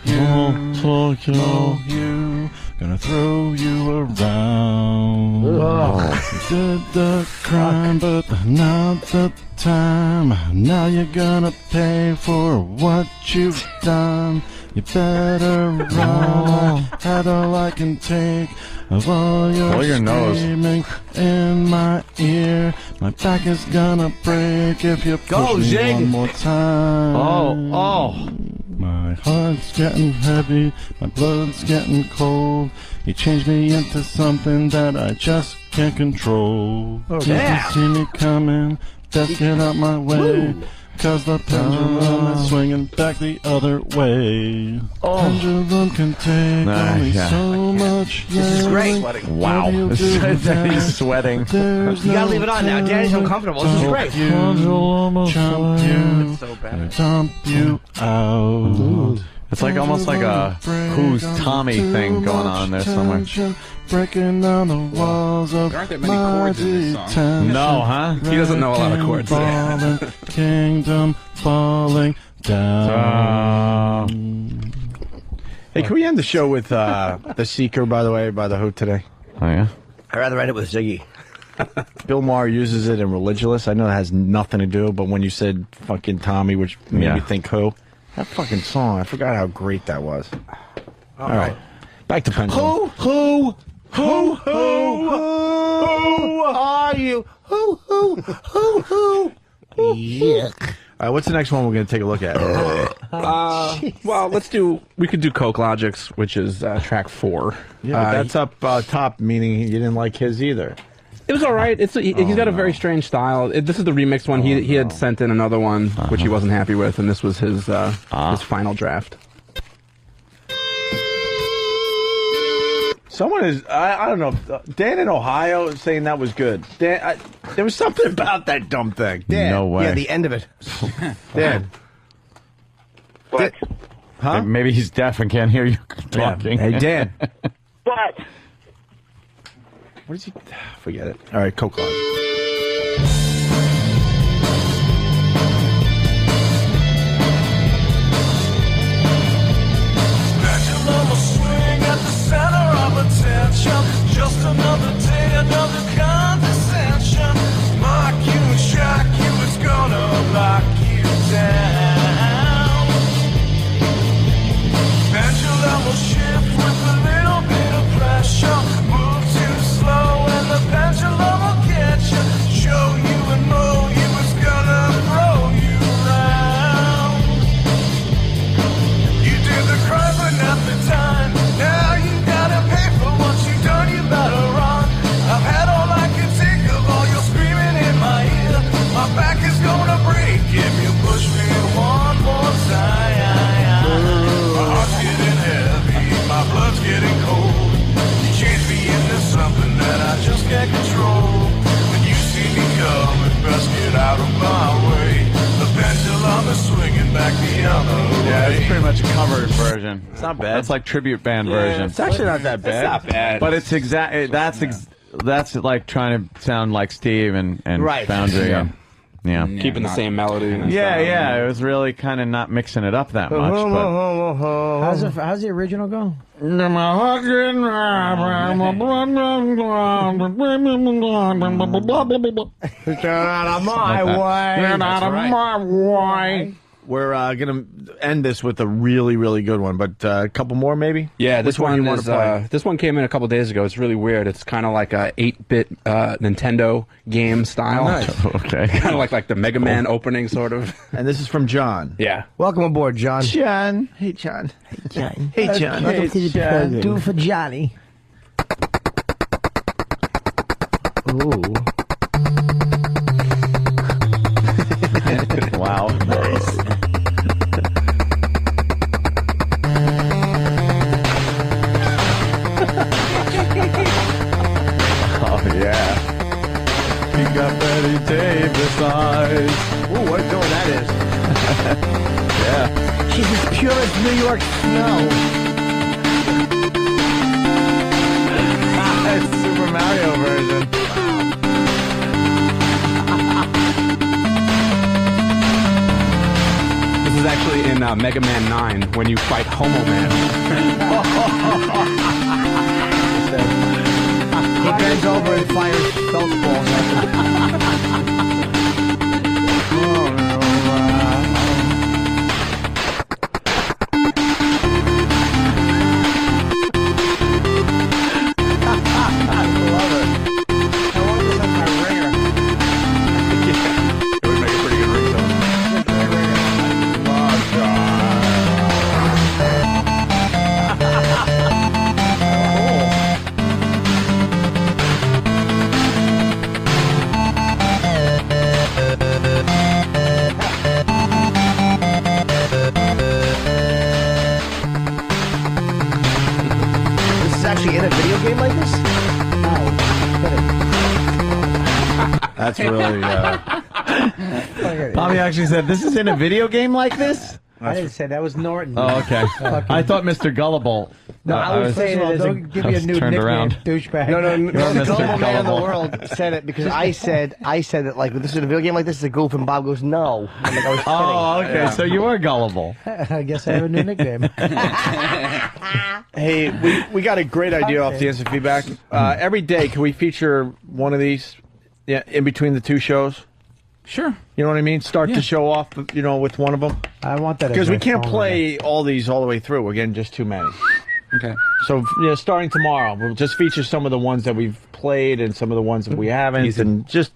you, gonna throw you around. You did the crime, but not the time. Now you're gonna pay for what you've done. You better run. Had all I can take of all your nose. screaming in my ear. My back is gonna break if you push me Zig. one more time. Oh. My heart's getting heavy, my blood's getting cold. You changed me into something that I just can't control. Oh, Did damn. you see me coming? Best get out my way. Cause the pendulum is swinging back the other way. Pendulum can take only so much. This is great. Wow. He's sweating. You gotta leave it on now. Daddy's uncomfortable. This is great. Jump you, So bad. dump you out. It's like almost like a Who's Tommy thing going on there somewhere. Breaking down the walls of There aren't that many chords in this song. detention. No, huh? He doesn't know a lot of chords. Falling, kingdom falling down. Hey, can we end the show with The Seeker, by the way, by The Who today? Oh, yeah? I'd rather end it with Ziggy. Bill Maher uses it in Religulous. I know it has nothing to do, but when you said fucking Tommy, which made Yeah. me think Who, that fucking song, I forgot how great that was. All right. Back to Pendulum. Who are you? Who? Yuck. All right, what's the next one we're going to take a look at? Well, we could do Coke Logics, which is track 4. Yeah, but that's up top, meaning you didn't like his either. It was all right. He's got a very strange style. This is the remixed one. He had sent in another one, which he wasn't happy with, and this was his final draft. Someone is, I don't know, Dan in Ohio is saying that was good. Dan, there was something about that dumb thing. Dan. No way. Yeah, the end of it. Dan. What? Huh? Maybe he's deaf and can't hear you talking. Hey, Dan. What? What is he? Forget it. All right, Coke Logic. Pendulum will swing at the center of attention. Just another day, another condescension. Mock you and shock you, it's gonna lock you down. Pendulum will shift with a little bit of pressure. Move too slow and the pendulum will get you. Show you and mow you, it's gonna throw you around. You did the crime but not the time. Now you gotta pay for what you done, you better run. I've had all I can think of, all your screaming in my ear. My back is gonna break if you push me one more time. My heart's getting heavy, my blood's getting cold. You changed me into something that I just can't control. When you see me coming, best get out of my way. The pendulum is swinging back the other way. Yeah, it's pretty much a covered version. It's not bad. That's like tribute band version. It's actually not that bad. It's not bad. But it's that's like trying to sound like Steve and Right. Foundry. Yeah. Yeah. Keeping the same melody. And Yeah, style. yeah. It was really kind of not mixing it up that much. But How's the original go? Get out of my way. Get out of my way. We're going to end this with a really, really good one, but a couple more maybe? Yeah, this Which one one you want is to play? this one came in a couple days ago. It's really weird. It's kind of like a 8-bit Nintendo game style. Oh, nice. Okay. Kind of like the Mega Man opening, sort of. And this is from John. Yeah. Welcome aboard, John. John. Hey, John. Hey, John. Hey, John. Welcome to the John. program. Do it for Johnny. Ooh. Wow. Nice. Oh, yeah. He got Betty Davis eyes. Ooh, what a door that is. Yeah. She's as pure as New York snow. Super Super Mario version. This is actually in Mega Man 9 when you fight Homo Man. He bends over and fires belt balls at in a video game like this? That's really. Bobby actually said, "This is in a video game like this." I didn't say that was Norton. Oh, okay. I thought Mr. Gullible. No, I was saying it as a, give me a new nickname, douchebag. No, the Mr. Gullible man in the Gullible. world said it because I said that like this is a video game like this is a goof, and Bob goes no. I'm like, I was kidding. Oh, okay. Yeah. So you were gullible. I guess I have a new nickname. Hey, we got a great idea off the instant feedback. Every day, can we feature one of these? Yeah, in between the two shows. Sure. You know what I mean? Start the show off, with one of them. I want that because we can't play all these all the way through. We're getting just too many. Okay. So starting tomorrow, we'll just feature some of the ones that we've played and some of the ones that we haven't, and just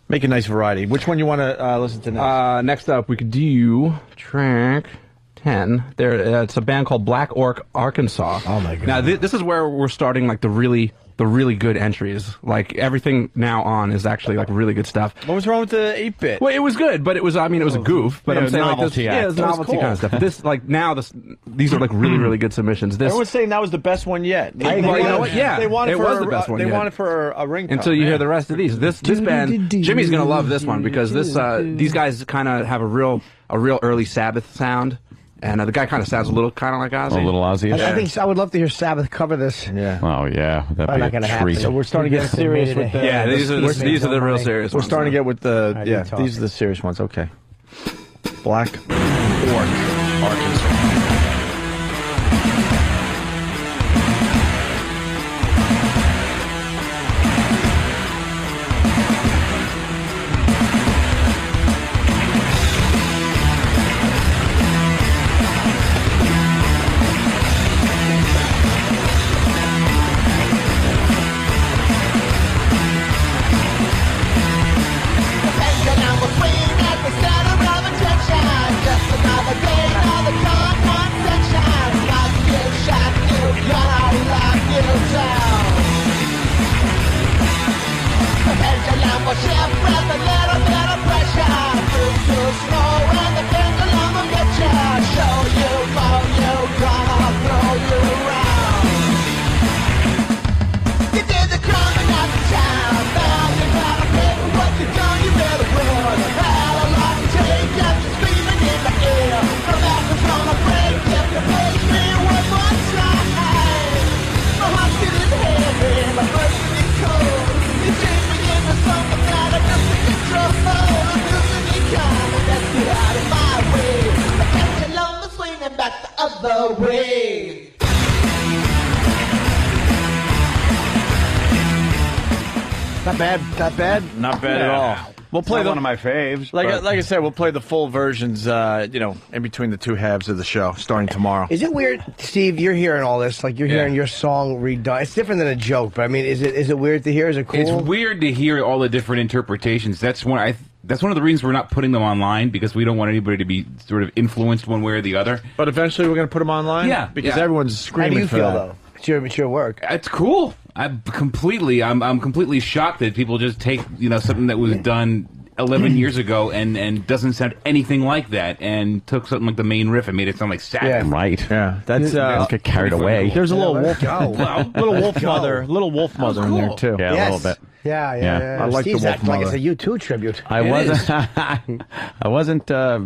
make a nice variety. Which one you want to listen to next? Next up, we could do track 10. It's a band called Black Orc Arkansas. Oh my god! Now this is where we're starting like the really good entries. Like everything now on is actually like really good stuff. What was wrong with the 8-bit? Well, it was good, but it was it was a goof. But Yeah, I'm saying like this, novelty act. yeah, it's That was novelty cool. kind of stuff. This these are like really good submissions. This Everyone's saying that was the best one yet. Well, you know what? Yeah, they wanted it for was the best one They yet. wanted for a ringtone. Until you hear the rest of these. This band, Jimmy's gonna love this one because these guys kind of have a real early Sabbath sound, and the guy kind of sounds a little like Ozzy. A little Ozzy. I think I would love to hear Sabbath cover this. Yeah. Oh yeah, that'd Probably be not gonna a happen. treat. So we're starting to get serious with the. Yeah, these are the real serious We're ones. starting to get with the. I Yeah, did talk. these are the serious ones. Okay. Black Orc, Arkansas. Not bad. Not bad at all. We'll play one of my faves. Like but- I said, we'll play the full versions. In between the two halves of the show, starting tomorrow. Is it weird, Steve? You're hearing all this, like you're hearing your song redone. It's different than a joke, but I mean, is it weird to hear? Is it cool? It's weird to hear all the different interpretations. That's one of the reasons we're not putting them online, because we don't want anybody to be sort of influenced one way or the other. But eventually, we're going to put them online. Yeah, because yeah. everyone's How screaming do you for feel that. though? It's your work. It's cool. I'm completely shocked that people just take something that was done 11 years ago and doesn't sound anything like that, and took something like the main riff and made it sound like Sabbath. Right. Yeah, that's Don't get carried away. There's a little wolf, Go. little wolf mother in there too. Yeah, Yes. a little bit. Yeah. I like Steve's the wolf acting like mother. it's a U2 tribute. I wasn't. The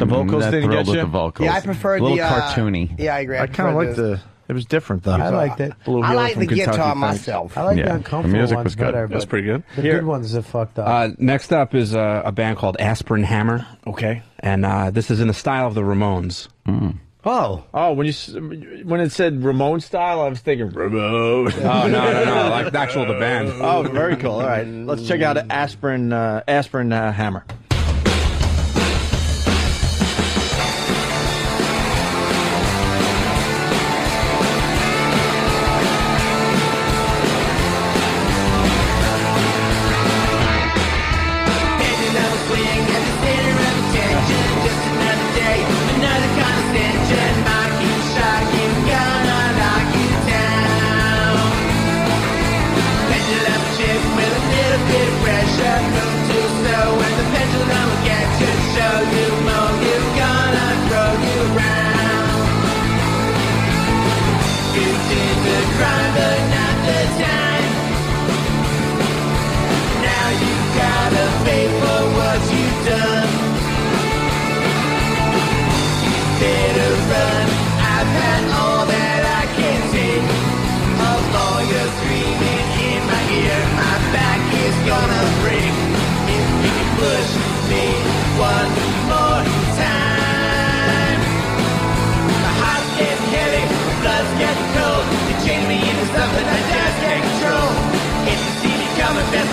vocals didn't thrilled get with you? the vocals. Yeah, I prefer a little the cartoony. Yeah, I agree. I kind of like the. It was different though. I liked it. Blue I Heel like from the Kentucky, guitar thanks. myself. I like Yeah, the the uncomfortable music ones was good. better. That's but pretty good. The Here. good ones are fucked up. Next up is a band called Aspirin Hammer. Okay. And this is in the style of the Ramones. Oh, when it said Ramon style, I was thinking Ramon. Oh, no. Like the actual the band. Oh, very cool. All right, let's check out Aspirin Hammer.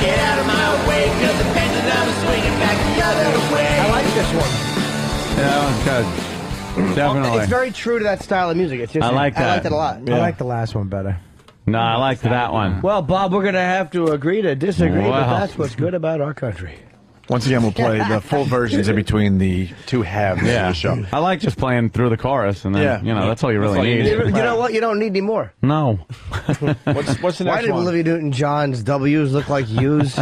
Get out of my way, cause the pendulum is swinging back the other way. I like this one. Yeah, that was good. Definitely. It's very true to that style of music. It's just, I like that. I liked it a lot. I like the last one better. No, I liked that one. Well, Bob, we're going to have to agree to disagree, but Wow. that's what's good about our country. Once again, we'll play the full versions in between the two halves of the show. I like just playing through the chorus, and then, that's all you really need. You know what? You don't need any more. No. What's the Why next did one? Olivia Newton-John's W's look like U's?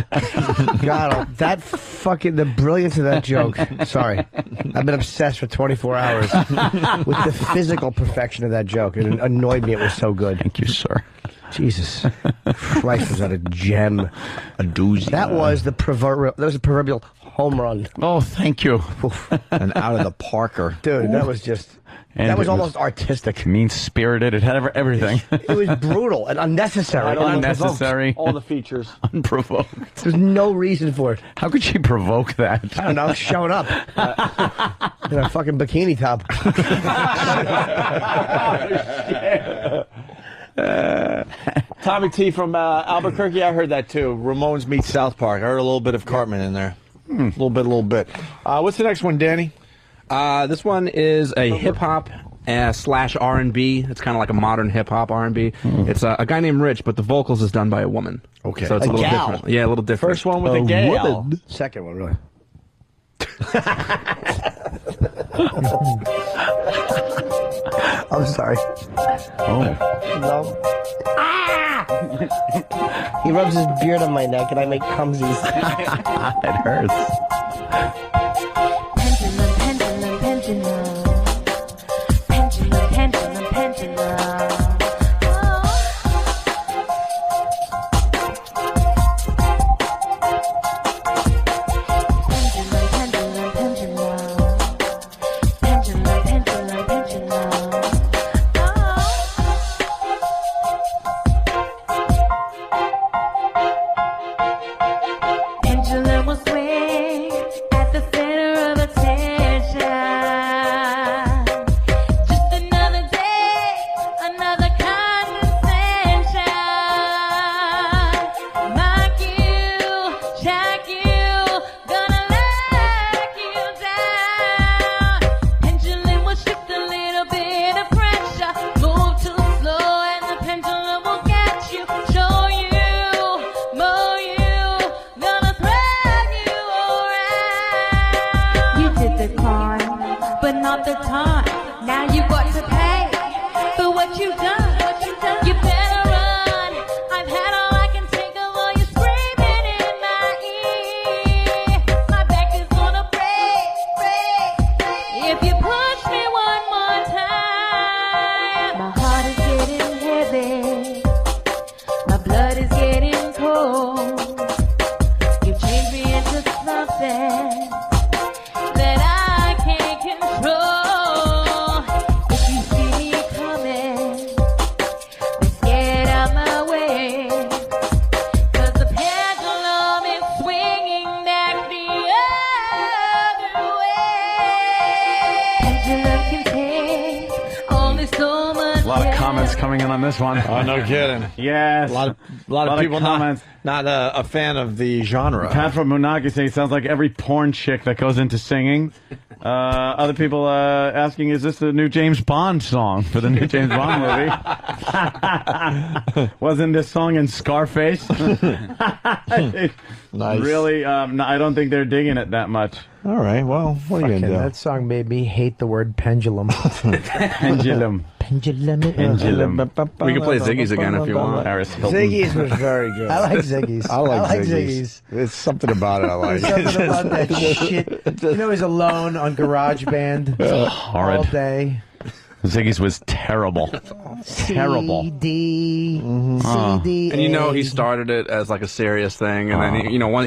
God, that fucking, the brilliance of that joke. Sorry. I've been obsessed for 24 hours with the physical perfection of that joke. It annoyed me. It was so good. Thank you, sir. Jesus Christ, was that a gem? A doozy. That was the proverbial home run. Oh, thank you. And out of the Parker. Dude, that was just... And that was it almost artistic. Mean-spirited. It had everything. It was brutal and unnecessary. Unnecessary. All the features. Unprovoked. There's no reason for it. How could she provoke that? I don't know. Showing up in a fucking bikini top. Tommy T from Albuquerque, I heard that too. Ramones meet South Park. I heard a little bit of Cartman in there. A little bit. What's the next one, Danny? This one is a hip hop slash R&B. It's kind of like a modern hip hop R&B. It's a guy named Rich, but the vocals is done by a woman. Okay, so it's a little gal. different. Yeah, a little different. First one with a gal. woman. Second one, really. I'm sorry. Oh. No. Ah! He rubs his beard on my neck and I make cumsies. It hurts. Pendulum, pendulum, pendulum. Pendulum, pendulum, pendulum. Pendulum, pendulum, pendulum. Pendulum, pendulum, pendulum. Pendulum will swing at the center of attention. Just another day, another condescension. Mock you, shock you, gonna lock you down. Pendulum will shift a little bit of pressure. Move too slow and the pendulum will get you. Show you, mow you, gonna throw you around. You did the crime, but not the time. Now you got to pay for what you've done. You better run. I've had all I can take of all you screaming in my ear. My back is gonna break, if you push me one more time. My heart is getting heavy. My blood is getting cold. You changed me into something that I can't control. If you see me coming, woman. A lot of comments coming in on this one. Oh, no kidding. Yes. A lot of people comments. not a fan of the genre. Pat from Munagi saying sounds like every porn chick that goes into singing. Other people asking, is this the new James Bond song for the new James Bond movie? Wasn't this song in Scarface? Nice. Really, I don't think they're digging it that much. All right, well, what are you going to do? That song made me hate the word pendulum. Pendulum. Pendulum. Pendulum. We can play Ziggy's again if you want. Paris Hilton. Ziggy's was very good. I like Ziggy's. I like Ziggy's. There's something about it I like. There's something about that shit. You know, he's alone on GarageBand Horrid. all day. Ziggy's was terrible. Terrible. CD, CD. And you know he started it as like a serious thing, and then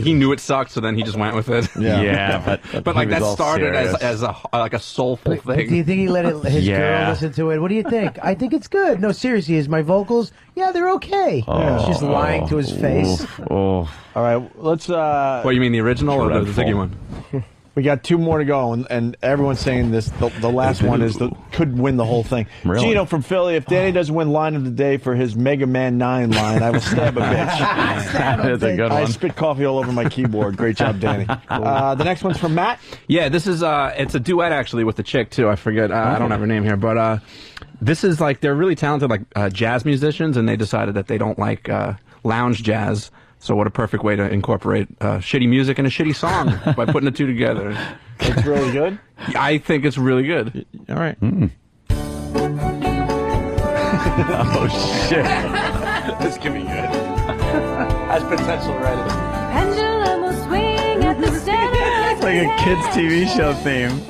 he knew it sucked, so then he just went with it. Yeah, but like he was that all started serious. as a like a soulful Do thing. you think he let his girl listen to it? What do you think? I think it's good. No, seriously, is my vocals? Yeah, they're okay. She's lying to his face. All right, let's. What, you mean the original or the Ziggy one? We got two more to go, and everyone's saying this. The last one could win the whole thing. Really? Gino from Philly. If Danny doesn't win line of the day for his Mega Man 9 line, I will stab a bitch. That's a good I one. spit coffee all over my keyboard. Great job, Danny. The next one's from Matt. Yeah, this is it's a duet actually with the chick too. I forget. I don't have her name here, but this is like they're really talented like jazz musicians, and they decided that they don't like lounge jazz. So what a perfect way to incorporate shitty music and a shitty song by putting the two together. It's really good? I think it's really good. All right. Oh, shit. This could be good. Has potential already. Pendulum will swing at the center. It's like a kid's TV show theme.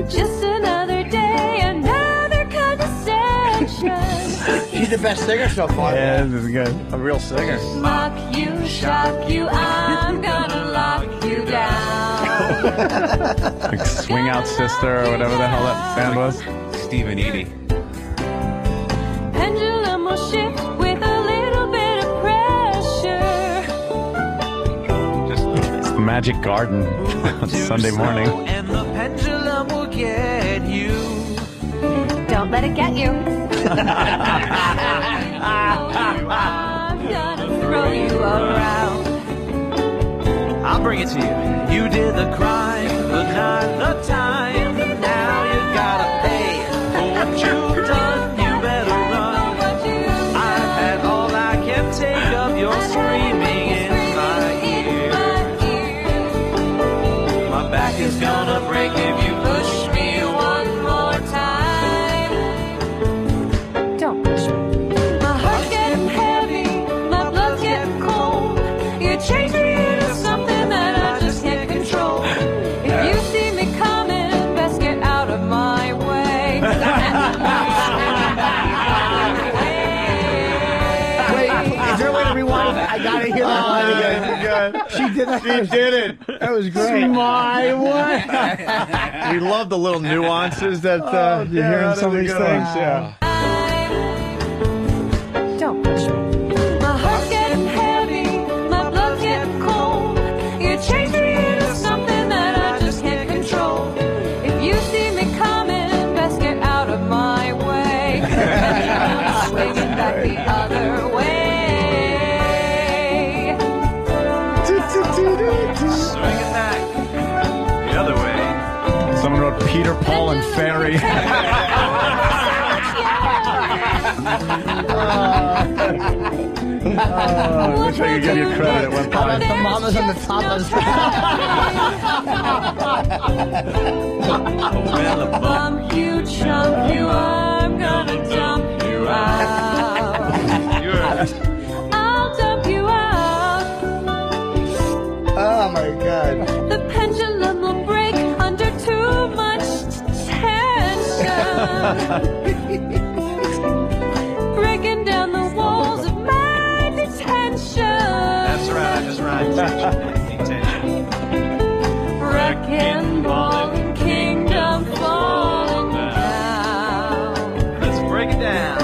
Just another day, another condescension. She's the best singer so far. Yeah, this is good. A real singer. Mock you, shock you, I'm gonna lock you down. Like Swing Out Sister or whatever the hell that band was. Stephen Eady. Pendulum will shift with a little bit of pressure. It's the Magic Garden on Sunday morning. And the pendulum will get you. Don't let it get you. I'm gonna throw you around. I'll bring it to you. You did the crime, but not the time. Now you gotta pay for what you've done. You better run. I've had all I can take of your screaming in my ear. My back is gonna break if you push me one more time. Don't push me. My heart's getting heavy, my blood's getting cold. You change me into something that I just can't control. If you see me coming, best get out of my way. Wait, is there a way to rewind? I gotta hear that line again. She did that. She did it. That was great. My way. We love the little nuances that you hear in some of these things. Yeah. Don't push me. My heart's getting heavy, my blood's getting cold. You change me into something that I just can't control. If you see me coming, best get out of my way. I'm swinging back the other way. Swing it back the other way. Someone wrote Peter, Paul, and Fairy. I wish I could give you credit. It went by. The mamas and the tapas. Bump you, chump you, I'm gonna dump you out. I'll dump you out. Oh my God. The pendulum will break under too much tension. Breaking down the walls of my detention. That's right, I just rhymed. Detention. Wrecking ball and kingdom falling down. Let's break it down.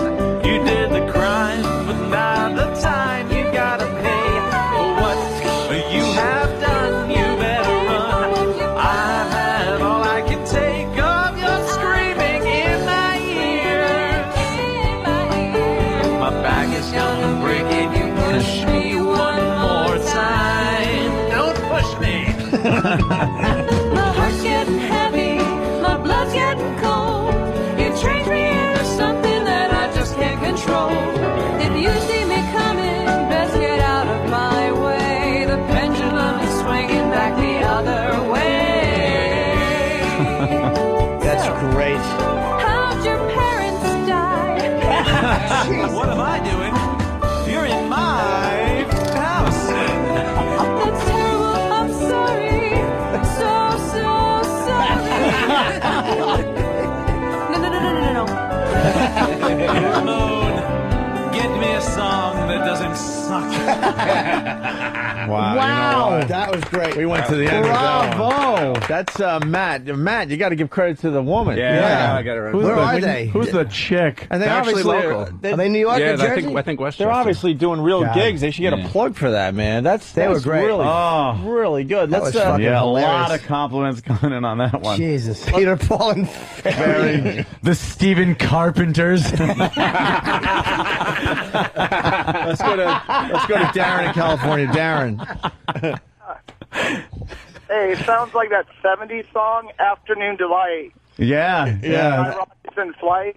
You did the crime, but now the time you gotta pay for what you have done. You better run. I have all I can take of your screaming My heart's getting heavy, my blood's getting cold. You changed me into something that I just can't control. If you see me coming, best get out of my way. The pendulum is swinging back the other way. That's great. How'd your parents die? What am I doing? You're in my house. That's terrible, I'm sorry. So sorry. No. Moon, get me a song that doesn't suck. Wow. Wow, that was great. We went to the end of that one. Bravo. That's Matt. Matt, you got to give credit to the woman. Yeah, I got it right. Where are they? Who's the chick? And they They're actually obviously local. Are they New York Yeah, or Jersey? I think Westchester. They're obviously doing real God. gigs. They should get a plug for that, man. They were that's great. Really, Oh. good. That Let's was fucking Yeah, a lot hilarious. of compliments coming in on that one. Jesus. Peter, Paul, and Very the Stephen Carpenters. let's go to Darren in California. Darren. Hey, it sounds like that 70s song, Afternoon Delight. yeah. By Robinson Flight.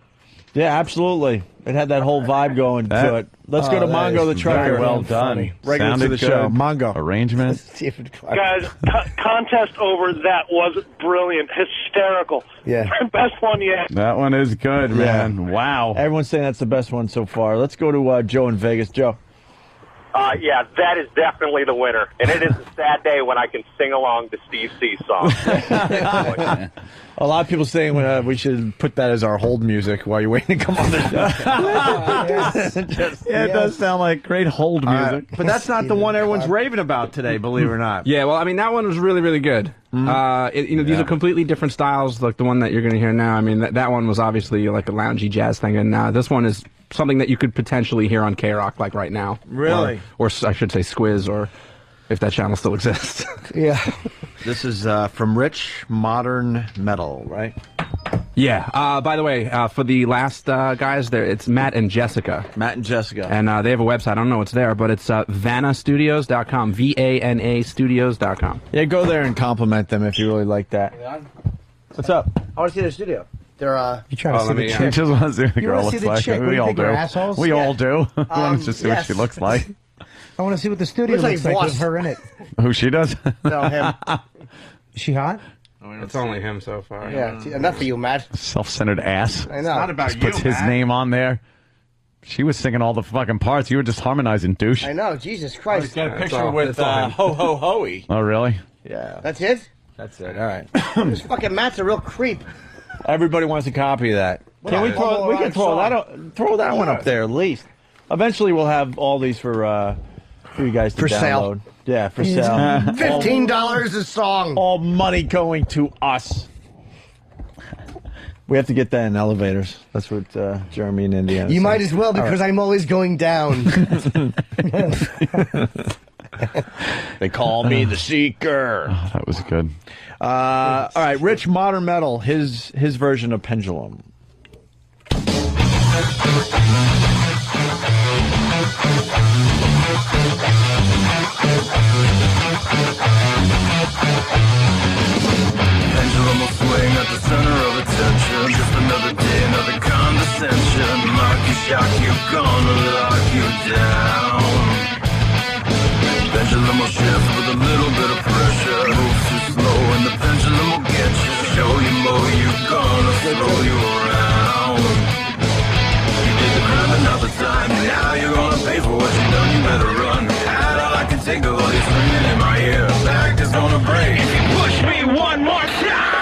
Yeah, absolutely. It had that whole vibe going to it. Let's go to that Mongo the is Trucker. Very well done. Regular to Sounded the show. good. Mongo. Arrangement. Guys, contest over that was brilliant, hysterical. Yeah. Best one yet. That one is good, man. Wow. Everyone's saying that's the best one so far. Let's go to Joe in Vegas. Joe. Yeah, that is definitely the winner. And it is a sad day when I can sing along to Steve C's song. A lot of people saying we should put that as our hold music while you're waiting to come on the show. It does sound like great hold music. But that's not the one everyone's raving about today, believe it or not. Yeah, well, I mean, that one was really, really good. These are completely different styles, like the one that you're going to hear now. I mean, that one was obviously like a loungy jazz thing, and this one is something that you could potentially hear on K-Rock, like right now. Really? Or I should say Squiz, or if that channel still exists. Yeah. This is from Rich Modern Metal, right? Yeah. By the way, for the last guys, there it's Matt and Jessica. Matt and Jessica. And they have a website. I don't know what's there, but it's vanastudios.com. VANA studios.com. Yeah, go there and compliment them if you really like that. What's up? I want to see their studio. They're You trying to see the You chick? just want to see what the You girl wanna see looks the like. chick? What do We you all think, we're do. assholes? We all Yeah. do. We want to just see what yes. she looks like. I want to see what the studio Looks like looks like Voss. with her in it. Who she does? no him. Is she hot? It's only him so far. Yeah, enough for you, Matt. Self-centered ass. I know. Just puts his name on there. She was singing all the fucking parts. You were just harmonizing, douche. I know. Jesus Christ. Got a picture with Ho Ho Hoey. Oh, really? Yeah. That's it. That's it. All right. This fucking Matt's a real creep. Everybody wants a copy of that. Can we throw? We can throw that one up there at least. Eventually, we'll have all these for you guys to For sale. download. Yeah, for sale. $15 a song. All money going to us. We have to get that in elevators. That's what Jeremy in Indiana. You might as well because I'm always going down. They call me the Seeker. Oh, that was good. All right, Rich Modern Metal. His version of Pendulum. Pendulum will swing at the center of attention. Just another day, another condescension. Lock you, shock you, gonna lock you down. Pendulum will shift with a little bit of pressure. Move too slow and the pendulum will get you. Show you more, you gonna slow you around. You did the crime another time. Now you're gonna pay for what you done. You better run. Add all I can take of all you screaming in my ear. Back is gonna break. If you push me one more time.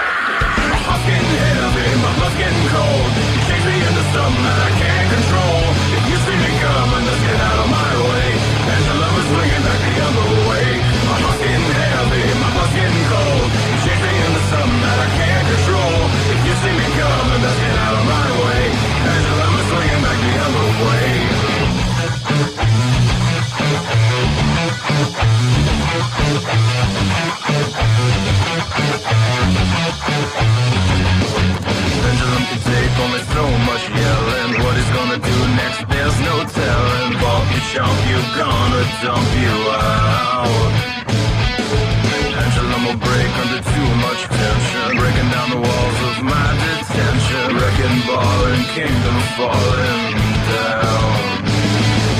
My heart's getting heavy, my blood's getting cold. You change me into something that I can't control. If you see me coming, let's get out of my way. Pendulum is swinging back the other way. My heart's getting heavy, my blood's getting cold. You change me into something that I can't control. If you see me coming, let's get out of my way. Pendulum is swinging back the other way. Pendulum can take only so much yelling. What he's gonna do next, there's no telling. Bump you, chomp you, gonna dump you out. Pendulum will break getting ballin', kingdom falling down.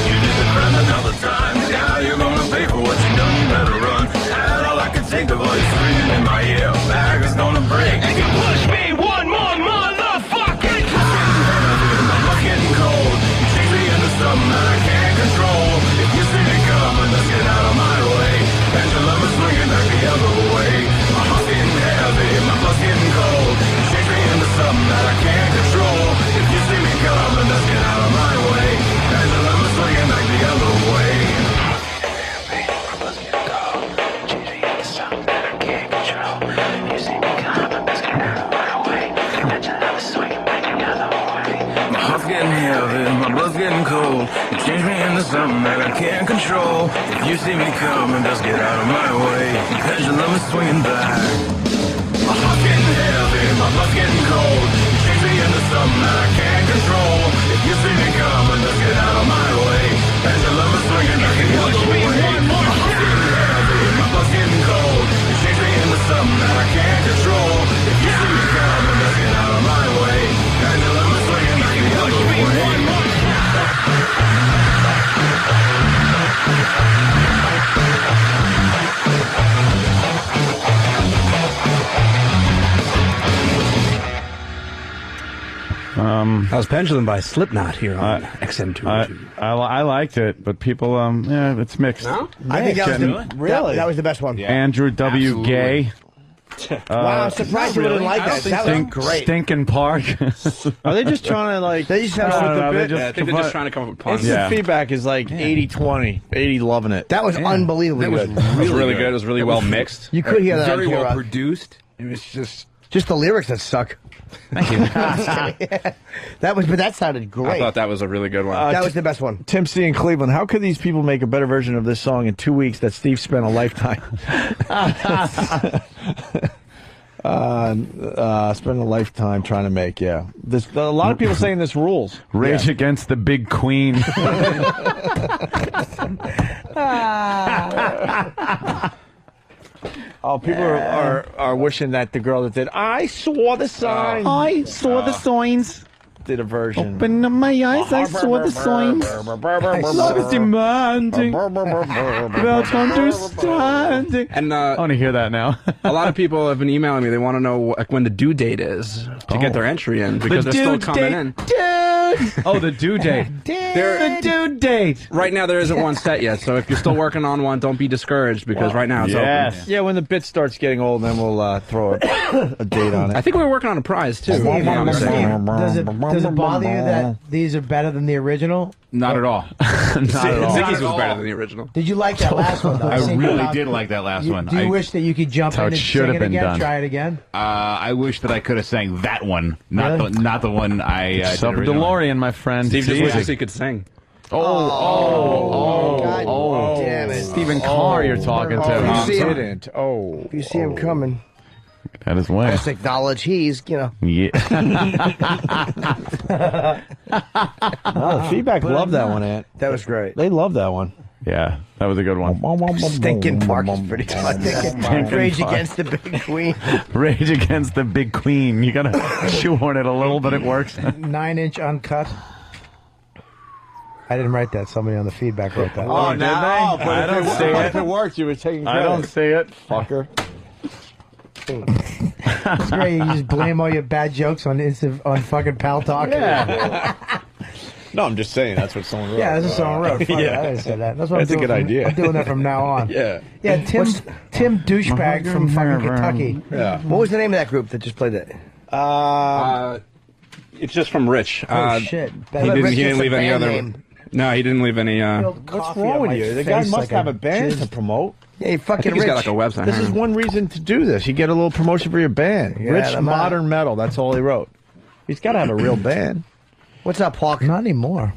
You did the crime another time, now you're gonna pay for what you done, better run. And all I can think of all you screaming in my ear, bag is gonna break. And you push me one more motherfucking time. My blood's getting cold, you chase me into something that I can't control. If you see me coming, let's get out of my way. Pendulum is swinging back the other way. My heart's getting heavy, my blood's getting cold. You chase me into something that I can't control. If you see me coming, let's get out of my way. Pendulum is swinging back the other way. My heart's getting heavy, my blood's getting cold. You change me into something that I can't control. If you see me coming, just get out of my way. The pendulum is swinging back. My heart's getting heavy, my blood's getting cold. You change me into something that I can't control. If you see me coming, just get out of my way. Pendulum is swinging back the other way. My heart's getting heavy, my blood's getting cold. You change me into something that I can't control. If you see me coming, just get out of my way. Pendulum is swinging back the other way. That was Pendulum by Slipknot here on XM202. I liked it, but people, yeah, it's mixed. No? I think that was the best one. Andrew W. Absolutely. Gay. Wow, I'm surprised you wouldn't like that. That was great. Stinking Park. Are they just trying to like? They just have I don't know, bit. they I think they're just trying to come up with puns. Instant feedback is like 80-20. 80 loving it. That was unbelievably That was good. really good. It was really well mixed. You could hear that. Very on well K-Rock. produced. It was just the lyrics that suck. Thank you. But that sounded great. I thought that was a really good one. That was the best one. Tim C. in Cleveland. How could these people make a better version of this song in 2 weeks that Steve spent a lifetime? Spend a lifetime trying to make. Yeah, a lot of people saying this rules. Rage Against the Big Queen. Oh, people are wishing that the girl that did "I saw the signs." I saw the signs. Did a version. Open up my eyes, I saw the signs. Love is demanding without understanding. And I want to hear that now. a lot of people have been emailing me. They want to know when the due date is to get their entry in because they're still coming in. Oh, the due date. The due date. Right now, there isn't one set yet. So if you're still working on one, don't be discouraged because right now it's open. Yeah, when the bit starts getting old, then we'll throw a date on it. I think we're working on a prize too. Does it bother you that these are better than the original? not at all. Not at all. Ziggy's was better than the original. Did you like that last one, though? I really did like that last one. Do you wish that you could jump in and sing it again? Try it again? I wish that I could have sang that one, not the one I Yourself a DeLorean, my friend. Steve just wishes he could sing. God damn it. Stephen Carr you're talking to. If you see him, If you see him coming, that is way. just acknowledge he's, Yeah. Oh, the feedback loved that one, Ant. That was great. They loved that one. Yeah, that was a good one. Stinking Park is pretty fun. Rage Park. Against the Big Queen. Rage Against the Big Queen. You gotta shoehorn it a little, but it works. 9-inch uncut. I didn't write that. Somebody on the feedback wrote that. Oh, did they? I don't see it. If it worked, you were taking credit. I don't see it. Fucker. It's great. You just blame all your bad jokes on fucking Pal Talk. Yeah. No, I'm just saying that's what someone wrote. Yeah, that's what someone wrote. Fuck it, I didn't say that. That's what That's I'm a doing good idea. I'm doing that from now on. Yeah. Yeah, Tim Douchebag from fucking Kentucky. Yeah. What was the name of that group that just played it? It's just from Rich. Oh, shit. He didn't leave any other. name. No, he didn't leave any. What's wrong with you? The guy must have a band to promote. Yeah, I think he's got like a website. This is one reason to do this. You get a little promotion for your band. Yeah, Rich I'm Modern Metal. That's all he wrote. He's got to have a real band. What's up, Hawk? Not anymore.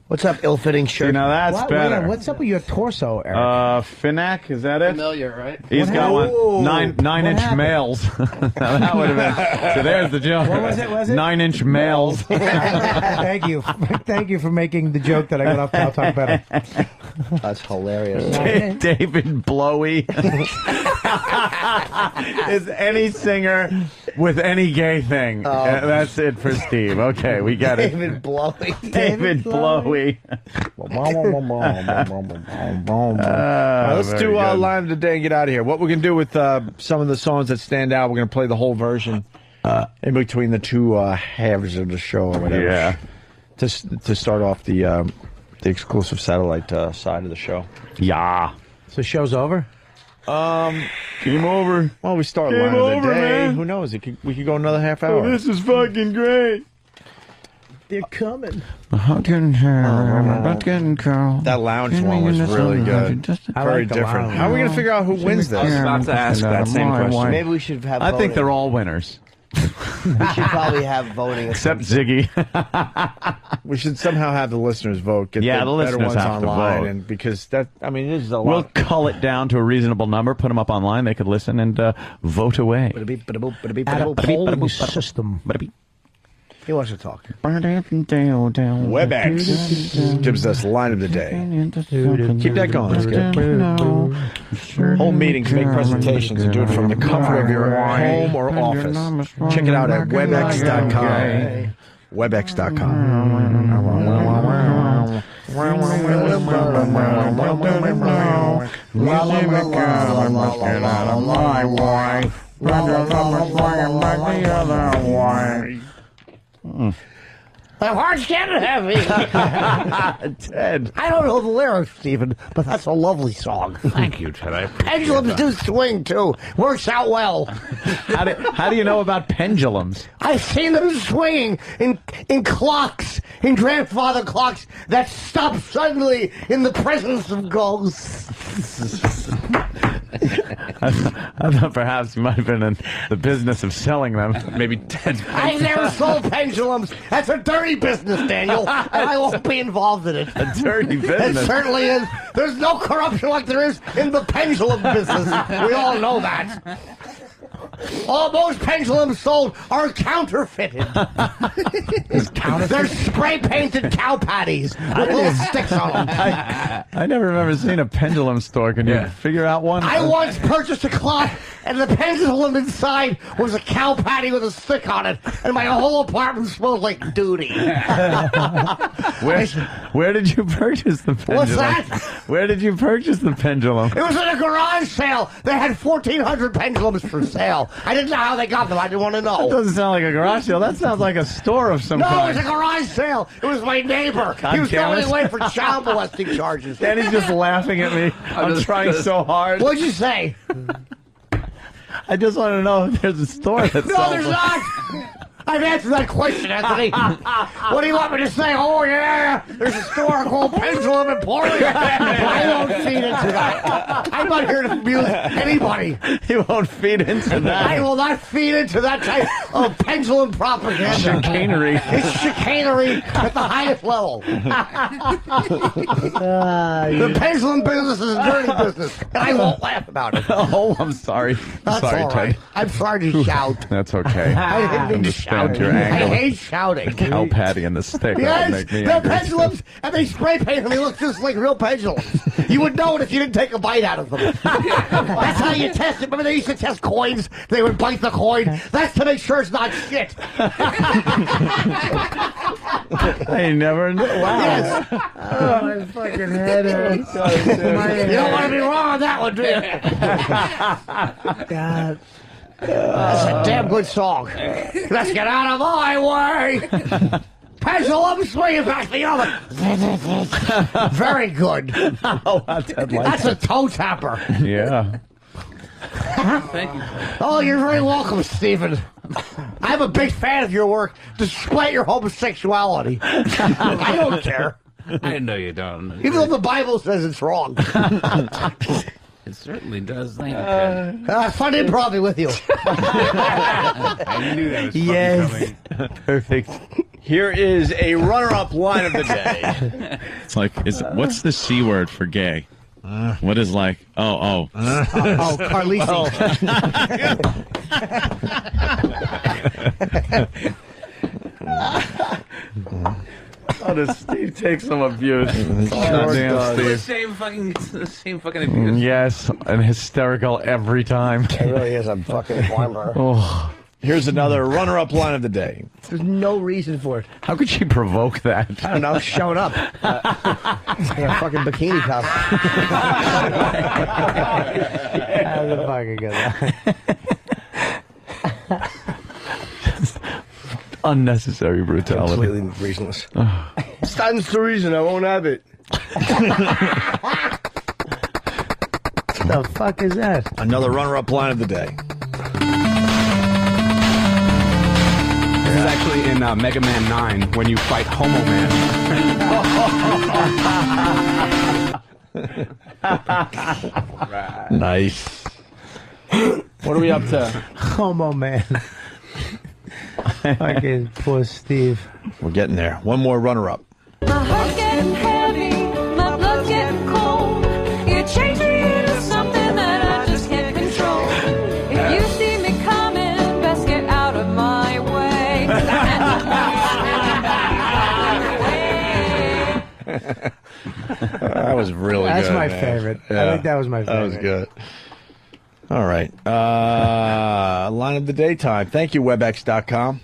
What's up, ill-fitting shirt? Now that's better. What's up with your torso, Eric? Finac, is that it? Familiar, right? He's got one. Nine-inch happened? males. That would have been. So there's the joke. What was it? 9-inch males. Thank you. Thank you for making the joke that I got off Pal Talk better. That's hilarious. David Blowy. Is any singer with any gay thing. That's it for Steve. Okay, we got it. David Blowy. David Blowy. All right, let's very do good. line of the day and get out of here. What we're going to do with some of the songs that stand out, we're going to play the whole version in between the two halves of the show or whatever. Yeah. To start off the exclusive satellite side of the show. Yeah. So show's over? Game over. Well, we start Game line of the over, day. man. Who knows? We could go another half hour. is fucking great. They're coming. That lounge one was really good. Very like the different. lounge. How are we going to figure out who wins I was this? about to ask that same question. Maybe we should have I think voting. they're all winners. We should probably have voting. Except Ziggy. We should somehow have the listeners vote. Get Yeah, the the better listeners ones have to online, vote. and because that, I mean, this is a We'll lot. cull it down to a reasonable number, put them up online. They could listen and vote away. At a polling system. He wants to talk. WebEx gives us line of the day. Keep that going. That's good. Hold meetings, make presentations, and do it from the comfort of your home or office. Check it out at webex.com. My heart's getting heavy. Ted. I don't know the lyrics, Stephen, but that's a lovely song. Thank you, Ted. I appreciate Pendulums that. do swing, too. Works out well. How do you know about pendulums? I've seen them swinging in clocks, in grandfather clocks that stop suddenly in the presence of ghosts. I thought perhaps you might have been in the business of selling them. Maybe Ted. I've never sold pendulums. That's a dirty business, Daniel, and I won't be involved in it. A dirty It business. certainly is. There's no corruption like there is in the pendulum business. We all know that. All most pendulums sold are counterfeited. They're spray painted cow patties with little sticks on them. I never remember seeing a pendulum store. Can you figure out one? I once purchased a clock, and the pendulum inside was a cow patty with a stick on it, and my whole apartment smelled like duty. Where did you purchase the pendulum? What's that? Where did you purchase the pendulum? It was at a garage sale. They had 1,400 pendulums for sale. I didn't know how they got them. I didn't want to know. That doesn't sound like a garage sale. That sounds like a store of some No, kind. it was a garage sale. It was my neighbor. He was damn going it. away for child molesting charges. Danny's just laughing at me. I'm trying so hard. What'd you say? I just want to know if there's a store that No, sells there's them. not. I've answered that question, Anthony. What do you want me to say? Oh, yeah, there's a store called Pendulum Emporium. I won't feed into that. I'm not here to abuse anybody. He won't feed into I that. will not feed into that type of pendulum propaganda. Chicanery. It's chicanery at the highest level. The pendulum business is a dirty business, and I won't laugh about it. Oh, I'm sorry. That's sorry, all right. Ted. I'm sorry to shout. That's okay. I didn't mean to Understand shout. your I anger. hate shouting. Cow patty and the stick. That would Yes, make me they're angry. pendulums, and they spray paint them. They look just like real pendulums. You would know it if you didn't take a bite out of them. That's how you test it. Remember they used to test coins? They would bite the coin. That's to make sure it's not shit. I never knew. Wow. Yes. Oh, my fucking head hurts. You don't want to be wrong on that one, do you? God. That's a damn good song. Let's get out of my way. Pendulum swinging back the other. Very good. That's a toe tapper. Yeah. Thank you. Oh, you're very welcome, Stephen. I'm a big fan of your work, despite your homosexuality. I don't care. I know you don't. Even though the Bible says it's wrong. It certainly does. Thank you, Ted. Fun improv with you. I knew that was fucking coming. Perfect. Here is a runner-up line of the day. It's like, what's the C word for gay? What is like? Oh, Carlisi. Oh, does Steve take some abuse? The Steve. same fucking abuse. Yes, and hysterical every time. It really is a fucking climber. Oh. Here's another runner-up line of the day. There's no reason for it. How could she provoke that? I don't know. Showing up. In a fucking bikini top. How the fuck is that? Unnecessary brutality. Completely reasonless. Stands to reason. I won't have it. The fuck is that? Another runner-up line of the day. This is actually in Mega Man 9 when you fight Homo Man. Nice. What are we up to? Homo Man. Fucking poor Steve. We're getting there. One more runner-up. My heart's getting heavy, my blood's getting cold. You change me into something that I just can't control. If you see me coming, best get out of my way. That was really That's good. my man. favorite. I Yeah. think that was my That was favorite. good. All right. Line of the day time. Thank you, WebEx.com.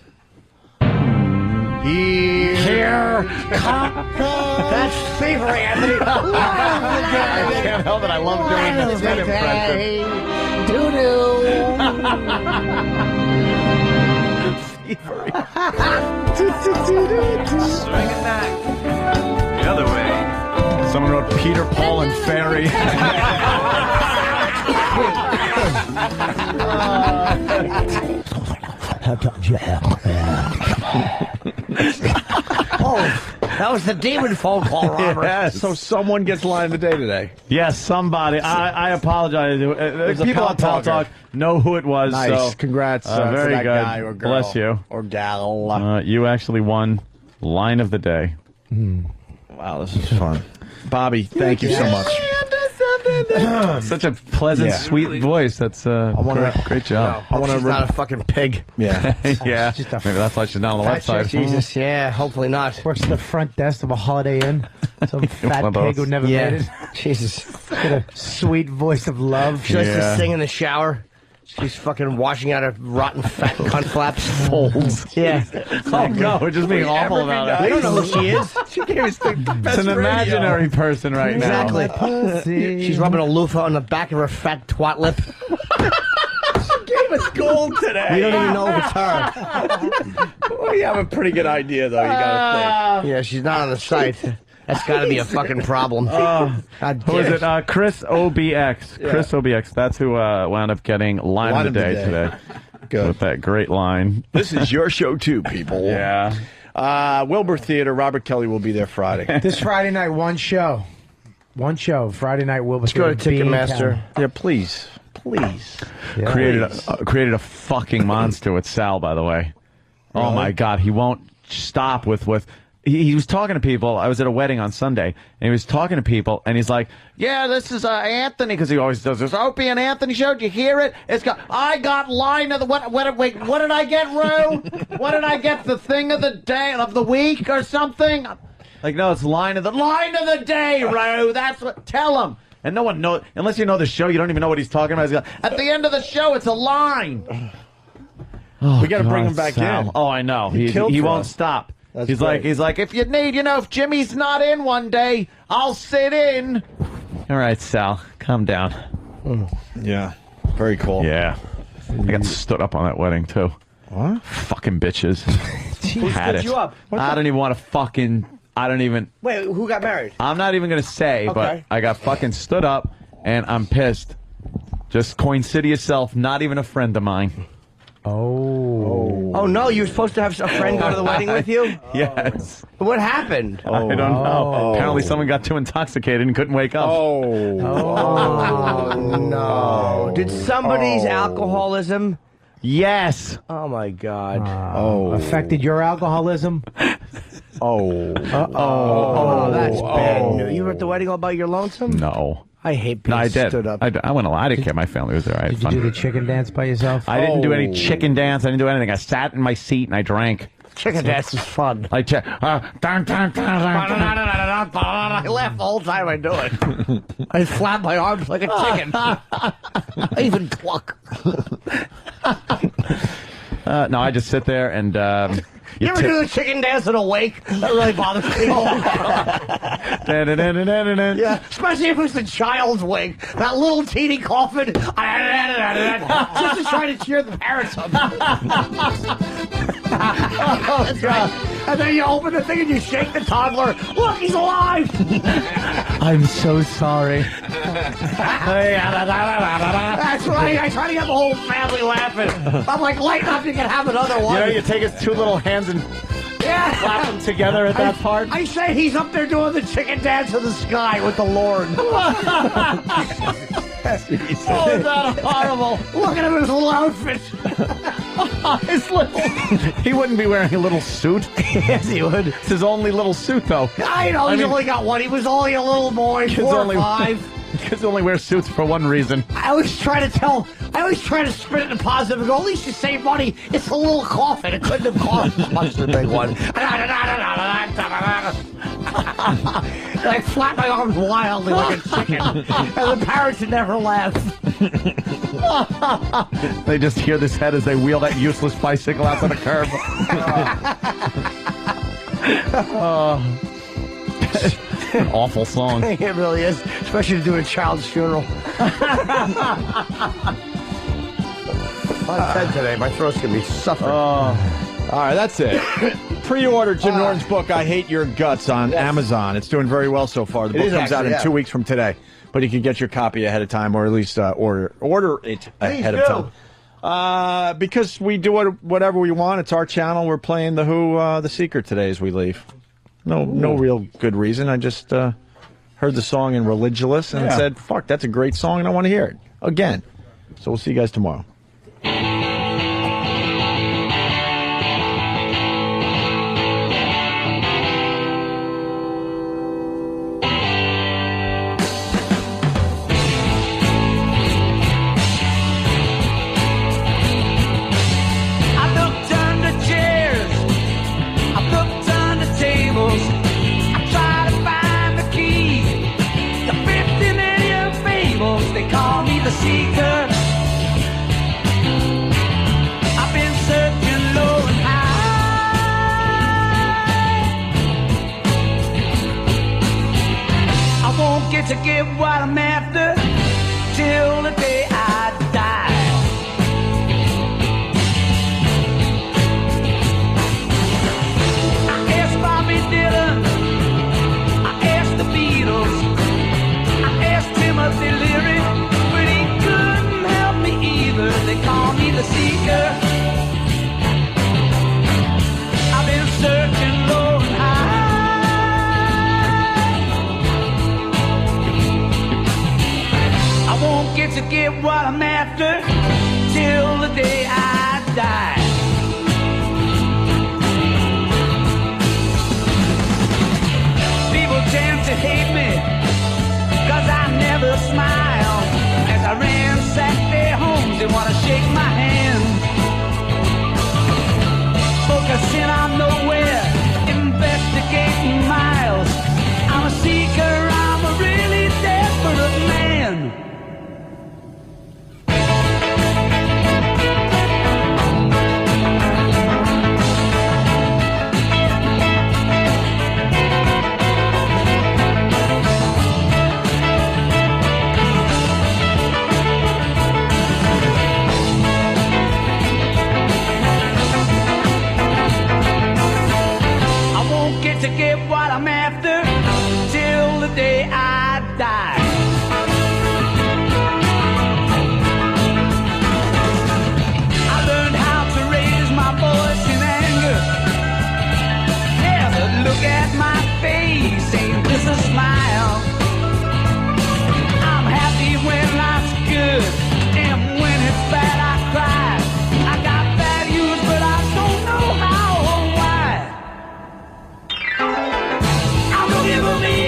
Here comes. That's thievery, Anthony. I can't help it. I love doing this impression. Swing it back. The other way. Someone wrote Peter, Paul, and Fairy. Oh, that was the demon phone call, Robert. Yeah, so someone gets line of the day today. Yes, somebody. I apologize. was a People pal on Pal talker. Talk know who it was. Nice. So, Congrats very to that good. guy or girl. Bless you. Or gal. You actually won line of the day. Wow, this is fun. Bobby, thank you so much. Such a pleasant, Yeah. sweet voice. That's great job. I want to not a fucking pig. Yeah. Yeah. Just a Maybe that's why she's not on the Fat website. chick, Jesus, yeah, hopefully not. Works at the front desk of a Holiday Inn. Some fat One of pig those. who never Yeah. made it. Jesus. Got a sweet voice of love. She likes Yeah. to sing in the shower. She's fucking washing out her rotten fat cunt flaps. Folds. Yeah. Oh, no, we're just being awful about it. We don't know who she is. She gave us the best It's an imaginary person right now. Exactly. She's rubbing a loofah on the back of her fat twat lip. She gave us gold today. We don't even know if it's her. Well, you have a pretty good idea, though. You got to Yeah, she's not on the site. That's got to be a fucking problem. God Who is damn it? Chris OBX. Chris OBX. That's who wound up getting line of the day today. Good. With that great line. This is your show, too, people. Yeah. Wilbur Theater. Robert Kelly will be there Friday. This Friday night, one show. One show. Friday night, Wilbur. Let's go to Theater, Ticketmaster. Yeah, please. Please. Yeah. Created a fucking monster with Sal, by the way. Oh, Really? my God. He won't stop with he was talking to people. I was at a wedding on Sunday, and he was talking to people, and he's like, "Yeah, this is Anthony," because he always does this. Opie and Anthony show. Did you hear it? I got line of the what did I get, Rue? What did I get? The thing of the day of the week or something? Like, no, it's line of the day, Rue. That's what. Tell him. And no one knows unless you know the show. You don't even know what he's talking about. He's like, at the end of the show, it's a line. We got to bring him back Sal. in. Oh, I know. He killed for won't us. stop. That's He's great. like, if you need, if Jimmy's not in one day, I'll sit in. All right, Sal, calm down. Yeah. Very cool. Yeah. I got stood up on that wedding, too. What? Fucking bitches. Who Had stood it. you up? I don't even want to Wait, who got married? I'm not even going to say, but Okay. I got fucking stood up, and I'm pissed. Just Coin City yourself, not even a friend of mine. Oh no, you were supposed to have a friend go to the wedding with you? Yes. What happened? I don't know. Apparently someone got too intoxicated and couldn't wake up. Oh no. Did somebody's alcoholism? Yes. Oh my God. Affected your alcoholism? Oh, that's bad news. You were at the wedding all by your lonesome? No. I hate being No, I did. stood up. I went along. I didn't care. My family was there. I had Did you fun. do the chicken dance by yourself? I didn't do any chicken dance. I didn't do anything. I sat in my seat and I drank. Chicken dance is fun. I I laugh the whole time I do it. I flap my arms like a chicken. I even cluck. No, I just sit there and You ever do the chicken dance at a wake? That really bothers people. Yeah, especially if it's the child's wake. That little teeny coffin. Just to try to cheer the parents up. Oh, God. And then you open the thing and you shake the toddler. Look, he's alive. I'm so sorry. That's right. I try to get the whole family laughing. I'm like, lighten up, you can have another one. You know, you take his two little hands and clap them together at that part. I say he's up there doing the chicken dance in the sky with the Lord. Oh, is that horrible? Look at him in his little outfit. He wouldn't be wearing a little suit. Yes, he would. It's his only little suit, though. I know, he's only got one. He was only a little boy, 4 or 5. Kids only wear suits for one reason. I always try to spin it in positive and go, at least you save money. It's a little coffin. It couldn't have cost as much as the big one. I flap my arms wildly like a chicken. And the parents never laugh. They just hear this head as they wheel that useless bicycle out to the curb. An awful song. It really is, especially to do a child's funeral. I'm 10 today. My throat's going to be suffering. All right, that's it. Pre-order Jim Norton's book, I Hate Your Guts, on Amazon. It's doing very well so far. The book comes out in 2 weeks from today. But you can get your copy ahead of time, or at least order it ahead of time. Because we do whatever we want. It's our channel. We're playing The Who, The Secret today as we leave. No real good reason. I just heard the song in Religulous and said, fuck, that's a great song and I want to hear it again. So we'll see you guys tomorrow. To get what I'm after till the day I die. I asked Bobby Dylan, I asked the Beatles, I asked Timothy Leary, but he couldn't help me either. They call me the seeker. I've been searching low and high. Won't get to get what I'm after till the day I die. People tend to hate me 'cause I never smile. As I ransack their homes, they want to shake my hand. Focusing on nowhere, investigating miles. I'm a seeker, I'm a really desperate man. To get what I'm after till the day I die. I learned how to raise my voice in anger. Yeah, but look at my face, ain't this a smile? I'm happy when life's good, and when it's bad I cry. I got values, but I don't know how or why. I'm looking for me,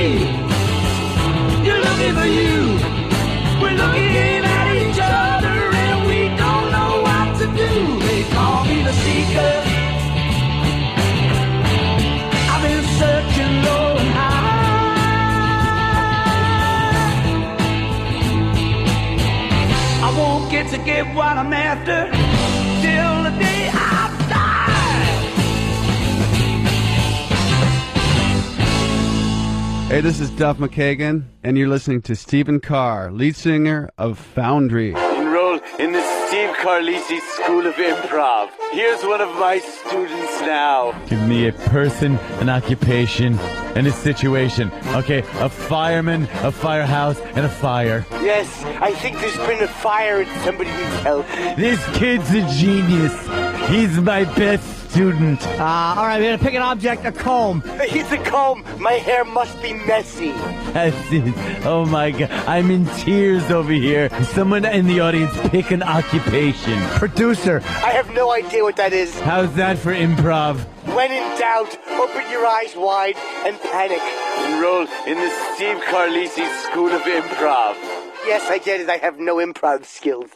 you're looking for you. We're looking at each other and we don't know what to do. They call me the seeker. I've been searching low and high. I won't get to get what I'm after till the day I Hey, this is Duff McKagan, and you're listening to Stephen Carr, lead singer of Foundry. Enroll in the Steve Carlisi School of Improv. Here's one of my students now. Give me a person, an occupation, and a situation. Okay, a fireman, a firehouse, and a fire. Yes, I think there's been a fire and somebody needs help. This kid's a genius. He's my best student. All right, we're going to pick an object, a comb. It's a comb. My hair must be messy. That's it. Oh my God. I'm in tears over here. Someone in the audience pick an occupation. Producer. I have no idea what that is. How's that for improv? When in doubt, open your eyes wide and panic. Enroll in the Steve Carlisi School of Improv. Yes, I get it. I have no improv skills.